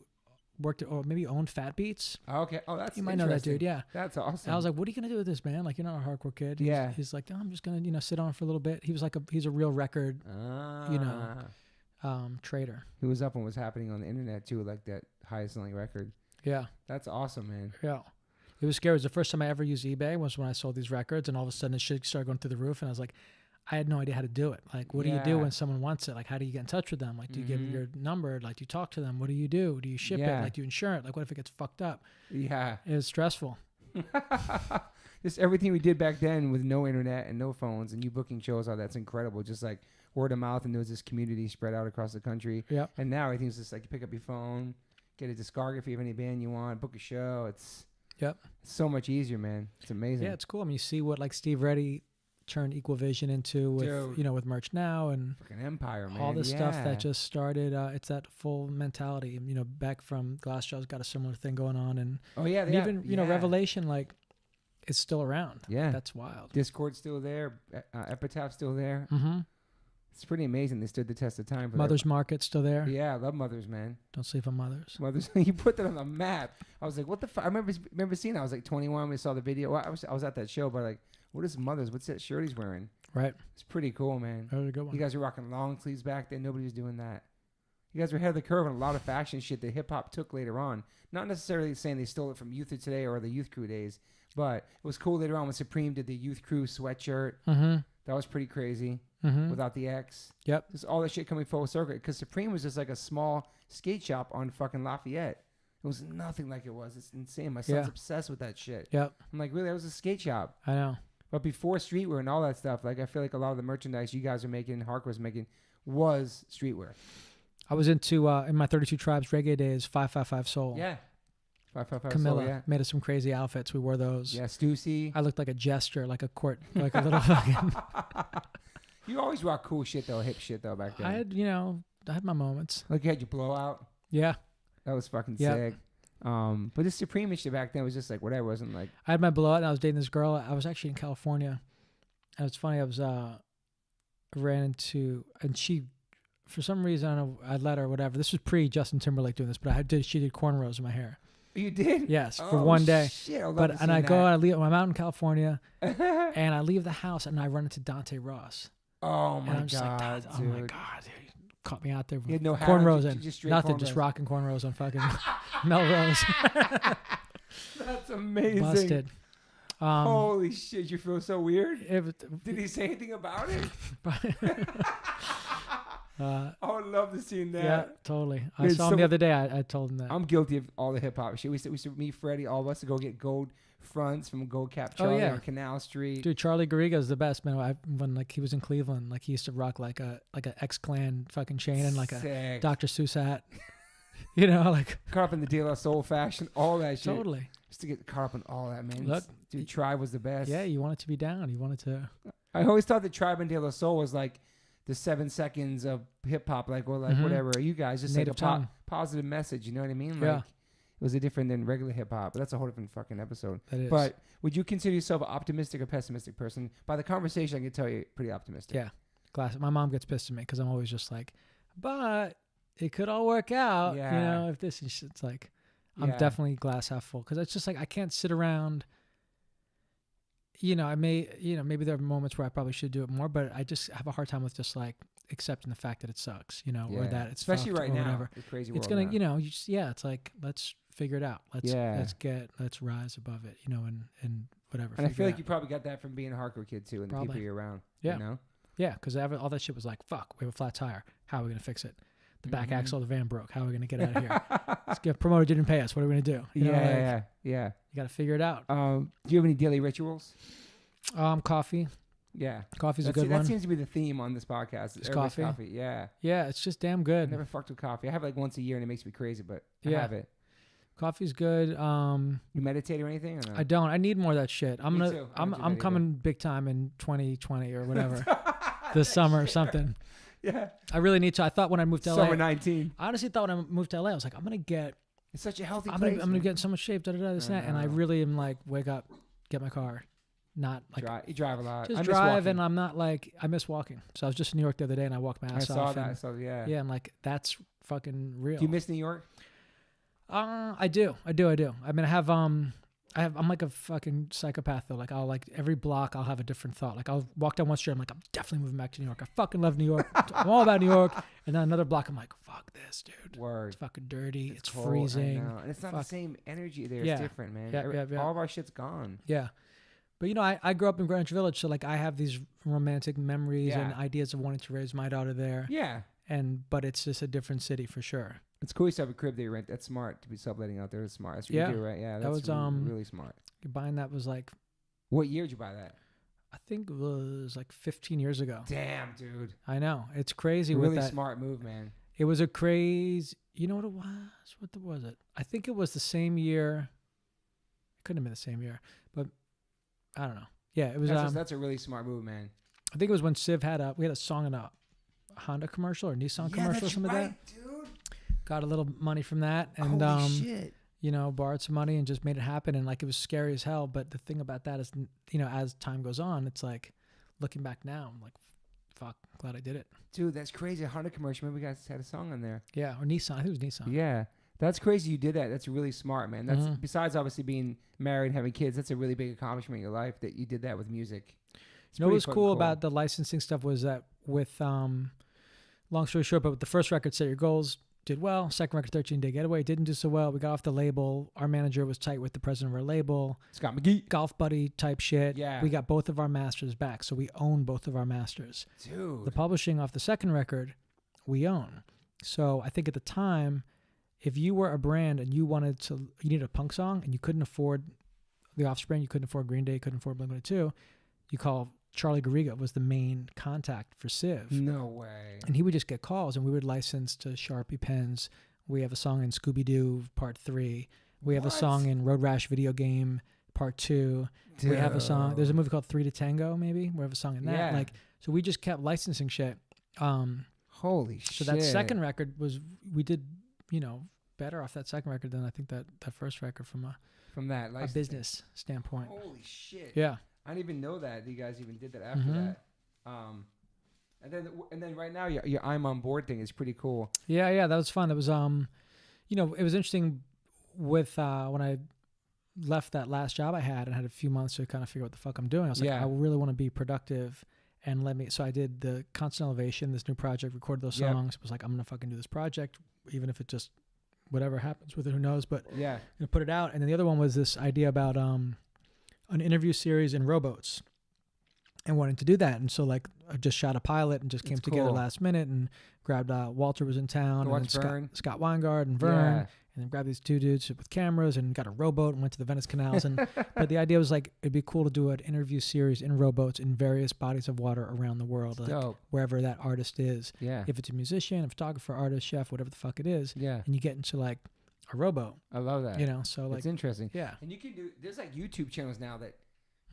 worked at, or maybe owned Fat Beats. Okay. Oh, that's you might know that dude. Yeah, that's awesome. And I was like, what are you gonna do with this, man? Like, you're not a hardcore kid. He's like, no, I'm just gonna sit on it for a little bit. He was like he's a real record, trader. He was up on what's happening on the internet too, like that highest selling record. Yeah, that's awesome, man. Yeah, it was scary. It was the first time I ever used eBay was when I sold these records, and all of a sudden the shit started going through the roof, and I was like, I had no idea how to do it. Like, what do you do Yeah. when someone wants it? Like, how do you get in touch with them? Like, do you give them Mhm. your number? Like, do you talk to them? What do you do? Do you ship it? Yeah. Like, do you insure it? Like, what if it gets fucked up? Yeah. It was stressful. Just everything we did back then with no internet and no phones and you booking shows, all that's incredible. Just like word of mouth, and there was this community spread out across the country. Yep. And now everything's just like you pick up your phone, get a discography of any band you want, book a show. It's so much easier, man. It's amazing. Yeah, it's cool. I mean, you see what like Steve Reddy turned Equal Vision into with Dude. with Merch Now and Fucking empire, man. all the stuff Yeah. that just started. It's that full mentality. Back from Glassjaw's got a similar thing going on, and Oh yeah, and yeah. even yeah. Revelation like is still around. Yeah. That's wild. Discord's still there. Epitaph's still there. Mm-hmm. It's pretty amazing. They stood the test of time. For Mother's Market still there. their, yeah, I love Mothers, man. Don't sleep on Mothers. Mothers, you put that on the map. I was like, what the fuck? I remember seeing it. I was like 21. We saw the video. Well, I was at that show, but like, what is Mothers? What's that shirt he's wearing? Right. It's pretty cool, man. That was a good one. You guys were rocking long sleeves back then. Nobody was doing that. You guys were ahead of the curve on a lot of fashion shit that hip hop took later on. Not necessarily saying they stole it from Youth of Today or the Youth Crew days, but it was cool later on when Supreme did the Youth Crew sweatshirt. Mm-hmm. That was pretty crazy. Mm-hmm. Without the X. Yep. Just all that shit coming full circle. Because Supreme was just like a small skate shop on fucking Lafayette. It was nothing like it was. It's insane. My son's obsessed with that shit. Yep. I'm like, really? That was a skate shop. I know. But before streetwear and all that stuff, like I feel like a lot of the merchandise you guys are making, Hardcore was making, was streetwear. I was into in my 32 Tribes reggae days 555 Soul. Yeah. 555 Camilla Soul, yeah. made us some crazy outfits. We wore those. Yeah, Stussy. I looked like a jester, like a court, like a little fucking. You always rock cool shit though, hip shit though back then. I had my moments. Like you had your blowout. Yeah. That was fucking Yep. sick. But the Supreme shit back then was just like whatever. It wasn't like I had my blowout and I was dating this girl. I was actually in California. And it's funny, I ran into, and she, for some reason, I don't know, I let her or whatever. This was pre Justin Timberlake doing this, but she did cornrows in my hair. you did. Yes, for one day. Shit, I'd love But to and see I go, that. I'm out in California, and I leave the house and I run into Dante Ross. Oh my And I'm just god, like, dude. oh my god, dude, he caught me out there with You had no hair, cornrows just- and just straight nothing, just cornrows. rocking cornrows on fucking Melrose. That's amazing. Busted. Holy shit, you feel so weird. It, Did he say anything about it? I would love to see that. yeah, totally. I Dude, saw him the other day. I told him that. I'm guilty of all the hip hop shit. We used to meet Freddie, all of us, to go get gold fronts from Gold Cap Charlie yeah. on Canal Street. Dude, Charlie Garriga's the best, man. When like he was in Cleveland, like he used to rock like a X-Clan fucking chain and like a Sick. Dr. Seuss hat. Like Caught up in the De La Soul fashion, all that shit. totally. Just to get caught up in all that, man. Look, Dude, Tribe was the best. Yeah, you want it to be down. You want it to. I always thought that Tribe and De La Soul was like the 7 seconds of hip hop, like whatever. You guys just Native like a tongue. positive message. You know what I mean? Yeah. Like it was a different than regular hip hop, but that's a whole different fucking episode. That is. But would you consider yourself an optimistic or pessimistic person? By the conversation, I can tell you pretty optimistic. Yeah, classic. My mom gets pissed at me because I'm always just like, but it could all work out. Yeah. If this is, it's like, I'm Yeah. definitely glass half full because it's just like I can't sit around. I may, maybe there are moments where I probably should do it more, but I just have a hard time with just like accepting the fact that it sucks, or Yeah. that it's Especially fucked right or now. whatever. It's crazy It's world gonna, now. it's like let's figure it out. Let's rise above it, and whatever. And I figure feel it like out. you probably got that from being a hardcore kid too, and the Probably. people you're around. Yeah. You know? Yeah, because all that shit was like, fuck, we have a flat tire. How are we gonna fix it? The back Mhm. axle of the van broke. How are we gonna get out of here? Let's get promoter didn't pay us. What are we gonna do? Yeah. You gotta figure it out. Do you have any daily rituals? Coffee. Yeah. Coffee's a That good one. seems to be the theme on this podcast. It's Everybody's coffee? Yeah. Yeah, it's just damn I good. never fucked with coffee. I have it like once a year and it makes me crazy, but I Yeah. have it. Coffee's good. You meditate or anything? Or no? I don't. I need more of that shit. I'm Me gonna. too. I don't do that I'm either. coming big time in 2020 or whatever. This summer or something. Yeah. I really need to. I thought when I moved to LA. Summer 19. I honestly thought when I moved to LA, I was like, I'm gonna get. It's such a healthy I'm place. gonna man. get in so much shape. This and that. And I know. really am like, wake up, get my car, not like You drive a lot. just I miss drive. walking. And I'm not like I miss walking. So I was just in New York the other day and I walked my I ass saw off. that. And, So yeah. yeah, and like that's fucking real. Do you miss New York? I do. I mean, I'm like a fucking psychopath though. Like I'll like every block I'll have a different thought. Like I'll walk down one street, I'm like, I'm definitely moving back to New York. I fucking love New York. I'm all about New York. And then another block, I'm like, fuck this, dude. Word. It's fucking dirty. It's cold, I freezing. know. And it's not Fuck. the same energy there. Yeah. It's different, man. Yeah, yeah. All of our shit's gone. Yeah. But I grew up in Greenwich Village, so like I have these romantic memories and Yeah. ideas of wanting to raise my daughter there. Yeah. But it's just a different city for sure. It's cool to have a crib that you rent. That's smart to be subletting out there. That's smart. That's what Yeah. you do, right? Yeah, That that's was, really smart. Buying that was like, What year did you buy that? I think it was like 15 years ago. Damn, dude. I know. It's crazy Really with that. smart move, man. It was a crazy, you know what it was? Was it? I think it was the same year. It couldn't have been the same year, but I don't know. Yeah, it was. That's a really smart move, man. I think it was when Civ we had a song in a Honda commercial or Nissan commercial or something like that. Dude. Got a little money from that and Holy shit. borrowed some money and just made it happen. And like it was scary as hell. But the thing about that is, as time goes on, it's like looking back now, I'm like, fuck, glad I did it. Dude, that's crazy. A Honda commercial. Maybe we guys had a song on there. Yeah, or Nissan. I think it was Nissan. Yeah. That's crazy you did that. That's really smart, man. That's besides obviously being married and having kids, that's a really big accomplishment in your life that you did that with music. What was cool about the licensing stuff was that with long story short, but with the first record, Set Your Goals, did well. Second record, 13-Day Getaway, didn't do so well. We got off the label. Our manager was tight with the president of our label. Scott McGee. Golf buddy type shit. Yeah. We got both of our masters back, so we own both of our masters. Dude. The publishing off the second record, we own. So I think at the time, if you were a brand and you needed a punk song and you couldn't afford The Offspring, you couldn't afford Green Day, couldn't afford Blink-182, you call Charlie Garriga was the main contact for Civ. No way. And he would just get calls and we would license to Sharpie pens. We have a song in Scooby-Doo Part 3. We have a song in Road Rash Video Game Part 2. Dude. We have a song. There's a movie called 3 to Tango, maybe. We have a song in that. Yeah. So we just kept licensing shit. Holy shit. So that second record we did, better off that second record than I think that first record from that a business standpoint. Holy shit. Yeah. I didn't even know that you guys even did that after that. And then right now your I'm on board thing is pretty cool. Yeah, that was fun. That was it was interesting with when I left that last job I had and had a few months to kind of figure out what the fuck I'm doing. I was like, I really want to be productive and so I did the Constant Elevation, this new project, recorded those songs. It was like, I'm gonna fucking do this project, even if it just whatever happens with it, who knows? But put it out. And then the other one was this idea about an interview series in rowboats and wanting to do that. And so like I just shot a pilot and just came together last minute and grabbed Walter was in town and then Scott Weingard and Vern and then grabbed these two dudes with cameras and got a rowboat and went to the Venice canals. But the idea was like, it'd be cool to do an interview series in rowboats in various bodies of water around the world, like wherever that artist is. Yeah. If it's a musician, a photographer, artist, chef, whatever the fuck it is. Yeah. And you get into like a rowboat. I love that. So like it's interesting. Yeah. And you can do there's like YouTube channels now that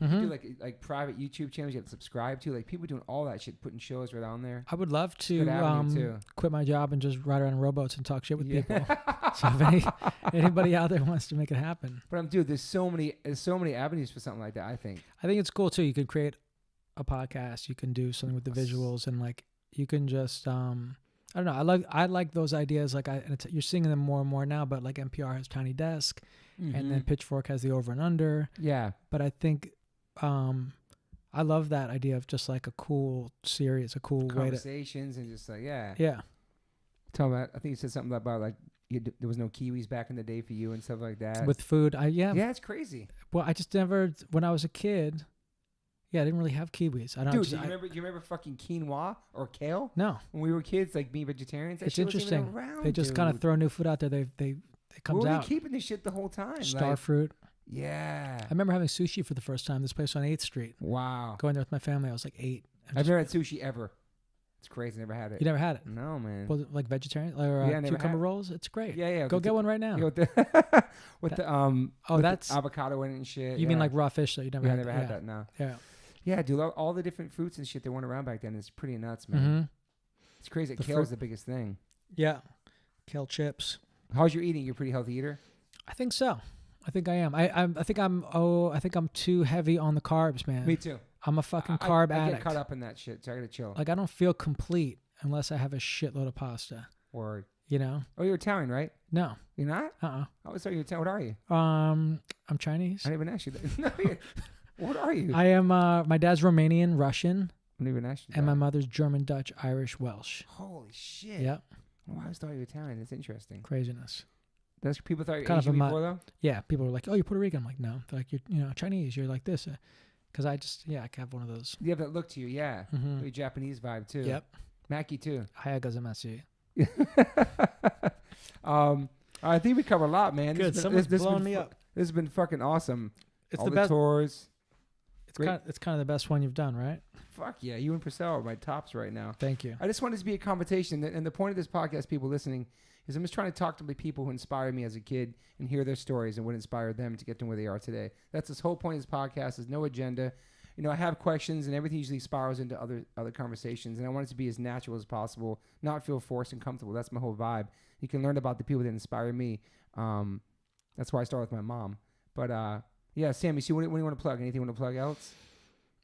you do like private YouTube channels you have to subscribe to. Like people doing all that shit, putting shows right on there. I would love to quit my job and just ride around rowboats and talk shit with people. So if anybody out there wants to make it happen. But there's so many avenues for something like that, I think. I think it's cool too. You could create a podcast, you can do something with the visuals and like you can just I don't know. I like those ideas. Like you're seeing them more and more now. But like NPR has Tiny Desk, and then Pitchfork has the Over and Under. Yeah. But I think I love that idea of just like a cool series, a cool conversations, and just like yeah. Tell about. I think you said something about like there was no kiwis back in the day for you and stuff like that. With food, yeah, it's crazy. Well, I just never when I was a kid. Yeah, I didn't really have kiwis. I don't. Dude, do you remember fucking quinoa or kale? No. When we were kids, like being vegetarians, it's interesting. They just kind of throw new food out there. It comes out. We were keeping this shit the whole time. Star fruit. Yeah. I remember having sushi for the first time. This place on 8th Street. Wow. Going there with my family. I was like 8. I've never had sushi ever. It's crazy. Never had it. You never had it? No, man. Was it like vegetarian or cucumber rolls? It's great. Yeah. Go get one right now. With the avocado in it and shit. You mean like raw fish? So you never? I never had that. No. Yeah. Yeah, dude. All the different fruits and shit that weren't around back then is pretty nuts, man. It's crazy. Kale is the biggest thing. Yeah. Kale chips. How's your eating? You're a pretty healthy eater? I think so. I think I am. I think I'm too heavy on the carbs, man. Me too. I'm a fucking carb addict. I get caught up in that shit, so I gotta chill. Like I don't feel complete unless I have a shitload of pasta. Or Oh, you're Italian, right? No. You're not? I always thought you were Italian. What are you? I'm Chinese. I didn't even ask you that. What are you? I am. My dad's Romanian, Russian. I didn't even ask you. And my mother's German, Dutch, Irish, Welsh. Holy shit. Yep. Well, I always thought you were Italian. That's interesting. Craziness. That's people thought you were Asian before, though? Yeah, people were like, "Oh, you're Puerto Rican." I'm like, "No." They're like, "You're Chinese. You're like this." Because I can have one of those. You have that look to you, yeah. Mm-hmm. Very Japanese vibe too. Yep. Mackie too. Hayagazamasu. I think we covered a lot, man. Good. Someone's blowing me up. This has been fucking awesome. It's all the the best. tours. It's kind of the best one you've done, right? Fuck yeah, you and Purcell are my tops right now. Thank you. I just want this to be a conversation, and the point of this podcast, people listening, is I'm just trying to talk to the people who inspired me as a kid and hear their stories and what inspired them to get to where they are today. That's this whole point of this podcast. There's no agenda. You know, I have questions, and everything usually spirals into other conversations, and I want it to be as natural as possible, not feel forced and comfortable. That's my whole vibe. You can learn about the people that inspire me. That's why I started with my mom. But yeah, Sammy, see, what do you want to plug? Anything you want to plug else?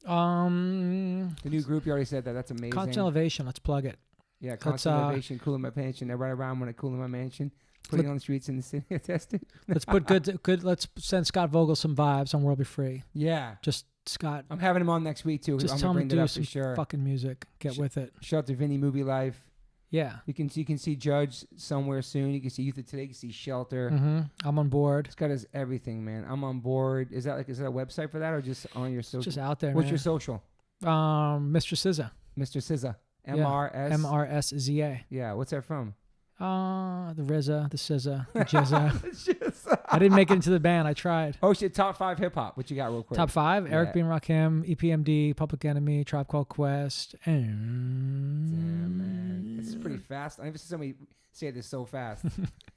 The new group, you already said that. That's amazing. Constant Elevation. Let's plug it. Yeah, Constant Elevation, Cool in My Mansion. I ride around when I cool in my mansion. Putting on the streets in the city. Tested. Let's put good. Let's send Scott Vogel some vibes on World Be Free. Yeah. Just Scott. I'm having him on next week too. Just I'm tell him to do some sure. fucking music. Get with it. Shout out to Vinny Movie Life. Yeah. You can see Judge somewhere soon. You can see Youth of Today. You can see Shelter. Mm-hmm. I'm on board. Scott does everything, man. I'm on board. Is that a website for that or just on your social? It's just out there. What's man. your social? Mr. SZA. Mr. SZA. MRS. MRSZA. Yeah. What's that from? The RZA, the SZA, the Jizza. I didn't make it into the band. I tried. Oh shit! Top 5 hip hop. What you got, real quick? Top 5: Yeah. Eric B. and Rakim, EPMD, Public Enemy, Tribe Called Quest, and damn, man, this is pretty fast. I never seen somebody say this so fast.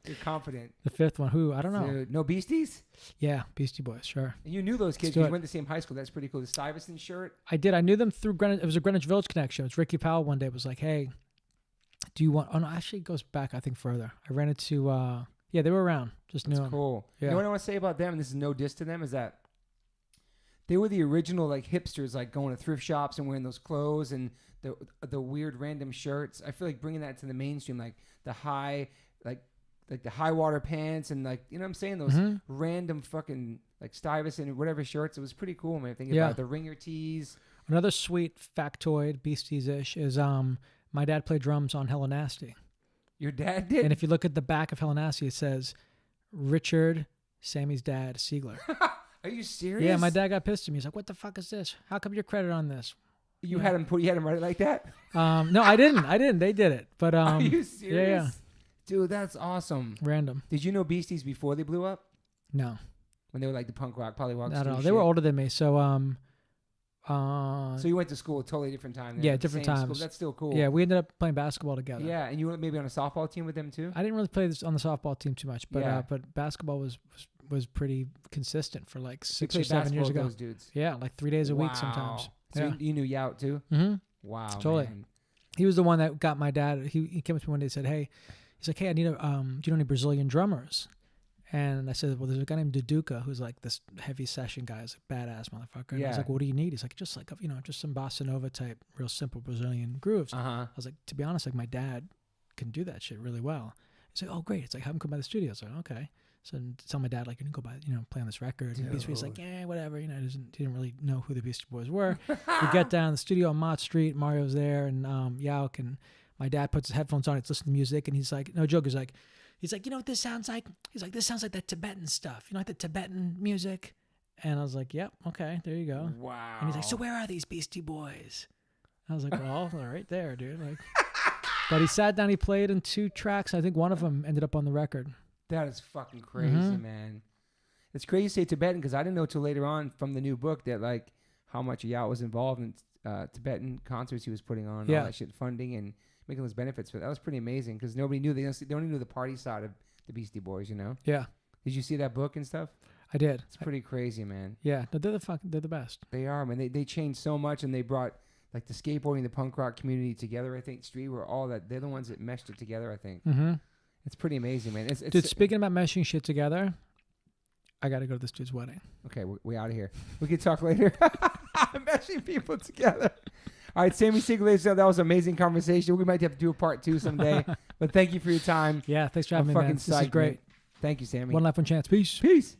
You're confident. The 5th one, who? I don't know. Dude, no Beasties? Yeah, Beastie Boys, sure. And you knew those kids. You went to the same high school. That's pretty cool. The Stuyvesant shirt. I did. I knew them through Greenwich. It was a Greenwich Village connection. It was Ricky Powell one day was like, "Hey, do you want?" Oh no, actually it goes back. I think further. I ran into. Yeah, they were around. Just knew them. Cool. Yeah. You know what I want to say about them? And this is no diss to them. Is that they were the original like hipsters, like going to thrift shops and wearing those clothes and the weird random shirts. I feel like bringing that to the mainstream, like the high, like the high water pants and like, you know what I'm saying, those random fucking like Stuyvesant and whatever shirts. It was pretty cool, man. Thinking about the ringer tees. Another sweet factoid, Beasties-ish, is my dad played drums on Hella Nasty. Your dad did? And if you look at the back of Hella Nasty, it says Richard, Sammy's dad, Seigler. Are you serious? Yeah, my dad got pissed at me. He's like, "What the fuck is this? How come you're credited on this?" You had him write it like that? No, I didn't. They did it. But are you serious? Yeah. Dude, that's awesome. Random. Did you know Beasties before they blew up? No. When they were like the punk rock, probably walks. Not at all. They were older than me, so so you went to school a totally different time. Then, yeah, different times. School. That's still cool. Yeah, we ended up playing basketball together. Yeah, and you were maybe on a softball team with them too. I didn't really play this on the softball team too much, but Yeah. But basketball was pretty consistent for like 6 You or 7 years with ago. those dudes. Yeah, like 3 days a week sometimes. So Yeah. you knew Yout too? Mm-hmm. Wow, Totally. man. He was the one that got my dad. He came up to me one day and said, "Hey," he's like, "Hey, I need a do you know any Brazilian drummers?" And I said, "Well, there's a guy named Duduka who's like this heavy session guy. He's a badass motherfucker." And I was like, "What do you need?" He's like, "Just like just some bossa nova type, real simple Brazilian grooves." I was like, "To be honest, like my dad can do that shit really well." He's like, "Oh, great." It's like, "Have him come by the studio." I was like, "Okay." So tell my dad, like, "You can go by, play on this record." And he's like, "Yeah, whatever." He didn't really know who the Beastie Boys were. We get down to the studio on Mott Street. Mario's there, and Yauk, and my dad puts his headphones on. He's listening to music, and he's like, no joke. He's like, "You know what this sounds like?" He's like, "This sounds like that Tibetan stuff. You know, like the Tibetan music." And I was like, "Yep, okay, there you go." Wow. And he's like, "So where are these Beastie Boys?" I was like, "Well, they're right there, dude." Like, but he sat down. He played in 2 tracks. I think one of them ended up on the record. That is fucking crazy, man. It's crazy to say Tibetan because I didn't know till later on from the new book that like how much Yout was involved in Tibetan concerts he was putting on, all that shit, funding and making those benefits for that. Was pretty amazing because nobody knew. They only knew the party side of the Beastie Boys, Yeah. Did you see that book and stuff? I did. It's pretty crazy, man. Yeah, they're the best. They are, man. They changed so much, and they brought like the skateboarding, the punk rock community together. I think street were all that. They're the ones that meshed it together. I think. It's pretty amazing, man. Dude, speaking about meshing shit together, I got to go to this dude's wedding. Okay, we out of here. We can talk later. Meshing people together. All right, Sammy Seigler, that was an amazing conversation. We might have to do a part 2 someday. But thank you for your time. Yeah, thanks for having me, man. This is great. Thank you, Sammy. One life, one chance. Peace. Peace.